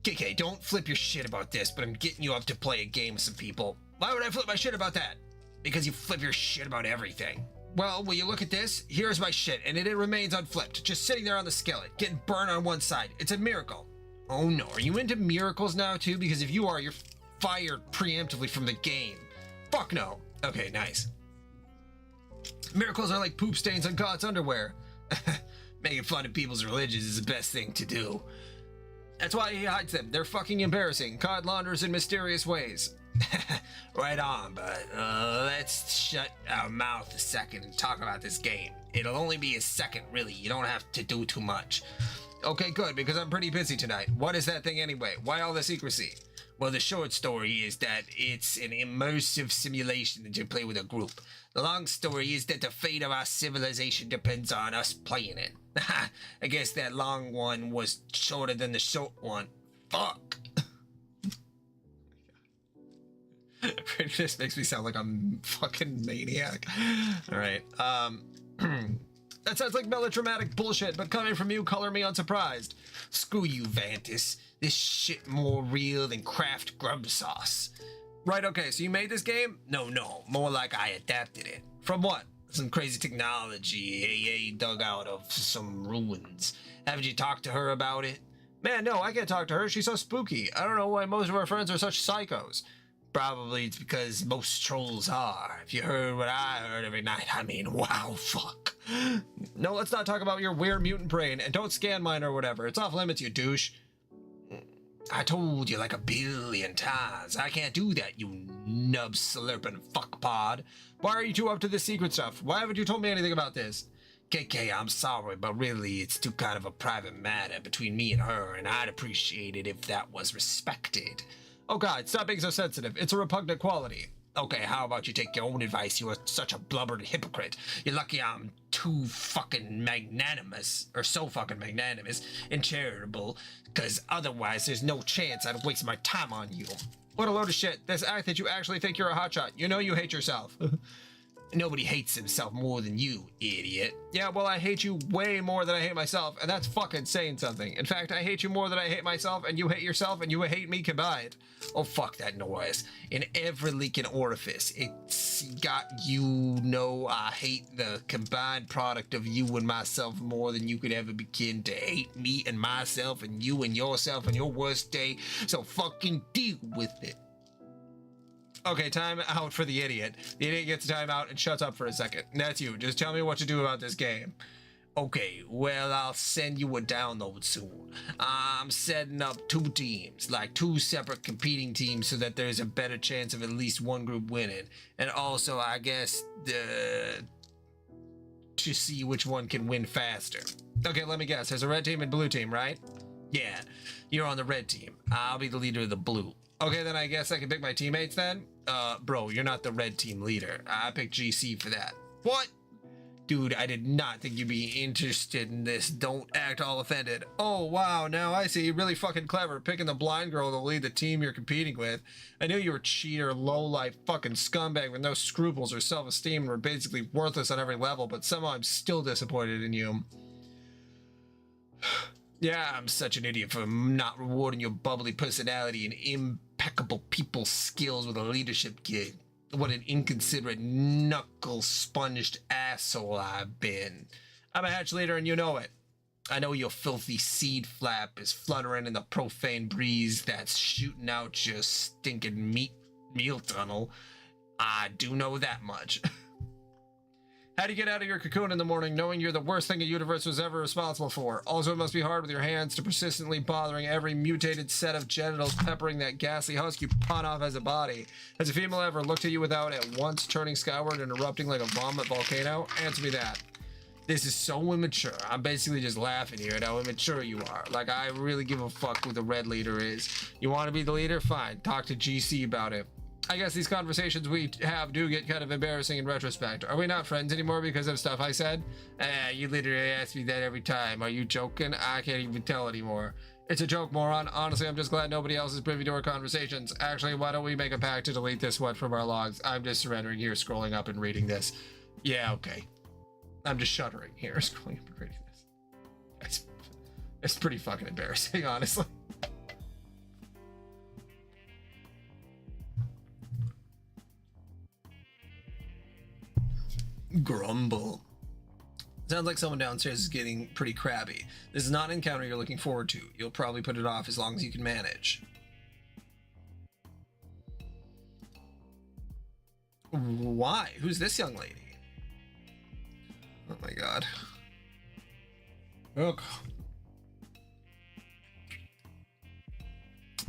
KK, don't flip your shit about this, but I'm getting you up to play a game with some people. Why would I flip my shit about that? Because you flip your shit about everything. Well, will you look at this? Here's my shit, and it remains unflipped, just sitting there on the skillet, getting burned on one side. It's a miracle. Oh no, are you into miracles now too? Because if you are, you're fired preemptively from the game. Fuck no. Okay, nice. Miracles are like poop stains on God's underwear. Making fun of people's religions is the best thing to do. That's why he hides them. They're fucking embarrassing. God launders in mysterious ways. Right on, but let's shut our mouth a second and talk about this game. It'll only be a second, really. You don't have to do too much. Okay, good, because I'm pretty busy tonight. What is that thing anyway? Why all the secrecy? Well, the short story is that it's an immersive simulation that you play with a group. The long story is that the fate of our civilization depends on us playing it. I guess that long one was shorter than the short one. Fuck. This makes me sound like I'm fucking maniac. All right. That sounds like melodramatic bullshit, but coming from you, color me unsurprised. Screw you, Vantis. This shit more real than Kraft grub sauce. Right, okay, so you made this game? No, more like I adapted it. From what? Some crazy technology AA dug out of some ruins. Haven't you talked to her about it? Man, no, I can't talk to her. She's so spooky. I don't know why most of our friends are such psychos. Probably it's because most trolls are. If you heard what I heard every night, I mean, wow, fuck. No, let's not talk about your weird mutant brain, and don't scan mine or whatever. It's off limits, you douche. I told you like 1 billion times. I can't do that, you nub slurping fuckpod. Why are you too up to this secret stuff? Why haven't you told me anything about this? KK, I'm sorry, but really it's too kind of a private matter between me and her, and I'd appreciate it if that was respected. Oh god, stop being so sensitive. It's a repugnant quality. Okay, how about you take your own advice? You are such a blubbered hypocrite. You're lucky I'm too fucking magnanimous, or so fucking magnanimous and charitable, because otherwise there's no chance I'd waste my time on you. What a load of shit. This act that you actually think you're a hotshot. You know you hate yourself. Nobody hates himself more than you, idiot. Yeah, well, I hate you way more than I hate myself, and that's fucking saying something. In fact, I hate you more than I hate myself, and you hate yourself, and you hate me combined. Oh, fuck that noise. In every leaking orifice, it's got you know I hate the combined product of you and myself more than you could ever begin to hate me and myself and you and yourself and your worst day, so fucking deal with it. Okay, time out for the idiot. The idiot gets time out and shuts up for a second. That's you. Just tell me what to do about this game. Okay, well, I'll send you a download soon. I'm setting up 2 teams, like 2 separate competing teams, so that there's a better chance of at least one group winning. And also, I guess, to see which one can win faster. Okay, let me guess. There's a red team and blue team, right? Yeah, you're on the red team. I'll be the leader of the blue. Okay, then I guess I can pick my teammates then? Bro, you're not the red team leader. I picked GC for that. What? Dude, I did not think you'd be interested in this. Don't act all offended. Oh, wow, now I see. You're really fucking clever, picking the blind girl to lead the team you're competing with. I knew you were a cheater, low-life fucking scumbag with no scruples or self-esteem and were basically worthless on every level, but somehow I'm still disappointed in you. Yeah, I'm such an idiot for not rewarding your bubbly personality and impeccable people skills with a leadership gig. What an inconsiderate, knuckle-sponged asshole I've been. I'm a hatch leader and you know it. I know your filthy seed flap is fluttering in the profane breeze that's shooting out your stinking meal tunnel. I do know that much. How do you get out of your cocoon in the morning knowing you're the worst thing the universe was ever responsible for? Also, it must be hard with your hands to persistently bothering every mutated set of genitals peppering that ghastly husk you pawn off as a body. Has a female ever looked at you without at once turning skyward and erupting like a vomit volcano? Answer me that. This is so immature. I'm basically just laughing here at how immature you are. Like, I really give a fuck who the red leader is. You want to be the leader? Fine. Talk to GC about it. I guess these conversations we have do get kind of embarrassing in retrospect. Are we not friends anymore because of stuff I said? You literally ask me that every time. Are you joking? I can't even tell anymore. It's a joke, moron. Honestly, I'm just glad nobody else is privy to our conversations. Actually, why don't we make a pact to delete this one from our logs? I'm just surrendering here, scrolling up and reading this. Yeah, okay. I'm just shuddering here, scrolling up and reading this. It's pretty fucking embarrassing, honestly. Grumble. Sounds like someone downstairs is getting pretty crabby. This is not an encounter you're looking forward to. You'll probably put it off as long as you can manage. Why? Who's this young lady? Oh my god. Oh.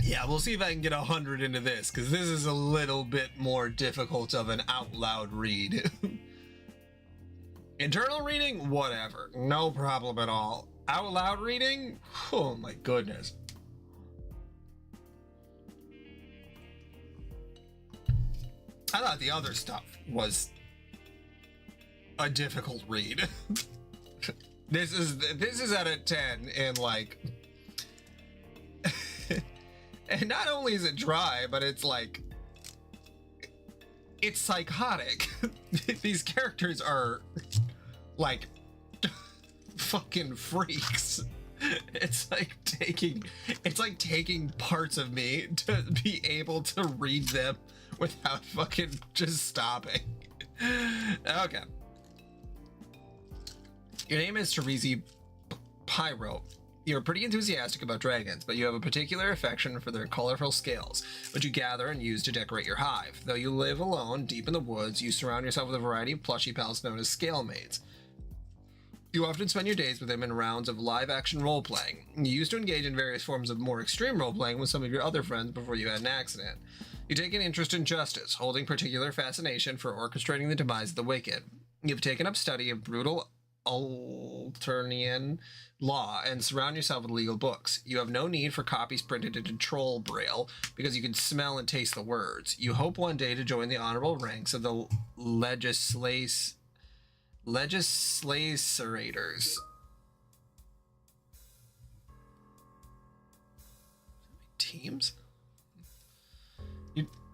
Yeah, we'll see if I can get 100 into this, because this is a little bit more difficult of an out loud read. Internal reading? Whatever. No problem at all. Out loud reading? Oh my goodness. I thought the other stuff was a difficult read. This is out of 10 and like and not only is it dry, but it's like it's psychotic. These characters are like fucking freaks. It's like taking parts of me to be able to read them without fucking just stopping. Okay. Your name is Teresi Pyro. You're pretty enthusiastic about dragons, but you have a particular affection for their colorful scales, which you gather and use to decorate your hive. Though you live alone, deep in the woods, you surround yourself with a variety of plushy pals known as scale mates. You often spend your days with them in rounds of live-action role-playing. You used to engage in various forms of more extreme role-playing with some of your other friends before you had an accident. You take an interest in justice, holding particular fascination for orchestrating the demise of the wicked. You've taken up study of brutal Alternian law and surround yourself with legal books. You have no need for copies printed into troll braille because you can smell and taste the words. You hope one day to join the honorable ranks of the legislators. Teams?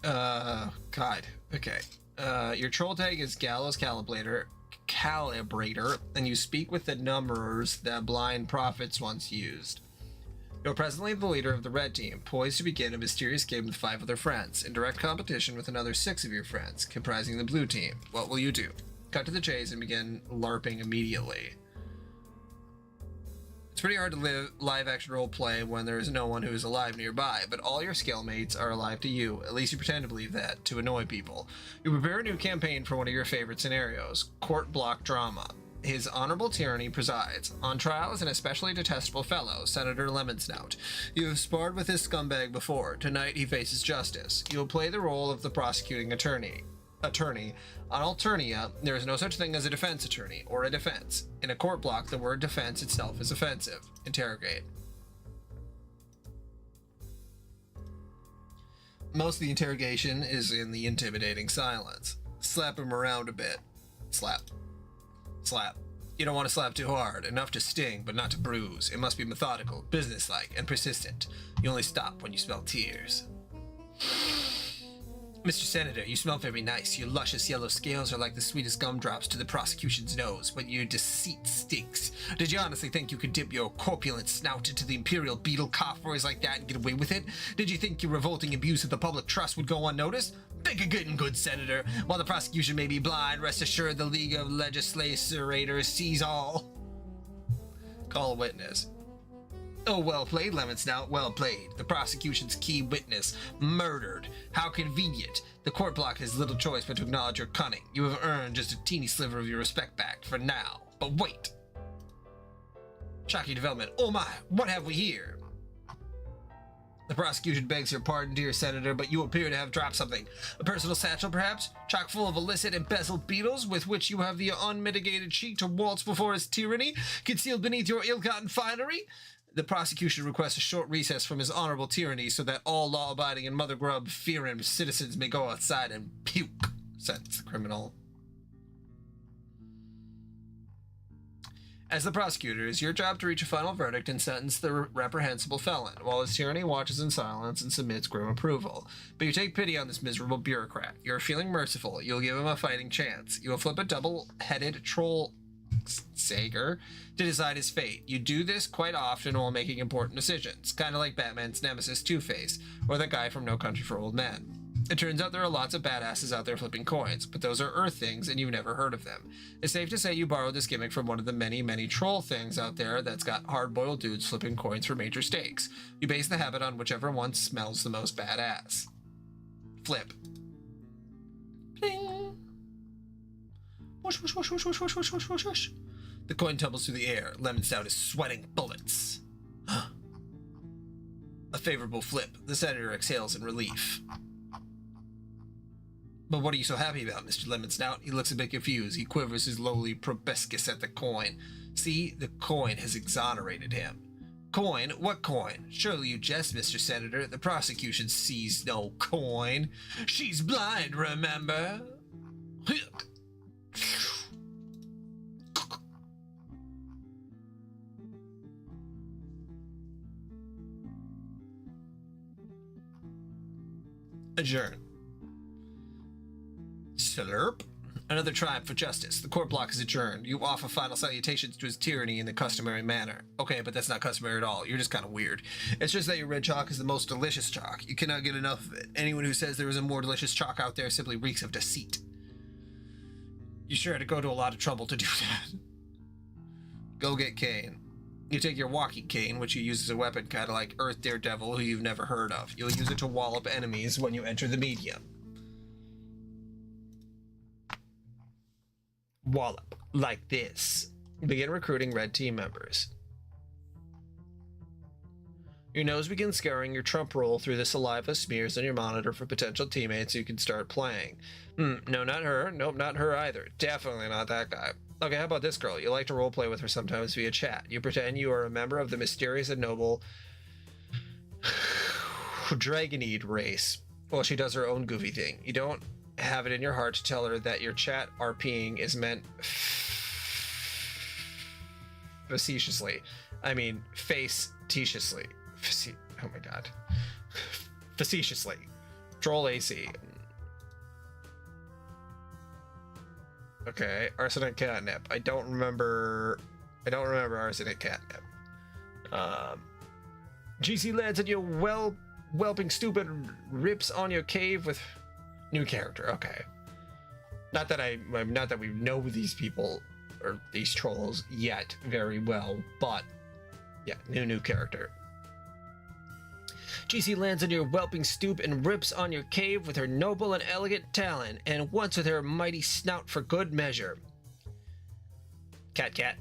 God. Okay. Your troll tag is Gallows Calibrator, and you speak with the numbers that blind prophets once used. You're presently the leader of the red team, poised to begin a mysterious game with 5 other friends, in direct competition with another 6 of your friends, comprising the blue team. What will you do? Cut to the chase and begin LARPing immediately. It's pretty hard to live live-action role-play when there is no one who is alive nearby, but all your scale mates are alive to you. At least you pretend to believe that, to annoy people. You prepare a new campaign for one of your favorite scenarios, court block drama. His Honorable Tyranny presides. On trial is an especially detestable fellow, Senator Lemonsnout. You have sparred with this scumbag before. Tonight he faces justice. You will play the role of the prosecuting attorney. On Alternia, there is no such thing as a defense attorney, or a defense. In a court block, the word defense itself is offensive. Interrogate. Most of the interrogation is in the intimidating silence. Slap him around a bit. Slap. Slap. You don't want to slap too hard, enough to sting, but not to bruise. It must be methodical, businesslike, and persistent. You only stop when you smell tears. Mr. Senator, you smell very nice. Your luscious yellow scales are like the sweetest gumdrops to the prosecution's nose, but your deceit stinks. Did you honestly think you could dip your corpulent snout into the imperial beetle coffers like that and get away with it? Did you think your revolting abuse of the public trust would go unnoticed? Think of getting good, Senator. While the prosecution may be blind, rest assured the League of Legislators sees all. Call a witness. Oh, well played, Lemon Snout, well played. The prosecution's key witness, murdered. How convenient. The court block has little choice but to acknowledge your cunning. You have earned just a teeny sliver of your respect back, for now. But wait. Shocking development. Oh my, what have we here? The prosecution begs your pardon, dear Senator, but you appear to have dropped something. A personal satchel, perhaps? Chock full of illicit embezzled beetles with which you have the unmitigated cheek to waltz before his tyranny, concealed beneath your ill-gotten finery? The prosecution requests a short recess from his honorable tyranny so that all law-abiding and mother grub fearing citizens may go outside and puke, says the criminal. As the prosecutor, it is your job to reach a final verdict and sentence the reprehensible felon, while his tyranny watches in silence and submits grim approval. But you take pity on this miserable bureaucrat. You are feeling merciful. You'll give him a fighting chance. You will flip a double-headed troll Sager to decide his fate. You do this quite often while making important decisions, kind of like Batman's nemesis Two-Face, or that guy from No Country for Old Men. It turns out there are lots of badasses out there flipping coins, but those are Earth things and you've never heard of them. It's safe to say you borrowed this gimmick from one of the many, many troll things out there that's got hard-boiled dudes flipping coins for major stakes. You base the habit on whichever one smells the most badass. Flip. Bling. Whoosh, whoosh, whoosh, whoosh, whoosh, whoosh, whoosh, whoosh, whoosh, whoosh. The coin tumbles through the air. Lemon Snout is sweating bullets. A favorable flip. The senator exhales in relief. But what are you so happy about, Mr. Lemon Snout? He looks a bit confused. He quivers his lowly proboscis at the coin. See, the coin has exonerated him. Coin? What coin? Surely you jest, Mr. Senator. The prosecution sees no coin. She's blind, remember? Adjourn. Slurp. Another triumph for justice. The court block is adjourned. You offer final salutations to his tyranny in the customary manner. Okay, but that's not customary at all. You're just kind of weird. It's just that your red chalk is the most delicious chalk. You cannot get enough of it. Anyone who says there is a more delicious chalk out there simply reeks of deceit. You sure had to go to a lot of trouble to do that. Go get Kane. You take your walkie cane, which you use as a weapon, kind of like Earth Daredevil, who you've never heard of. You'll use it to wallop enemies when you enter the medium. Wallop. Like this. Begin recruiting red team members. Your nose begins scouring your Trump roll through the saliva smears on your monitor for potential teammates so you can start playing. No, not her. Nope, not her either. Definitely not that guy. Okay, how about this girl? You like to roleplay with her sometimes via chat. You pretend you are a member of the mysterious and noble Dragonide race. Well, she does her own goofy thing. You don't have it in your heart to tell her that your chat RPing is meant facetiously. I mean, face-titiously. Oh my god. Facetiously. Troll AC. Okay, arsenic catnip. I don't remember arsenic catnip. GC lads and your whelping stupid rips on your cave with new character. Okay. Not that we know these people or these trolls yet very well, but yeah, new character. GC lands on your whelping stoop and rips on your cave with her noble and elegant talon, and once with her mighty snout for good measure. Cat.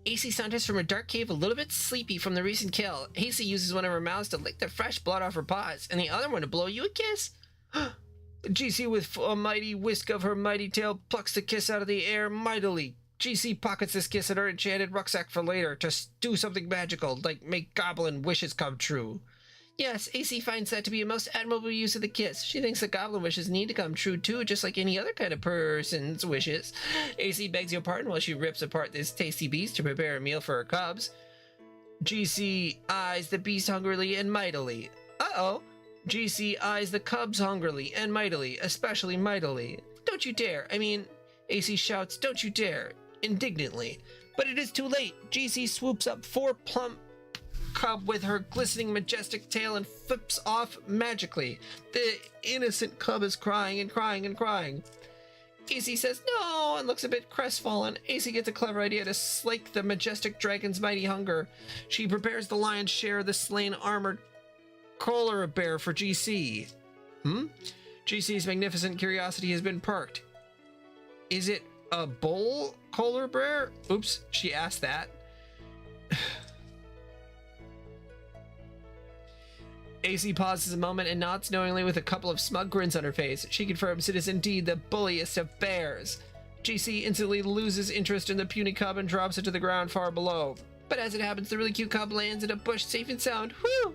AC saunters from her dark cave a little bit sleepy from the recent kill. AC uses one of her mouths to lick the fresh blood off her paws, and the other one to blow you a kiss. GC with a mighty whisk of her mighty tail plucks the kiss out of the air mightily. GC pockets this kiss in her enchanted rucksack for later to do something magical, like make goblin wishes come true. Yes, AC finds that to be a most admirable use of the kiss. She thinks that goblin wishes need to come true too, just like any other kind of person's wishes. AC begs your pardon while she rips apart this tasty beast to prepare a meal for her cubs. GC eyes the beast hungrily and mightily. Uh-oh. GC eyes the cubs hungrily and mightily, especially mightily. Don't you dare. I mean, AC shouts, don't you dare, indignantly. But it is too late. GC swoops up 4 plump cub with her glistening majestic tail and flips off magically. The innocent cub is crying and crying and crying. AC says no and looks a bit crestfallen. AC gets a clever idea to slake the majestic dragon's mighty hunger. She prepares the lion's share of the slain armored koala bear for GC. GC's magnificent curiosity has been perked. Is it a bull koala bear? Oops, she asked that. AC pauses a moment and nods knowingly with a couple of smug grins on her face. She confirms it is indeed the bulliest of bears. GC instantly loses interest in the puny cub and drops it to the ground far below. But as it happens, the really cute cub lands in a bush safe and sound. Whew!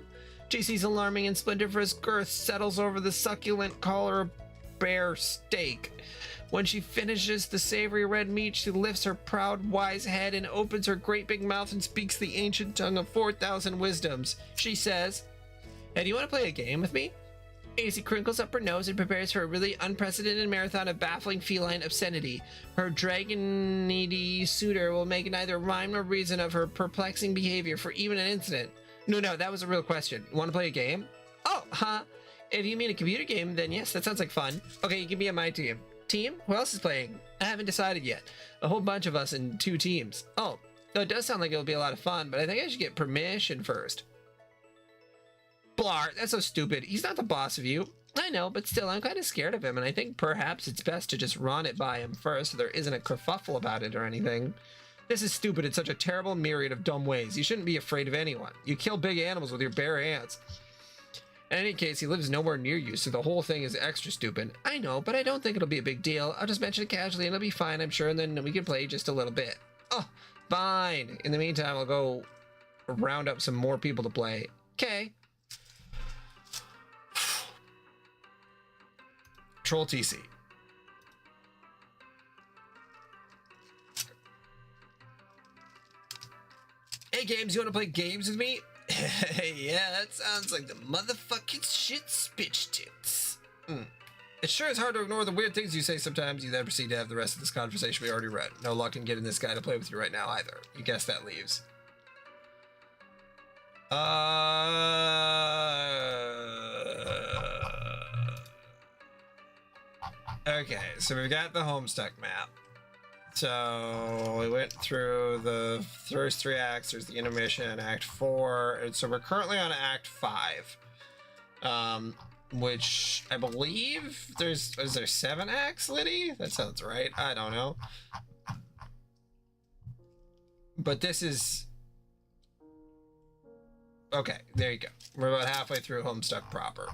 GC's alarming and splendiferous girth settles over the succulent collar bear steak. When she finishes the savory red meat, she lifts her proud, wise head and opens her great big mouth and speaks the ancient tongue of 4,000 wisdoms. She says, "Hey, do you want to play a game with me?" AC crinkles up her nose and prepares for a really unprecedented marathon of baffling feline obscenity. Her dragon-needy suitor will make neither rhyme nor reason of her perplexing behavior for even an instant. No, that was a real question. Want to play a game? Oh, huh. If you mean a computer game, then yes, that sounds like fun. Okay, you can be on my team. Team? Who else is playing? I haven't decided yet. A whole bunch of us in 2 teams. Oh, it does sound like it'll be a lot of fun, but I think I should get permission first. Blart, that's so stupid. He's not the boss of you. I know, but still, I'm kind of scared of him, and I think perhaps it's best to just run it by him first so there isn't a kerfuffle about it or anything. This is stupid in such a terrible myriad of dumb ways. You shouldn't be afraid of anyone. You kill big animals with your bare hands. In any case, he lives nowhere near you, so the whole thing is extra stupid. I know, but I don't think it'll be a big deal. I'll just mention it casually and it'll be fine, I'm sure, and then we can play just a little bit. Oh, fine. In the meantime, I'll go round up some more people to play. Okay. Troll TC. Hey, Games, you want to play games with me? Yeah, that sounds like the motherfucking shit spitch tits. It sure is hard to ignore the weird things you say sometimes. You then proceed to have the rest of this conversation we already read. No luck in getting this guy to play with you right now either. You guess that leaves. Okay, so we've got the Homestuck map. So we went through the first 3 acts. There's the intermission, Act 4. And so we're currently on Act 5. Which I believe is there 7 acts, Liddy? That sounds right. I don't know. But this is... Okay, there you go. We're about halfway through Homestuck proper.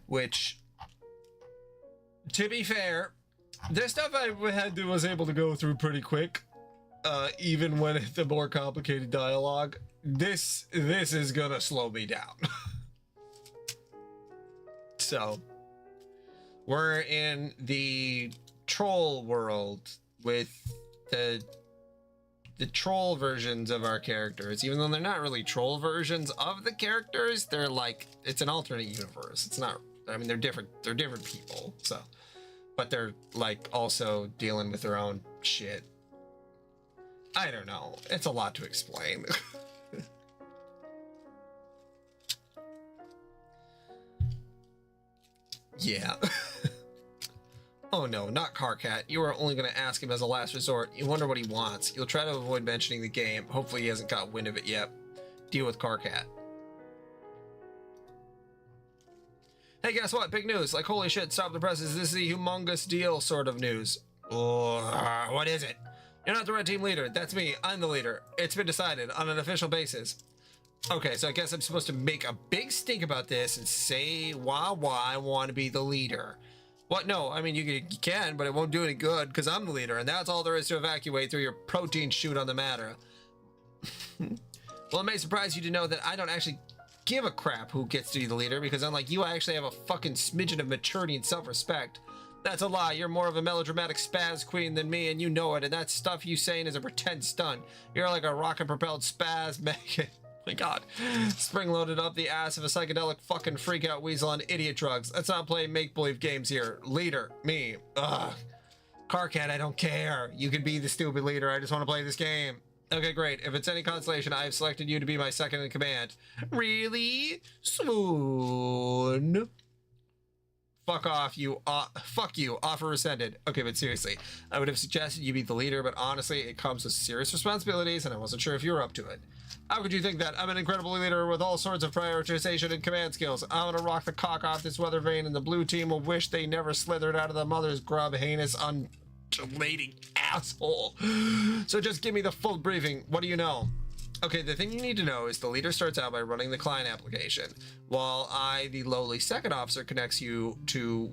Which... To be fair, this stuff I was able to go through pretty quick, even when it's the more complicated dialogue. This is gonna slow me down. So, we're in the troll world with the troll versions of our characters. Even though they're not really troll versions of the characters, they're like, it's an alternate universe. It's not, I mean, they're different people, so. But they're like also dealing with their own shit. I don't know. It's a lot to explain. Yeah. Oh no, not Carcat. You are only going to ask him as a last resort. You wonder what he wants. You'll try to avoid mentioning the game. Hopefully he hasn't got wind of it yet. Deal with Carcat. Hey, guess what? Big news. Like, holy shit, stop the presses. This is a humongous deal sort of news. What is it? You're not the red team leader. That's me. I'm the leader. It's been decided on an official basis. Okay, so I guess I'm supposed to make a big stink about this and say why I want to be the leader. What? No, I mean, you can, but it won't do any good because I'm the leader, and that's all there is to evacuate through your protein chute on the matter. Well, it may surprise you to know that I don't actually give a crap who gets to be the leader, because unlike you, I actually have a fucking smidgen of maturity and self-respect. That's a lie. You're more of a melodramatic spaz queen than me, and you know it, and that stuff you saying is a pretend stunt. You're like a rocket-propelled spaz maggot. My god. Spring-loaded up the ass of a psychedelic fucking freak-out weasel on idiot drugs. Let's not play make-believe games here. Leader. Me. Ugh. Carcat, I don't care. You can be the stupid leader. I just want to play this game. Okay, great. If it's any consolation, I have selected you to be my second in command. Really? Swoon. Fuck off, you. Fuck you. Offer rescinded. Okay, but seriously, I would have suggested you be the leader, but honestly, it comes with serious responsibilities, and I wasn't sure if you were up to it. How could you think that? I'm an incredible leader with all sorts of prioritization and command skills. I'm gonna rock the cock off this weather vane, and the blue team will wish they never slithered out of the mother's grub, heinous, undulating asshole. So just give me the full briefing. What do you know? Okay, the thing you need to know is the leader starts out by running the client application, while I, the lowly second officer, connects you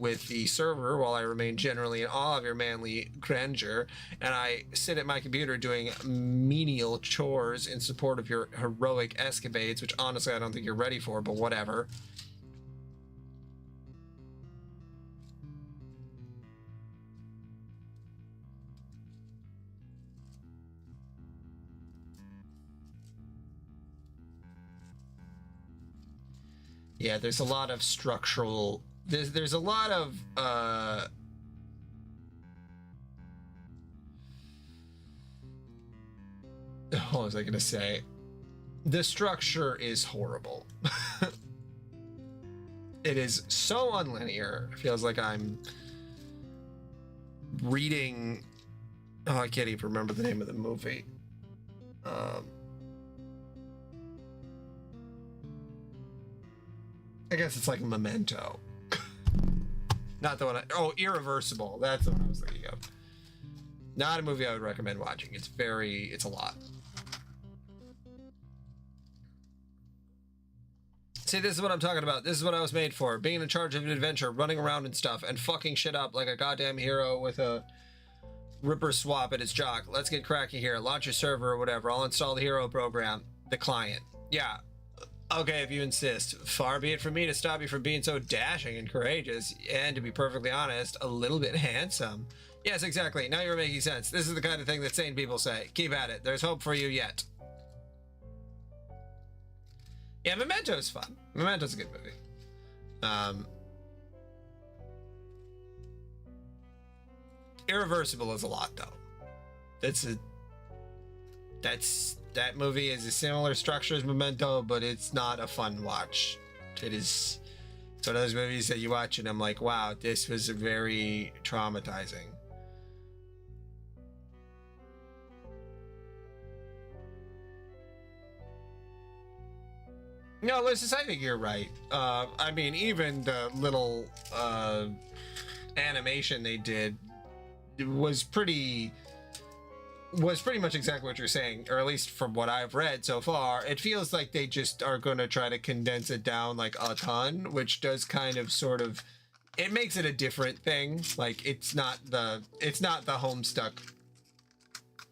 with the server, while I remain generally in awe of your manly grandeur, and I sit at my computer doing menial chores in support of your heroic escapades, which honestly I don't think you're ready for, but whatever. Yeah, there's a lot of structural, there's a lot of what was I gonna say? The structure is horrible. It is so unlinear. It feels like I'm reading, oh, I can't even remember the name of the movie. I guess it's like Memento. Not the one oh, Irreversible. That's the one I was thinking of. Not a movie I would recommend watching. It's a lot. See, this is what I'm talking about. This is what I was made for. Being in charge of an adventure, running around and stuff, and fucking shit up like a goddamn hero with a ripper swap at his jock. Let's get cracking here. Launch your server or whatever. I'll install the hero program. The client. Yeah. Okay, if you insist. Far be it from me to stop you from being so dashing and courageous, and to be perfectly honest, a little bit handsome. Yes, exactly. Now you're making sense. This is the kind of thing that sane people say. Keep at it. There's hope for you yet. Yeah, Memento's fun. Memento's a good movie. Irreversible is a lot, though. That movie is a similar structure as Memento, but it's not a fun watch. It's one of those movies that you watch and I'm like, wow, this was very traumatizing. No, Lucis, I think you're right. I mean, even the little animation they did was pretty much exactly what you're saying, or at least from what I've read so far. It feels like they just are going to try to condense it down like a ton, which does kind of sort of, it makes it a different thing. Like it's not the Homestuck,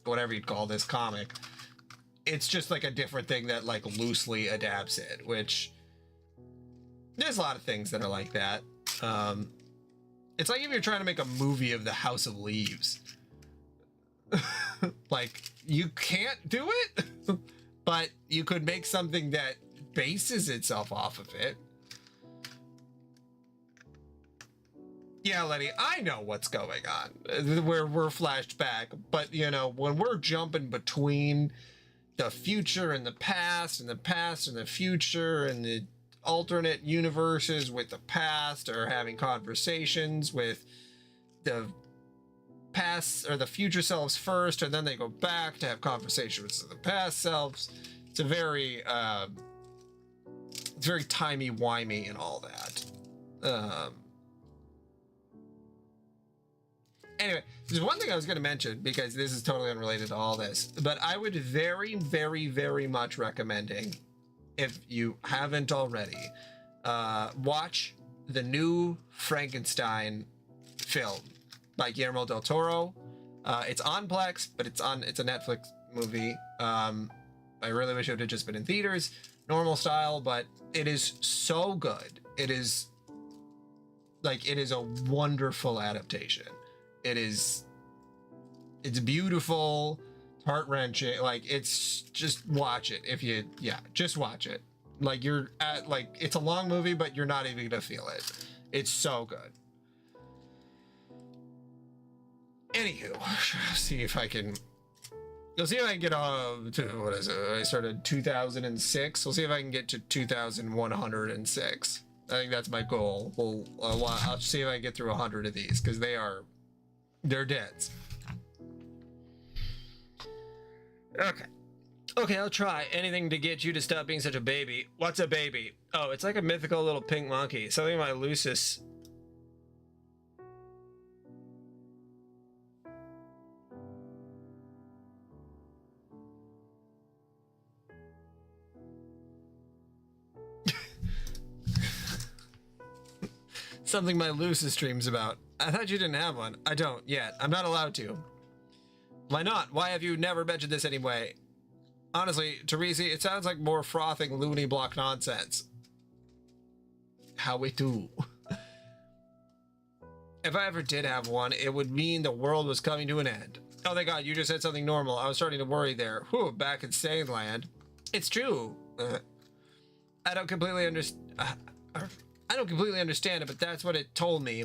whatever you'd call this comic. It's just like a different thing that like loosely adapts it, which there's a lot of things that are like that. It's like if you're trying to make a movie of the House of Leaves. Like you can't do it, but you could make something that bases itself off of it. Yeah, Letty, I know what's going on. We're flashed back, but you know, when we're jumping between the future and the past and the past and the future and the alternate universes with the past, or having conversations with the past or the future selves first, and then they go back to have conversations with the past selves. It's a very timey-wimey and all that. Anyway, there's one thing I was going to mention, because this is totally unrelated to all this, but I would very, very, very much recommending, if you haven't already, watch the new Frankenstein film by Guillermo del Toro. It's on Plex, but it's a Netflix movie. I really wish it would have just been in theaters, normal style, but it is so good. It is a wonderful adaptation. It's beautiful, heart-wrenching. Like, it's just watch it. Just watch it. Like, it's a long movie, but you're not even gonna feel it. It's so good. Anywho, see if I can get to, what is it? I started 2006. We'll see if I can get to 2106. I think that's my goal. I'll see if I can get through 100 of these, because they're deads. Okay, I'll try anything to get you to stop being such a baby. What's a baby? Oh, it's like a mythical little pink monkey. Something my Lucis. Something my Lucis dreams about. I thought you didn't have one. I don't yet. I'm not allowed to. Why not? Why have you never mentioned this anyway? Honestly, Teresi, it sounds like more frothing loony block nonsense. How we do. If I ever did have one, it would mean the world was coming to an end. Oh, thank God, you just said something normal. I was starting to worry there. Whew, back in sane land. It's true. I don't completely understand it, but that's what it told me.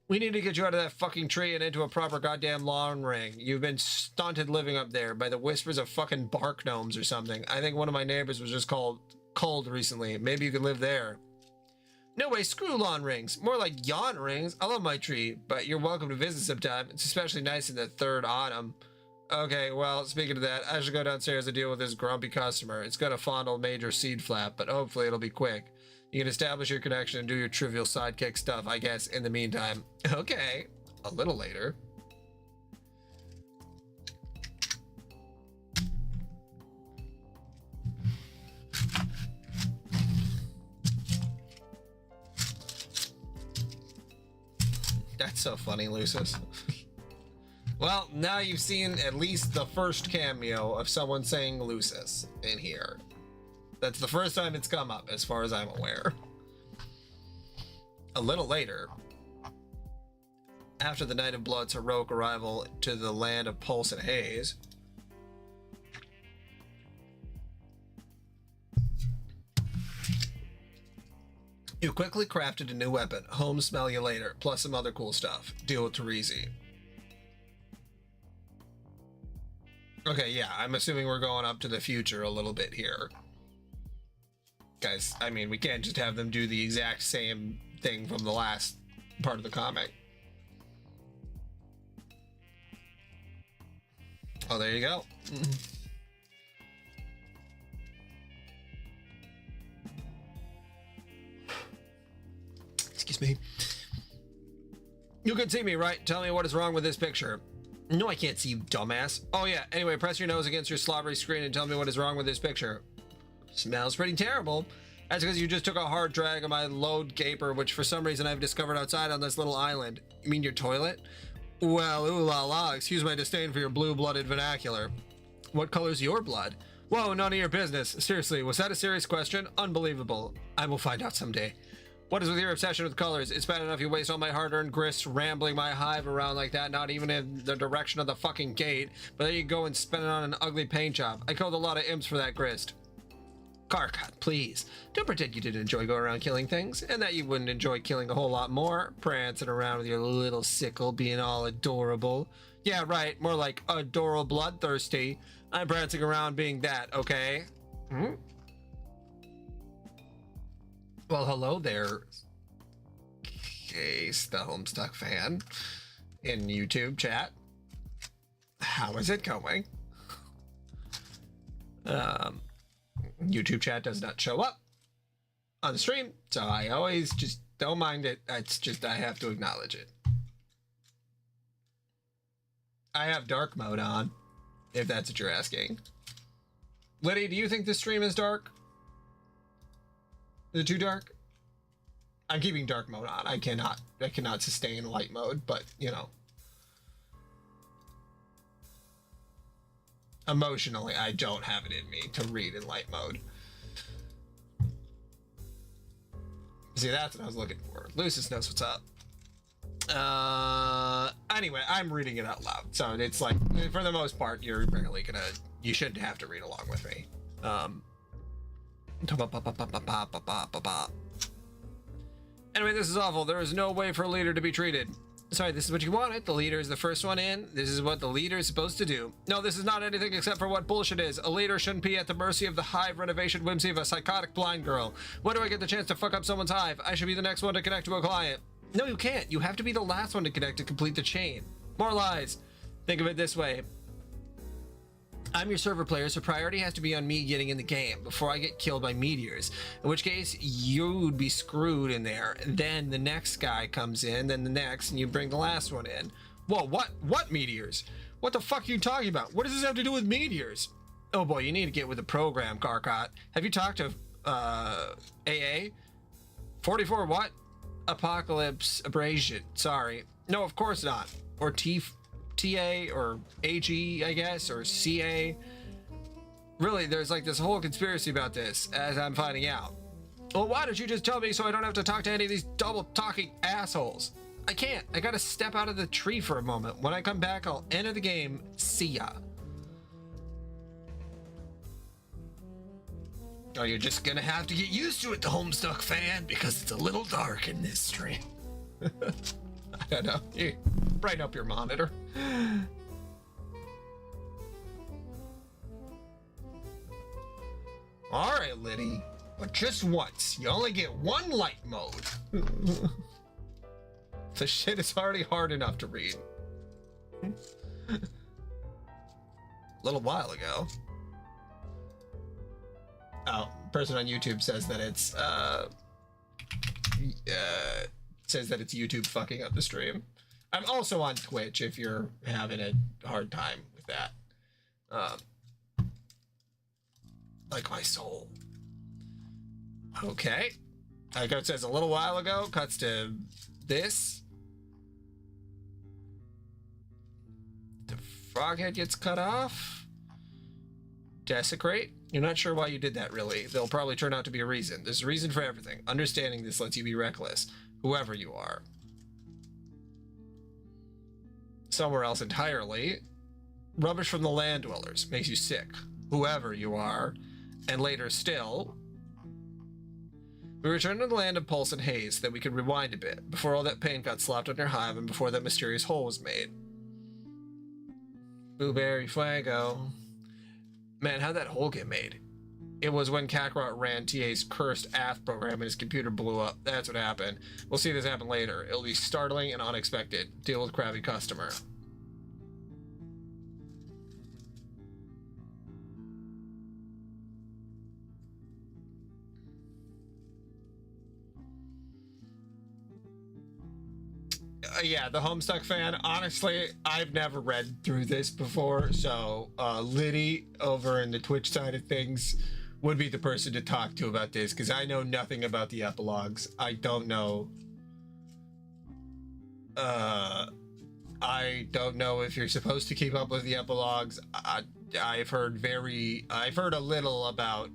We need to get you out of that fucking tree and into a proper goddamn lawn ring. You've been stunted living up there by the whispers of fucking bark gnomes or something. I think one of my neighbors was just cold recently. Maybe you could live there. No way, screw lawn rings. More like yawn rings. I love my tree, but you're welcome to visit sometime. It's especially nice in the third autumn. Okay, well, speaking of that, I should go downstairs and deal with this grumpy customer. It's gonna fondle Major Seed Flap, but hopefully it'll be quick. You can establish your connection and do your trivial sidekick stuff, I guess, in the meantime. Okay, a little later. That's so funny, Lucis. Well, now you've seen at least the first cameo of someone saying Lucis in here. That's the first time it's come up, as far as I'm aware. A little later, after the Night of Blood's heroic arrival to the land of Pulse and Haze, you quickly crafted a new weapon, Home Smell You Later, plus some other cool stuff. Deal with Teresi. Okay, yeah, I'm assuming we're going up to the future a little bit here. Guys, I mean, we can't just have them do the exact same thing from the last part of the comic. Oh, there you go. Excuse me. You can see me, right? Tell me what is wrong with this picture. No, I can't see you, dumbass. Oh yeah, anyway, press your nose against your slobbery screen and tell me what is wrong with this picture. Smells pretty terrible. That's because you just took a hard drag on my load gaper, which for some reason I've discovered outside on this little island. You mean your toilet? Well, ooh la la, excuse my disdain for your blue-blooded vernacular. What color's your blood? Whoa, none of your business. Seriously, was that a serious question? Unbelievable. I will find out someday. What is with your obsession with colors? It's bad enough you waste all my hard-earned grist rambling my hive around like that, not even in the direction of the fucking gate, but then you go and spend it on an ugly paint job. I killed a lot of imps for that grist. Karkat, please. Don't pretend you didn't enjoy going around killing things, and that you wouldn't enjoy killing a whole lot more, prancing around with your little sickle being all adorable. Yeah, right, more like adorable bloodthirsty. I'm prancing around being that, okay? Well, hello there, Case, the Homestuck fan, in YouTube chat. How is it going? YouTube chat does not show up on the stream, so I always just don't mind it. It's just I have to acknowledge it. I have dark mode on, if that's what you're asking. Liddy, do you think this stream is dark? Is it too dark? I'm keeping dark mode on. I cannot sustain light mode, but you know. emotionally, I don't have it in me to read in light mode. See, that's what I was looking for. Lucis knows what's up. Anyway, I'm reading it out loud, so it's like, for the most part, you shouldn't have to read along with me. Anyway, this is awful. There is no way for a leader to be treated. Sorry, this is what you wanted. The leader is the first one in. This is what the leader is supposed to do. No, this is not anything except for what bullshit is. A leader shouldn't be at the mercy of the hive renovation whimsy of a psychotic blind girl. When do I get the chance to fuck up someone's hive? I should be the next one to connect to a client. No, you can't. You have to be the last one to connect to complete the chain. More lies. Think of it this way. I'm your server player, so priority has to be on me getting in the game before I get killed by meteors. In which case, you'd be screwed in there. Then the next guy comes in, then the next, and you bring the last one in. Whoa, what meteors? What the fuck are you talking about? What does this have to do with meteors? Oh boy, you need to get with the program, Karkot. Have you talked to, AA? 44 what? Apocalypse Abrasion. Sorry. No, of course not. Or TA or AG, I guess, or CA. Really, there's like this whole conspiracy about this, as I'm finding out. Well, why don't you just tell me so I don't have to talk to any of these double talking assholes? I can't. I gotta step out of the tree for a moment. When I come back, I'll enter the game. See ya. Oh, you're just gonna have to get used to it, the Homestuck fan, because it's a little dark in this stream. I don't know. You brighten up your monitor. All right, Liddy, but just once. You only get one light mode. The shit is already hard enough to read. A little while ago. Oh, person on YouTube says that it's YouTube fucking up the stream. I'm also on Twitch if you're having a hard time with that. Like my soul. Okay. Like it says a little while ago, cuts to this. The froghead gets cut off. Desecrate. You're not sure why you did that, really. There'll probably turn out to be a reason. There's a reason for everything. Understanding this lets you be reckless. Whoever you are. Somewhere else entirely. Rubbish from the land dwellers. Makes you sick. Whoever you are. And later still. We returned to the land of pulse and haze, that we could rewind a bit, before all that paint got slapped on your hive and before that mysterious hole was made. Blueberry Fuego. Man, how'd that hole get made? It was when Kakarot ran TA's cursed ATH program and his computer blew up. That's what happened. We'll see this happen later. It'll be startling and unexpected. Deal with crabby customer. Yeah, the Homestuck fan, honestly, I've never read through this before, so Liddy over in the Twitch side of things would be the person to talk to about this, because I know nothing about the epilogues. I don't know. I don't know if you're supposed to keep up with the epilogues. I've heard a little about.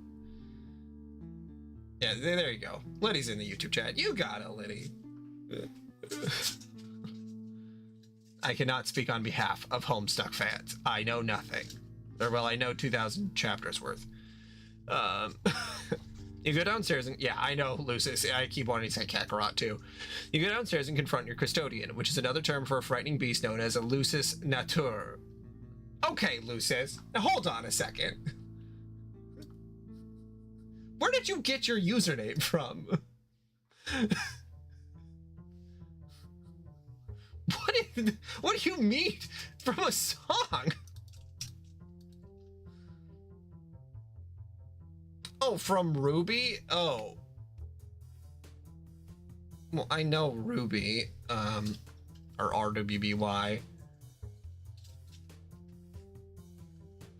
Yeah, there you go. Liddy's in the YouTube chat. You got it, Liddy. I cannot speak on behalf of Homestuck fans. I know nothing. Or, well, I know 2,000 chapters worth. You go downstairs and... Yeah, I know, Lucis. I keep wanting to say Kakarot, too. You go downstairs and confront your custodian, which is another term for a frightening beast known as a Lucis Natur. Okay, Lucis. Now, hold on a second. Where did you get your username from? What do you mean from a song? Oh, from Ruby? Oh. Well, I know Ruby, or RWBY.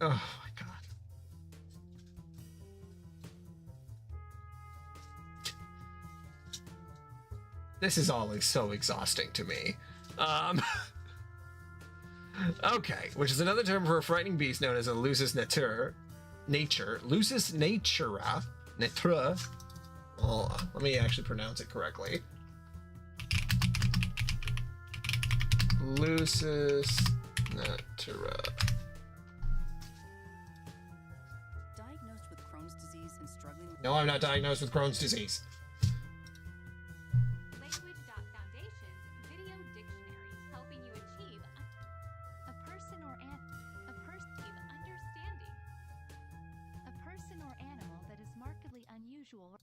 Oh my god. This is all so exhausting to me. Okay, which is another term for a frightening beast known as a lusus nature. Lusus natura. Natura. Well, let me actually pronounce it correctly. Lusus natura. Diagnosed with Crohn's disease and struggling with... No, I'm not diagnosed with Crohn's disease. Language.Foundation's video dictionary, helping you achieve a person or understanding. A person or animal that is markedly unusual.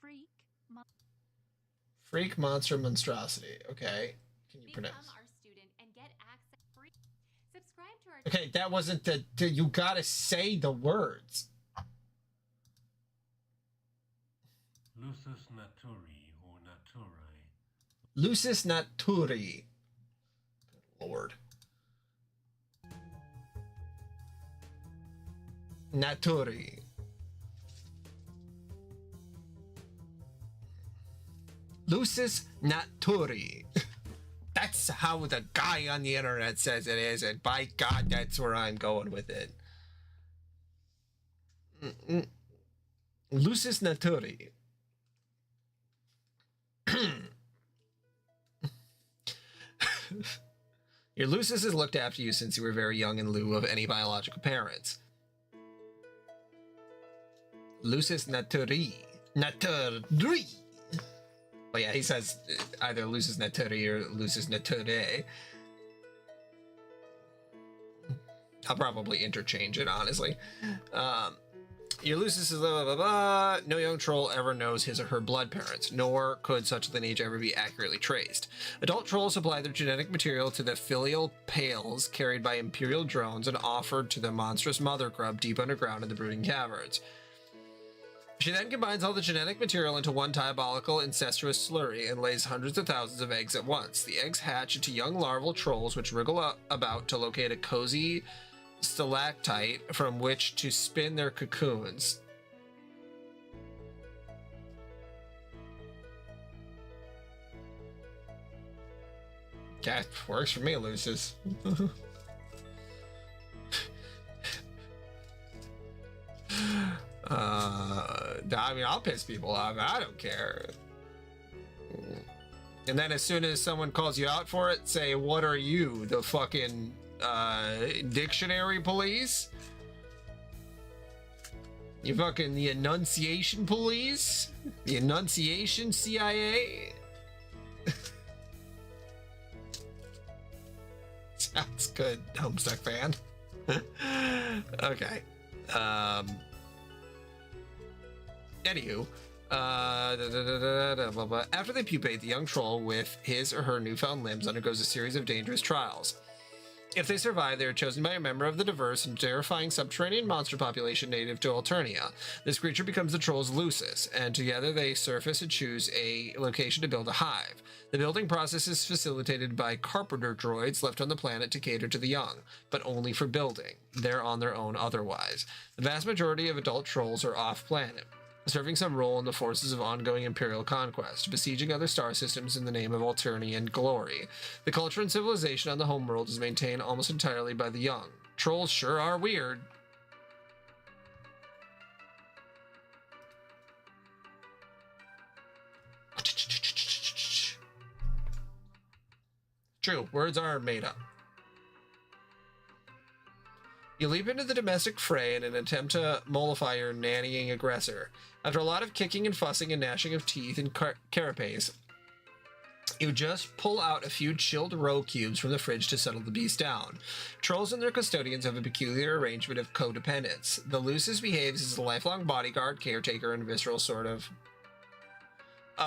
Freak. Freak, monster, monstrosity. Okay. Can you Become pronounce? our student and get access free. Subscribe to our Okay, that wasn't the you gotta say the words. Lusus naturi or naturae. Lusus naturi. Good lord. Naturi. Lusus naturi. That's how the guy on the internet says it is, and by God, that's where I'm going with it. Lusus naturi. Your lusus has looked after you since you were very young in lieu of any biological parents. Lusus naturi. Naturi. Well, yeah, he says either lusus naturi or lusus nature. I'll probably interchange it, honestly. Your lusus is blah, blah, blah, blah. No young troll ever knows his or her blood parents, nor could such lineage ever be accurately traced. Adult trolls supply their genetic material to the filial pails carried by imperial drones and offered to the monstrous mother grub deep underground in the brooding caverns. She then combines all the genetic material into one diabolical, incestuous slurry and lays hundreds of thousands of eggs at once. The eggs hatch into young larval trolls which wriggle about to locate a cozy stalactite from which to spin their cocoons. That works for me, Lucis. I mean, I'll piss people off. I don't care. And then as soon as someone calls you out for it, say, what are you, the fucking dictionary police? You fucking the enunciation police? The enunciation CIA? Sounds good, Homestuck fan. Okay. Anywho, after they pupate, the young troll with his or her newfound limbs undergoes a series of dangerous trials. If they survive, they are chosen by a member of the diverse and terrifying subterranean monster population native to Alternia. This creature becomes the troll's lusus, and together they surface and choose a location to build a hive. The building process is facilitated by carpenter droids left on the planet to cater to the young, but only for building. They're on their own otherwise. The vast majority of adult trolls are off-planet, serving some role in the forces of ongoing imperial conquest, besieging other star systems in the name of Alternian glory. The culture and civilization on the homeworld is maintained almost entirely by the young. Trolls sure are weird. True, words are made up. You leap into the domestic fray in an attempt to mollify your nannying aggressor. After a lot of kicking and fussing and gnashing of teeth and carapace, you just pull out a few chilled roe cubes from the fridge to settle the beast down. Trolls and their custodians have a peculiar arrangement of codependence. The lusus behaves as a lifelong bodyguard, caretaker, and visceral sort of...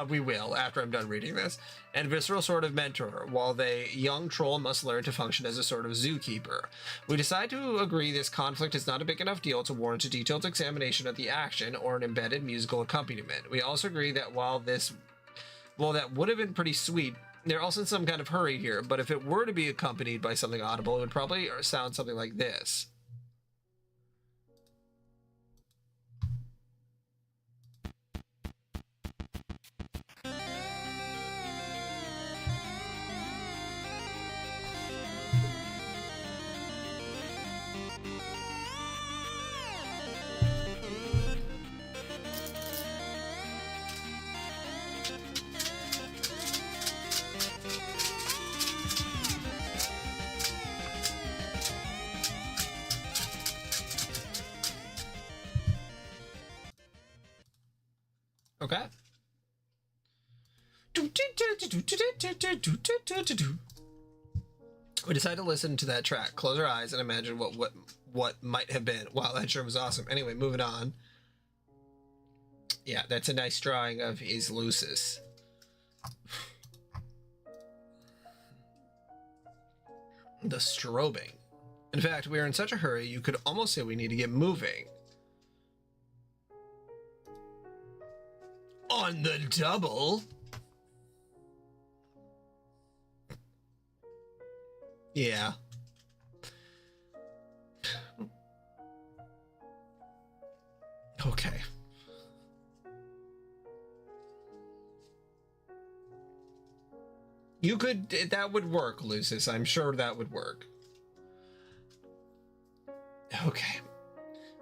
we will, after I'm done reading this. And visceral sort of mentor, while the young troll must learn to function as a sort of zookeeper. We decide to agree this conflict is not a big enough deal to warrant a detailed examination of the action or an embedded musical accompaniment. We also agree that while that would have been pretty sweet, they're also in some kind of hurry here, but if it were to be accompanied by something audible, it would probably sound something like this. Okay. We decided to listen to that track, close our eyes, and imagine what might have been. Wow, that sure was awesome. Anyway, moving on. Yeah, that's a nice drawing of his Lucis. The strobing. In fact, we are in such a hurry, you could almost say we need to get moving. On the double? Yeah. Okay. You could, that would work, Lucis. I'm sure that would work. Okay.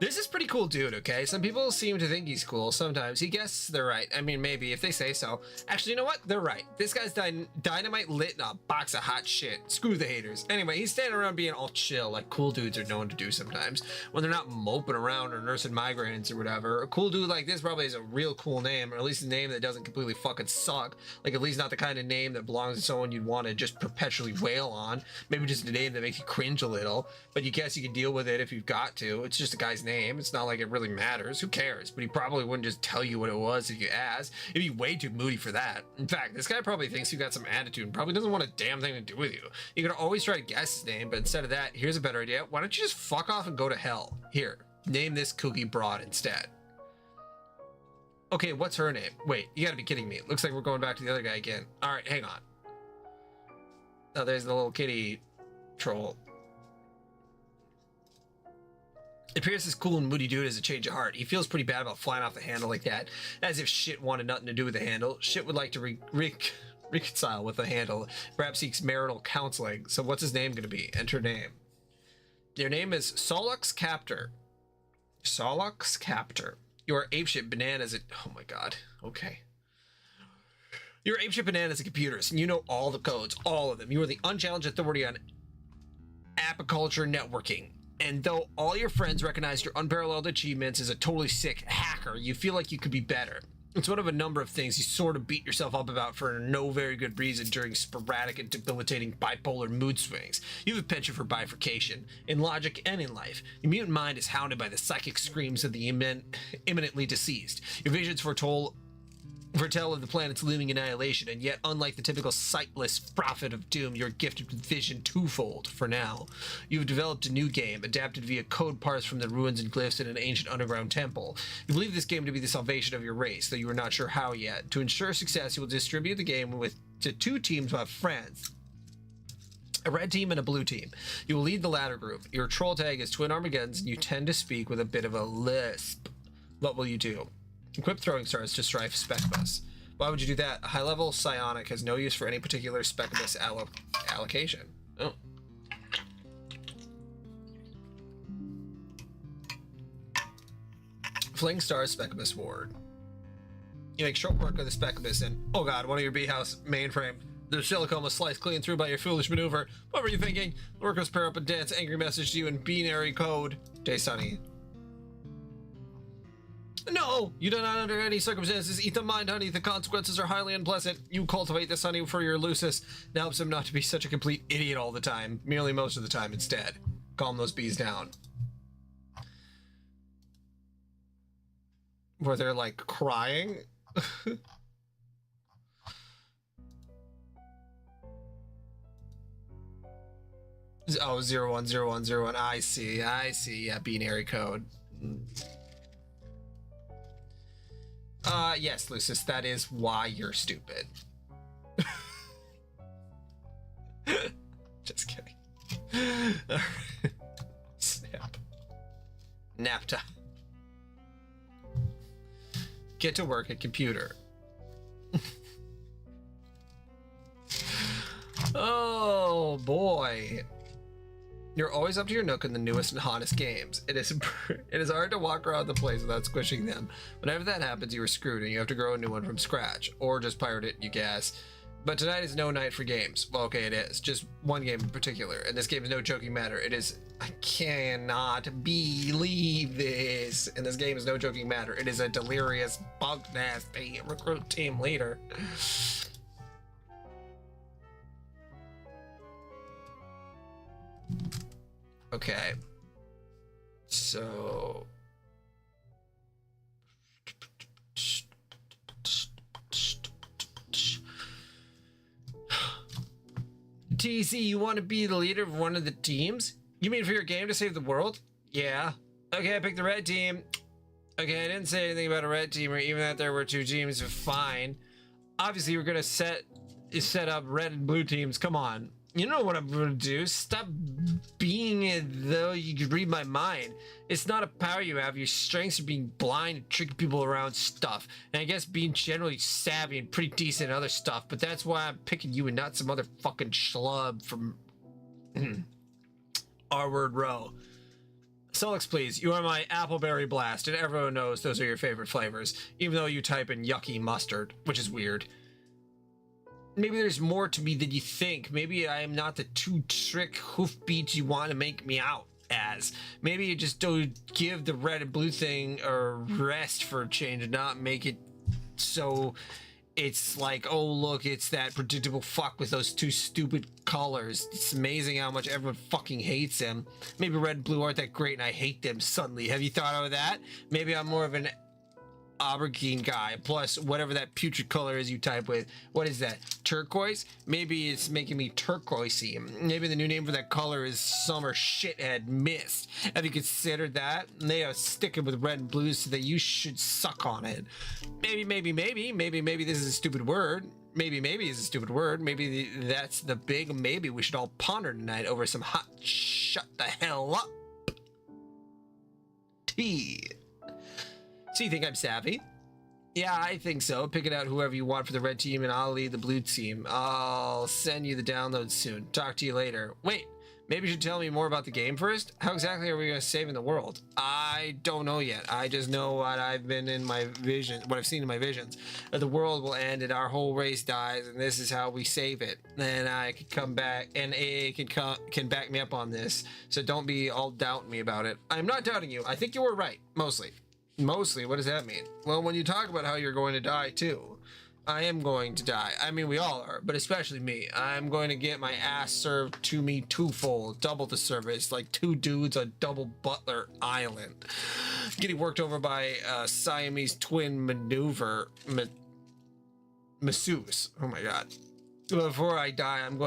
This is pretty cool dude, okay? Some people seem to think he's cool. Sometimes he guesses they're right. I mean, maybe if they say so. Actually, you know what? They're right. This guy's dynamite lit in a box of hot shit. Screw the haters. Anyway, he's standing around being all chill like cool dudes are known to do sometimes when they're not moping around or nursing migraines or whatever. A cool dude like this probably has a real cool name, or at least a name that doesn't completely fucking suck. Like at least not the kind of name that belongs to someone you'd want to just perpetually wail on. Maybe just a name that makes you cringe a little, but you guess you can deal with it if you've got to. It's just a guy's name. It's not like it really matters. Who cares? But he probably wouldn't just tell you what it was if you asked. He'd be way too moody for that. In fact, this guy probably thinks you got some attitude and probably doesn't want a damn thing to do with you. You could always try to guess his name, but instead of that, here's a better idea. Why don't you just fuck off and go to hell? Here, name this kooky broad instead. Okay, what's her name? Wait, you gotta be kidding me. It looks like we're going back to the other guy again. All right, hang on. Oh, there's the little kitty troll. It appears this cool and moody dude has a change of heart. He feels pretty bad about flying off the handle like that, as if shit wanted nothing to do with the handle. Shit would like to reconcile with the handle, perhaps seeks marital counseling. So what's his name going to be? Enter name. Your name is Solux Captor. Solux Captor. You are apeshit bananas at... Oh my god. Okay. You're apeshit bananas at computers, and you know all the codes, all of them. You are the unchallenged authority on apiculture networking. And though all your friends recognize your unparalleled achievements as a totally sick hacker, you feel like you could be better. It's one of a number of things you sort of beat yourself up about for no very good reason during sporadic and debilitating bipolar mood swings. You have a penchant for bifurcation, in logic and in life. Your mutant mind is hounded by the psychic screams of the imminently deceased. Your visions foretell of the planet's looming annihilation, and yet, unlike the typical sightless prophet of doom, you're gifted with vision twofold for now. You've developed a new game, adapted via code parsed from the ruins and glyphs in an ancient underground temple. You believe this game to be the salvation of your race, though you are not sure how yet. To ensure success, you will distribute the game to two teams of friends. A red team and a blue team. You will lead the latter group. Your troll tag is Twin Armageddons, and you tend to speak with a bit of a lisp. What will you do? Equip throwing stars to strife Specbus. Why would you do that? A high-level psionic has no use for any particular Specbus allocation. Oh. Fling star Specbus ward. You make short work of the Specbus and, oh god, one of your B-house mainframe. The silicone was sliced clean through by your foolish maneuver. What were you thinking? The workers pair up and dance angry message to you in binary code. Day Sunny. No, you do not under any circumstances eat the mind, honey. The consequences are highly unpleasant. You cultivate this honey for your Lucis. It helps him not to be such a complete idiot all the time. Merely most of the time instead. Calm those bees down. Where they're like crying. Oh, 010101. I see. Yeah, binary code. Yes, Lucis, that is why you're stupid. Just kidding. Snap. Nap time. Get to work at computer. Oh, boy. You're always up to your nook in the newest and hottest games. It is hard to walk around the place without squishing them. Whenever that happens, you are screwed and you have to grow a new one from scratch. Or just pirate it, you guess. But tonight is no night for games. Well, okay, it is. Just one game in particular. And this game is no joking matter. It is... I cannot believe this. And this game is no joking matter. It is a delirious, bug nasty recruit team leader. Okay. So... TC, you want to be the leader of one of the teams? You mean for your game to save the world? Yeah. Okay, I picked the red team. Okay, I didn't say anything about a red team or even that there were two teams. Fine. Obviously, we're gonna set up red and blue teams. Come on. You know what I'm gonna do. Stop being it though you could read my mind. It's not a power you have. Your strengths are being blind and tricking people around stuff. And I guess being generally savvy and pretty decent at other stuff. But that's why I'm picking you and not some other fucking schlub from R-word row. Solix, please. You are my Appleberry Blast, and everyone knows those are your favorite flavors, even though you type in yucky mustard, which is weird. Maybe there's more to me than you think. Maybe I am not the two-trick hoofbeat you want to make me out as. Maybe you just don't give the red and blue thing a rest for a change and not make it so it's like, oh, look, it's that predictable fuck with those two stupid colors. It's amazing how much everyone fucking hates him. Maybe red and blue aren't that great and I hate them suddenly. Have you thought of that? Maybe I'm more of an aubergine guy, plus whatever that putrid color is you type with. What is that? Turquoise? Maybe it's making me turquoisey. Maybe the new name for that color is summer shithead mist. Have you considered that? They are sticking with red and blue so that you should suck on it. Maybe this is a stupid word. Maybe is a stupid word. Maybe that's the big maybe we should all ponder tonight over some hot shut the hell up tea. So you think I'm savvy? Yeah, I think so. Pick it out whoever you want for the red team and I'll lead the blue team. I'll send you the download soon. Talk to you later. Wait, maybe you should tell me more about the game first? How exactly are we going to save in the world? I don't know yet. I just know what I've been in my vision, what I've seen in my visions. That the world will end and our whole race dies and this is how we save it. Then I could come back and AA can back me up on this. So don't be all doubting me about it. I'm not doubting you. I think you were right, mostly. Mostly, what does that mean? Well, when you talk about how you're going to die too, I am going to die. I mean, we all are, but especially me. I'm going to get my ass served to me twofold, double the service, like two dudes on double Butler Island. Getting worked over by Siamese twin masseuse. Oh my god. Before I die, I'm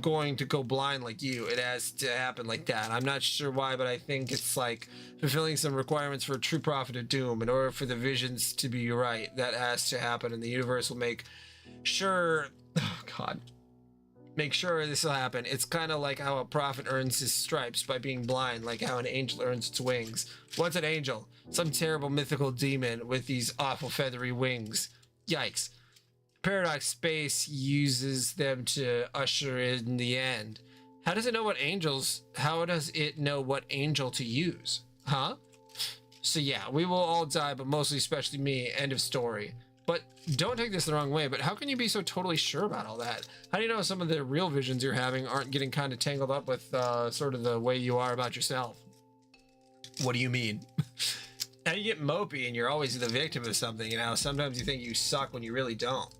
going to go blind like you. It has to happen like that. I'm not sure why, but I think it's like fulfilling some requirements for a true prophet of doom. In order for the visions to be right, that has to happen, and the universe will make sure. Oh God. Make sure this will happen. It's kind of like how a prophet earns his stripes by being blind, like how an angel earns its wings. What's an angel? Some terrible mythical demon with these awful feathery wings. Yikes. Paradox Space uses them to usher in the end. How does it know what angel to use? Huh? So yeah, we will all die, but mostly especially me. End of story. But don't take this the wrong way, but how can you be so totally sure about all that? How do you know some of the real visions you're having aren't getting kind of tangled up with sort of the way you are about yourself? What do you mean? How you get mopey and you're always the victim of something, and how sometimes you think you suck when you really don't.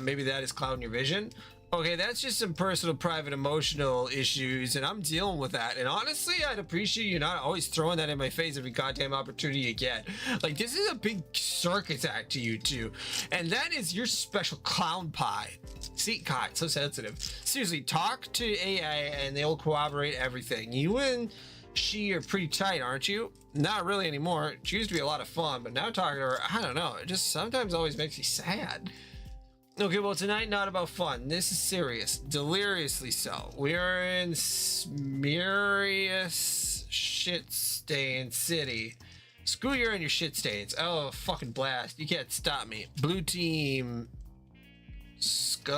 Maybe that is clouding your vision. Okay, that's just some personal, private, emotional issues, and I'm dealing with that. And honestly, I'd appreciate you not always throwing that in my face every goddamn opportunity you get. Like, this is a big circus act to you two, and that is your special clown pie. See, God, so sensitive. Seriously, talk to AI, and they'll corroborate everything. You and she are pretty tight, aren't you? Not really anymore. She used to be a lot of fun, but now talking to her, I don't know. It just sometimes always makes me sad. Okay, well, tonight not about fun. This is serious, deliriously so. We are in Smerious Shit-Stain City. Screw you and your shit stains. Oh, fucking blast. You can't stop me. Blue team. Scum.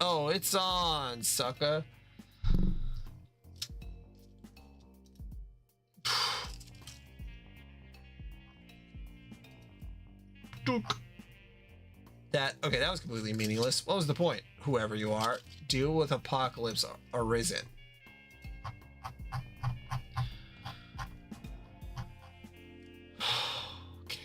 Oh, it's on, sucker. Duke. Okay, that was completely meaningless. What was the point? Whoever you are, deal with Apocalypse Arisen. Okay.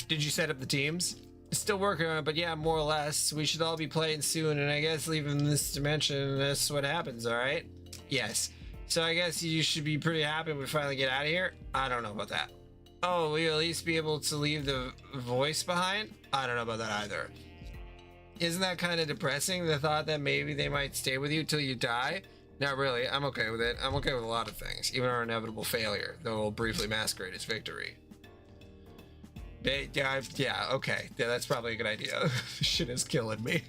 Did you set up the teams? Still working on it, but yeah, more or less. We should all be playing soon, and I guess leaving this dimension, and that's what happens, alright? Yes. So I guess you should be pretty happy we finally get out of here? I don't know about that. Oh, will you at least be able to leave the voice behind? I don't know about that either. Isn't that kind of depressing, the thought that maybe they might stay with you till you die? Not really, I'm okay with it. I'm okay with a lot of things, even our inevitable failure, though it'll briefly masquerade as victory. Yeah, okay. Yeah, that's probably a good idea. Shit is killing me.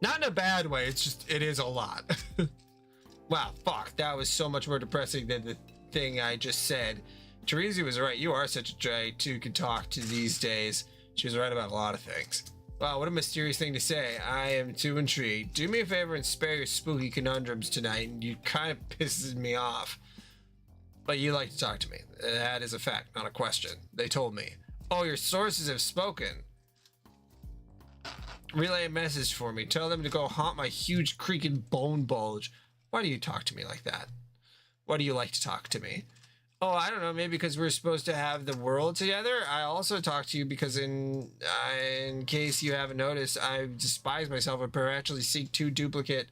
Not in a bad way, it's just, it is a lot. Wow, fuck, that was so much more depressing than the thing I just said. Teresa was right, you are such a joy to can talk to these days. She was right about a lot of things. Wow, what a mysterious thing to say. I am too intrigued. Do me a favor and spare your spooky conundrums tonight. You kind of pisses me off. But you like to talk to me. That is a fact, not a question. They told me. Oh, your sources have spoken. Relay a message for me. Tell them to go haunt my huge creaking bone bulge. Why do you talk to me like that? Why do you like to talk to me? Oh, I don't know. Maybe because we're supposed to have the world together. I also talk to you because in case you haven't noticed, I despise myself and perpetually seek to duplicate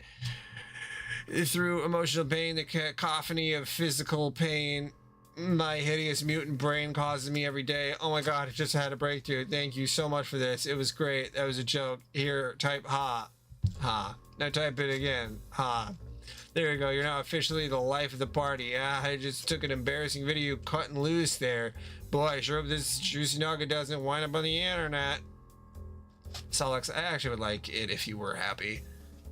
through emotional pain, the cacophony of physical pain my hideous mutant brain causes me every day. Oh my god, I just had a breakthrough. Thank you so much for this. It was great. That was a joke. Here, type ha. Ha. Now type it again. Ha. There you go. You're now officially the life of the party. Yeah, I just took an embarrassing video cutting loose there. Boy, I sure hope this juicy nugget doesn't wind up on the internet. Solix, I actually would like it if you were happy.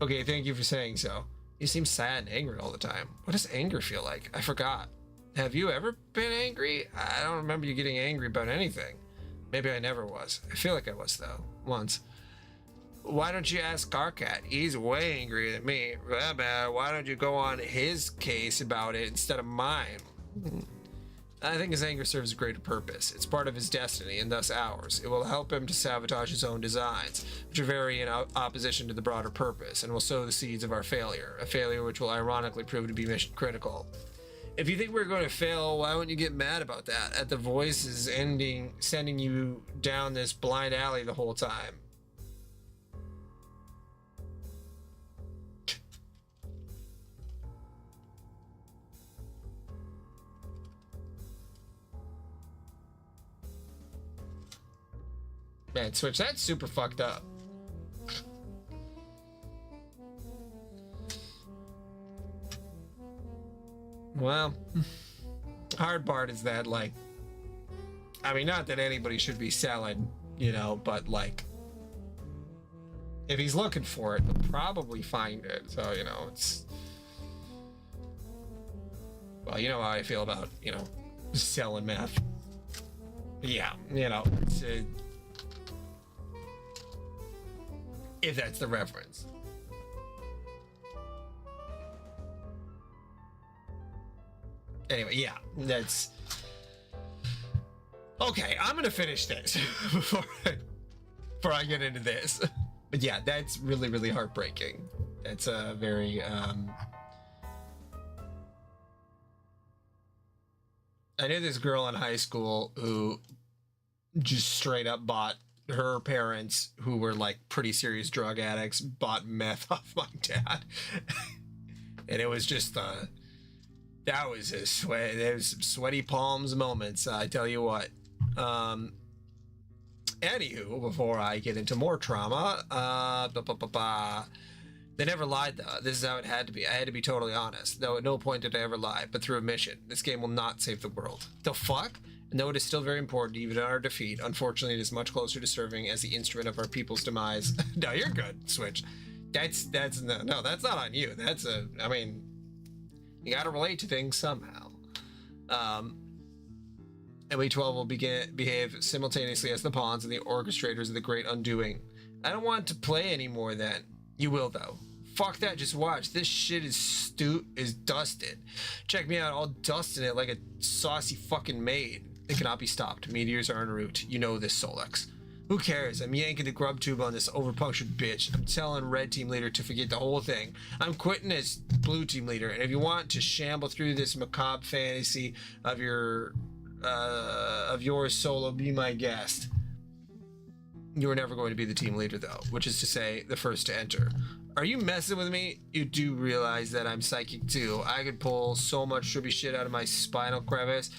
Okay, thank you for saying so. You seem sad and angry all the time. What does anger feel like? I forgot. Have you ever been angry? I don't remember you getting angry about anything. Maybe I never was. I feel like I was, though. Once. Why don't you ask Carcat? He's way angrier than me. Why don't you go on his case about it instead of mine? I think his anger serves a greater purpose. It's part of his destiny, and thus ours. It will help him to sabotage his own designs, which are very in opposition to the broader purpose, and will sow the seeds of our failure. A failure which will ironically prove to be mission critical. If you think we're going to fail, why wouldn't you get mad about that? At the voices sending you down this blind alley the whole time. Man, Switch, that's super fucked up. Well, hard part is that, like, I mean, not that anybody should be selling, you know, but, like, if he's looking for it, he'll probably find it. So, you know, it's, well, you know how I feel about, you know, selling meth. Yeah, you know, it's, if that's the reference. Anyway, yeah, that's okay. I'm gonna finish this before I get into this. But yeah, that's really, really heartbreaking. That's a very I knew this girl in high school who just straight up bought her parents, who were like pretty serious drug addicts, bought meth off my dad. And it was just that was a sweat. There was some sweaty palms moments, I tell you what. Anywho, before I get into more trauma, they never lied though. This is how it had to be. I had to be totally honest. Though at no point did I ever lie, but through a mission. This game will not save the world. The fuck? And though it is still very important, even in our defeat, unfortunately it is much closer to serving as the instrument of our people's demise. No, you're good, Switch. That's no, that's not on you. That's I mean, you gotta relate to things somehow. And we 12 will behave simultaneously as the pawns and the orchestrators of the great undoing. I don't want to play anymore then. You will though. Fuck that, just watch. This shit is dusted. Check me out, I'll dust in it like a saucy fucking maid. It cannot be stopped. Meteors are en route. You know this, Solex. Who cares? I'm yanking the grub tube on this overpunctured bitch. I'm telling red team leader to forget the whole thing. I'm quitting as blue team leader, and if you want to shamble through this macabre fantasy of yours solo, be my guest. You are never going to be the team leader, though, which is to say, the first to enter. Are you messing with me? You do realize that I'm psychic, too. I could pull so much trippy shit out of my spinal crevice,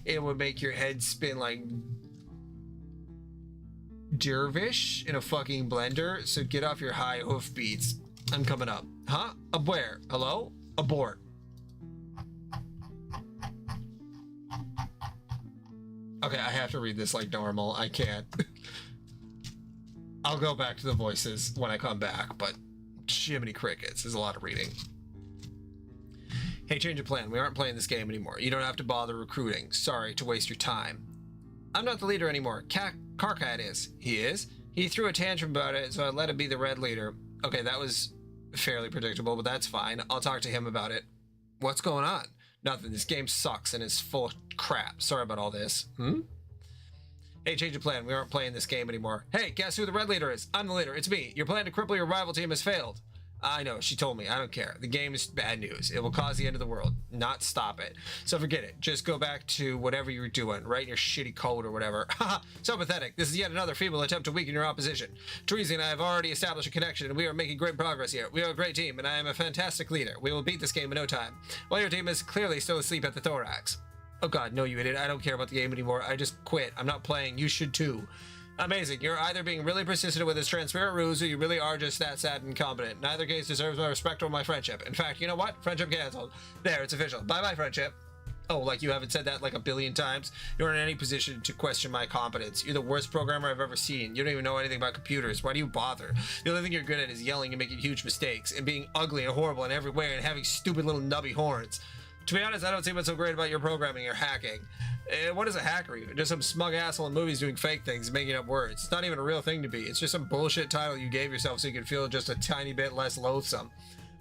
it would make your head spin like dervish in a fucking blender, so get off your high hoof beats. I'm coming up. Huh? Up where? Hello? Abort. Okay, I have to read this like normal. I can't. I'll go back to the voices when I come back, but Jiminy Crickets, there's a lot of reading. Hey, change of plan. We aren't playing this game anymore. You don't have to bother recruiting. Sorry to waste your time. I'm not the leader anymore. Karkat is. He is? He threw a tantrum about it, so I let him be the red leader. Okay, that was fairly predictable, but that's fine. I'll talk to him about it. What's going on? Nothing. This game sucks and is full of crap. Sorry about all this. Hey, change of plan. We aren't playing this game anymore. Hey, guess who the red leader is? I'm the leader. It's me. Your plan to cripple your rival team has failed. I know. She told me. I don't care. The game is bad news. It will cause the end of the world, not stop it. So forget it. Just go back to whatever you were doing. Write your shitty code or whatever. Haha. So pathetic. This is yet another feeble attempt to weaken your opposition. Teresa and I have already established a connection, and we are making great progress here. We are a great team, and I am a fantastic leader. We will beat this game in no time. While your team is clearly still asleep at the thorax. Oh god, no you idiot. I don't care about the game anymore. I just quit. I'm not playing. You should too. Amazing. You're either being really persistent with this transparent ruse, or you really are just that sad and incompetent. Neither case deserves my respect or my friendship. In fact, you know what? Friendship canceled. There, it's official. Bye-bye, friendship. Oh, like you haven't said that like a billion times? You're in any position to question my competence. You're the worst programmer I've ever seen. You don't even know anything about computers. Why do you bother? The only thing you're good at is yelling and making huge mistakes, and being ugly and horrible in every way, and having stupid little nubby horns. To be honest, I don't see what's so great about your programming or hacking. What is a hacker even? Just some smug asshole in movies doing fake things and making up words. It's not even a real thing to be. It's just some bullshit title you gave yourself so you can feel just a tiny bit less loathsome.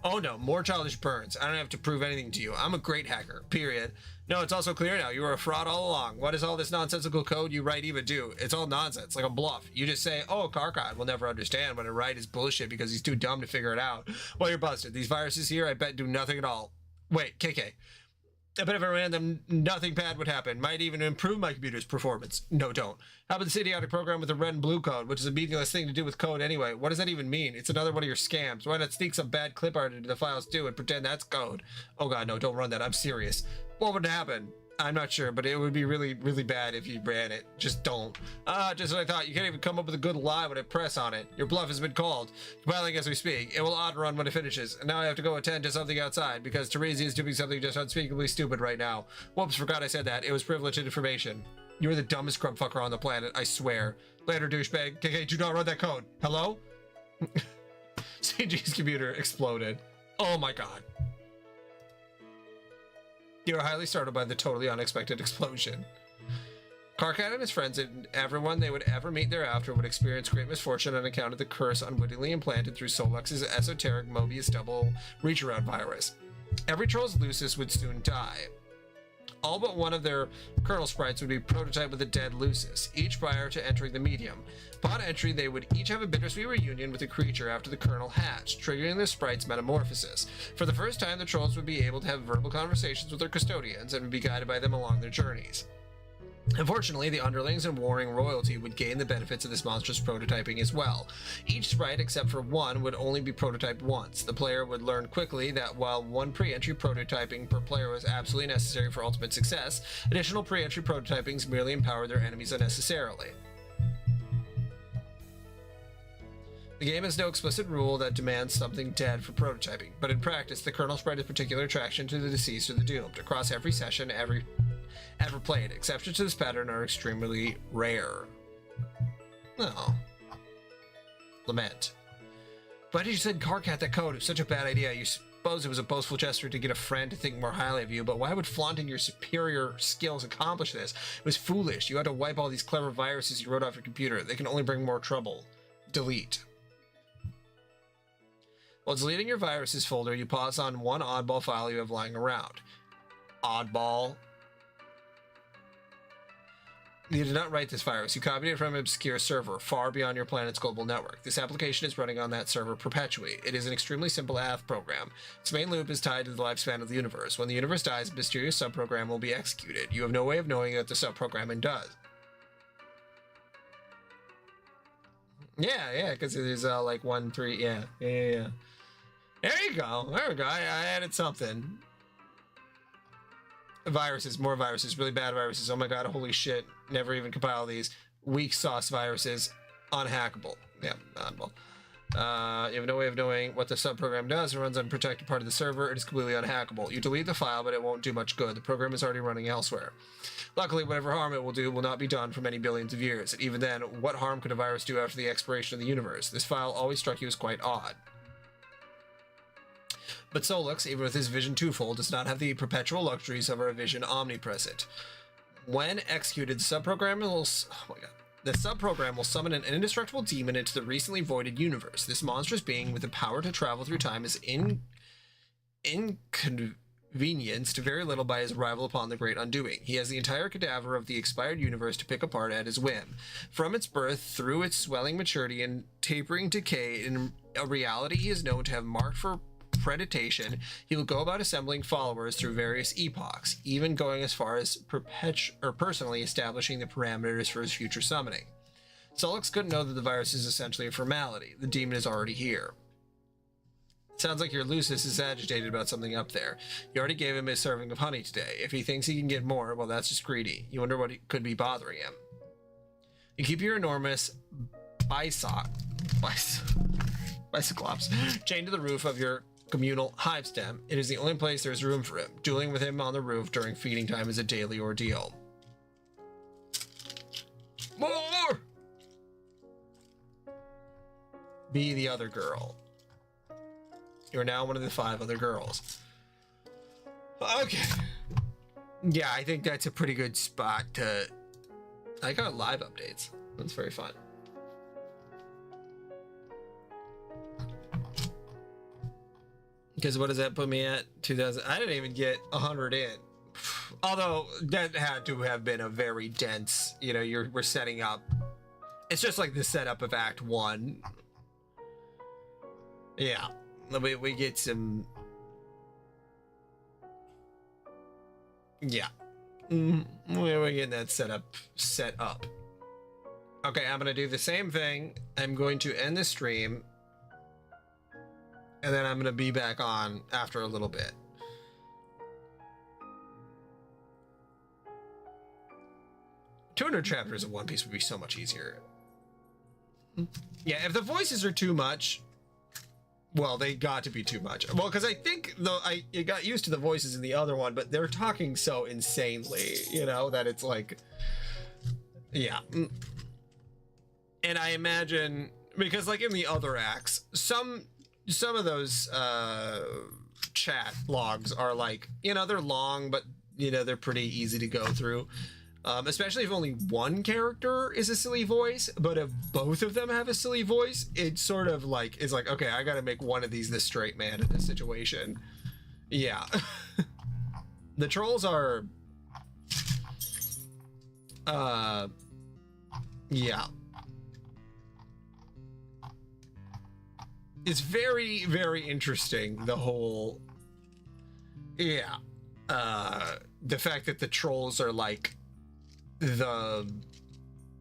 Oh no, more childish burns. I don't have to prove anything to you. I'm a great hacker, period. No, it's also clear now. You were a fraud all along. What does all this nonsensical code you write even do? It's all nonsense, like a bluff. You just say, oh, Karkat will never understand when I write is bullshit because he's too dumb to figure it out. Well, you're busted. These viruses here, I bet, do nothing at all. Wait, KK. I bet if I ran them, nothing bad would happen. Might even improve my computer's performance. No, don't. How about this idiotic program with the red and blue code, which is a meaningless thing to do with code anyway? What does that even mean? It's another one of your scams. Why not sneak some bad clip art into the files too and pretend that's code? Oh god, no, don't run that. I'm serious. What would happen? I'm not sure, but it would be really, really bad if you ran it. Just don't. Just what I thought. You can't even come up with a good lie when I press on it. Your bluff has been called. Compiling as we speak. It will odd run when it finishes. And now I have to go attend to something outside because Teresa is doing something just unspeakably stupid right now. Whoops, forgot I said that. It was privileged information. You're the dumbest crumb fucker on the planet, I swear. Later, douchebag. KK, do not run that code. Hello? CG's computer exploded. Oh my god. You are highly startled by the totally unexpected explosion. Karkat and his friends and everyone they would ever meet thereafter would experience great misfortune on account of the curse unwittingly implanted through Solex's esoteric Mobius double reach-around virus. Every Troll's Lucis would soon die. All but one of their kernel sprites would be prototyped with a dead Lucis, each prior to entering the medium. Upon entry, they would each have a bittersweet reunion with the creature after the kernel hatched, triggering the sprite's metamorphosis. For the first time, the trolls would be able to have verbal conversations with their custodians and would be guided by them along their journeys. Unfortunately, the underlings and warring royalty would gain the benefits of this monstrous prototyping as well. Each sprite, except for one, would only be prototyped once. The player would learn quickly that while one pre-entry prototyping per player was absolutely necessary for ultimate success, additional pre-entry prototypings merely empowered their enemies unnecessarily. The game has no explicit rule that demands something dead for prototyping, but in practice, the kernel sprite is particular attraction to the deceased or the doomed. Across every session, ever played. Exceptions to this pattern are extremely rare. Oh. Lament. Why did you send Karkat that code? It was such a bad idea. You suppose it was a boastful gesture to get a friend to think more highly of you, but why would flaunting your superior skills accomplish this? It was foolish. You had to wipe all these clever viruses you wrote off your computer. They can only bring more trouble. Delete. While deleting your viruses folder, you pause on one oddball file you have lying around. Oddball. You did not write this virus. You copied it from an obscure server far beyond your planet's global network. This application is running on that server perpetually. It is an extremely simple AF program. Its main loop is tied to the lifespan of the universe. When the universe dies, a mysterious subprogram will be executed. You have no way of knowing what the subprogramming does. Yeah, because there's like 1, 3, yeah. There you go. There we go. I added something. Viruses, more viruses, really bad viruses. Oh my god, holy shit. Never even compile these. Weak sauce viruses. Unhackable. Yeah, unhackable. You have no way of knowing what the subprogram does. It runs on a protected part of the server. It is completely unhackable. You delete the file, but it won't do much good. The program is already running elsewhere. Luckily, whatever harm it will do will not be done for many billions of years. And even then, what harm could a virus do after the expiration of the universe? This file always struck you as quite odd. But Solux, even with his vision twofold, does not have the perpetual luxuries of our vision omnipresent. When executed, the subprogram will summon an indestructible demon into the recently voided universe. This monstrous being with the power to travel through time is inconvenienced very little by his arrival upon the Great Undoing. He has the entire cadaver of the expired universe to pick apart at his whim. From its birth, through its swelling maturity and tapering decay, in a reality he is known to have marked for predation, he will go about assembling followers through various epochs, even going as far as personally establishing the parameters for his future summoning. Solux couldn't know that the virus is essentially a formality. The demon is already here. Sounds like your Lucis is agitated about something up there. You already gave him his serving of honey today. If he thinks he can get more, well, that's just greedy. You wonder what could be bothering him. You keep your enormous Bicyclops chained to the roof of your communal hive stem. It is the only place there is room for him. Dueling with him on the roof during feeding time is a daily ordeal. More! Be the other girl. You are now one of the 5 other girls. Okay. Yeah, I think that's a pretty good spot to... I got live updates. That's very fun. Because what does that put me at? 2000. I didn't even get 100 in. Although that had to have been a very dense, you know, we're setting up. It's just like the setup of Act 1. Yeah. We get some. Yeah. We're getting that set up. Okay, I'm going to do the same thing. I'm going to end the stream. And then I'm going to be back on after a little bit. "200 chapters of One Piece would be so much easier." Yeah, if the voices are too much, well, they got to be too much. Well, because I think I got used to the voices in the other one, but they're talking so insanely, you know, that it's like, yeah. And I imagine, because like in the other acts, some of those chat logs are like, you know, they're long, but you know, they're pretty easy to go through. Especially if only one character is a silly voice, but if both of them have a silly voice, it sort of like is like, okay, I gotta make one of these the straight man in this situation. Yeah. The trolls are yeah. It's very, very interesting, the whole, yeah, the fact that the trolls are like the,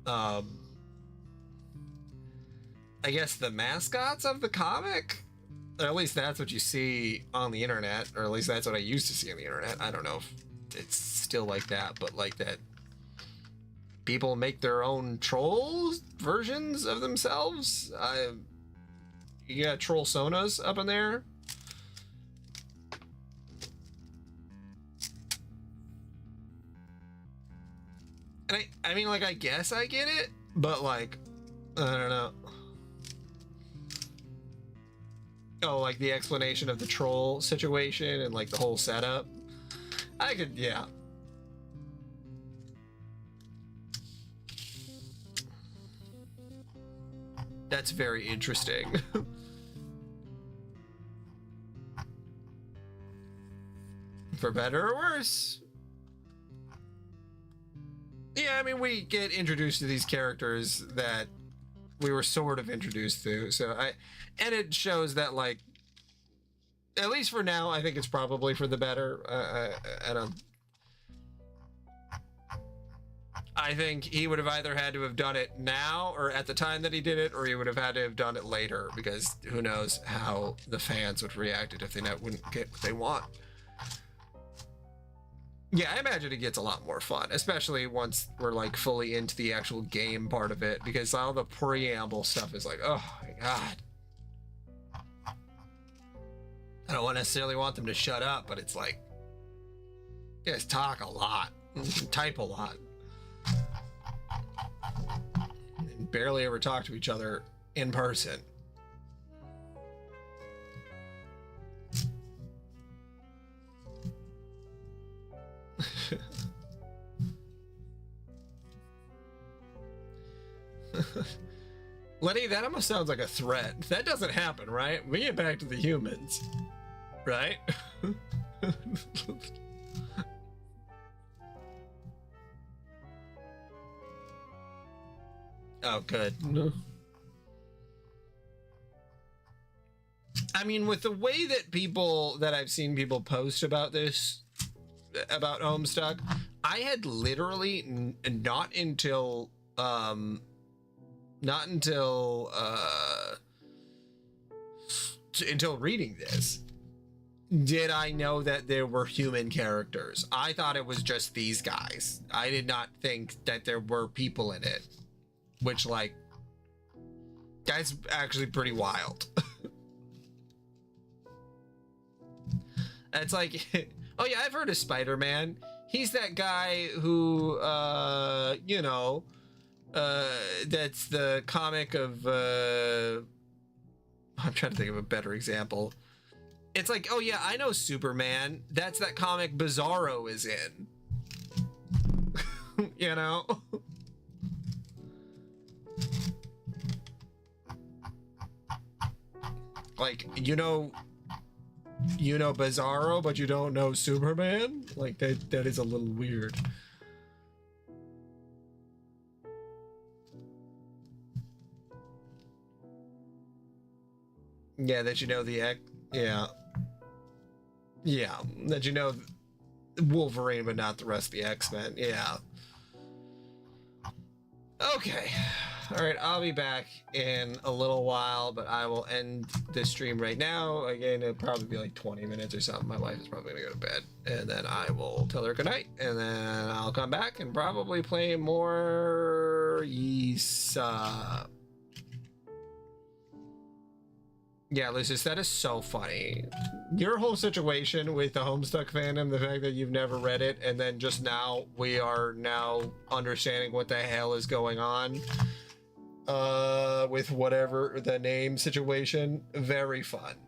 I guess the mascots of the comic, or at least that's what you see on the internet, or at least that's what I used to see on the internet. I don't know if it's still like that, but like that people make their own trolls versions of themselves. You got troll sonas up in there. And I mean, like, I guess I get it, but like, I don't know. Oh, like the explanation of the troll situation and like the whole setup. I could, yeah. That's very interesting. For better or worse. Yeah, I mean, we get introduced to these characters that we were sort of introduced to, and it shows that, like, at least for now, I think it's probably for the better. I don't. I think he would have either had to have done it now or at the time that he did it, or he would have had to have done it later, because who knows how the fans would have reacted if they wouldn't get what they want. Yeah, I imagine it gets a lot more fun, especially once we're like fully into the actual game part of it, because all the preamble stuff is like, oh my god. I don't necessarily want them to shut up, but it's like, you guys talk a lot, type a lot, and barely ever talk to each other in person. Lenny, that almost sounds like a threat. That doesn't happen, right? We get back to the humans, right? Oh, good. No. I mean, with the way that I've seen people post about this, about Homestuck, I had literally not until reading this did I know that there were human characters. I thought it was just these guys. I did not think that there were people in it, which, like, that's actually pretty wild. It's like, oh yeah, I've heard of Spider-Man. He's that guy who, you know, that's the comic of, I'm trying to think of a better example. It's like, oh yeah, I know Superman. That's that comic Bizarro is in. You know? Like, you know Bizarro, but you don't know Superman? Like, that is a little weird. Yeah, that you know yeah, that you know Wolverine, but not the rest of the X-Men. Yeah. Okay. All right, I'll be back in a little while, but I will end this stream right now. Again, it'll probably be like 20 minutes or something. My wife is probably gonna go to bed, and then I will tell her goodnight, and then I'll come back and probably play more Issa. Yeah, Lucius, that is so funny. Your whole situation with the Homestuck fandom, the fact that you've never read it, and then just now we are now understanding what the hell is going on with whatever the name situation. Very fun.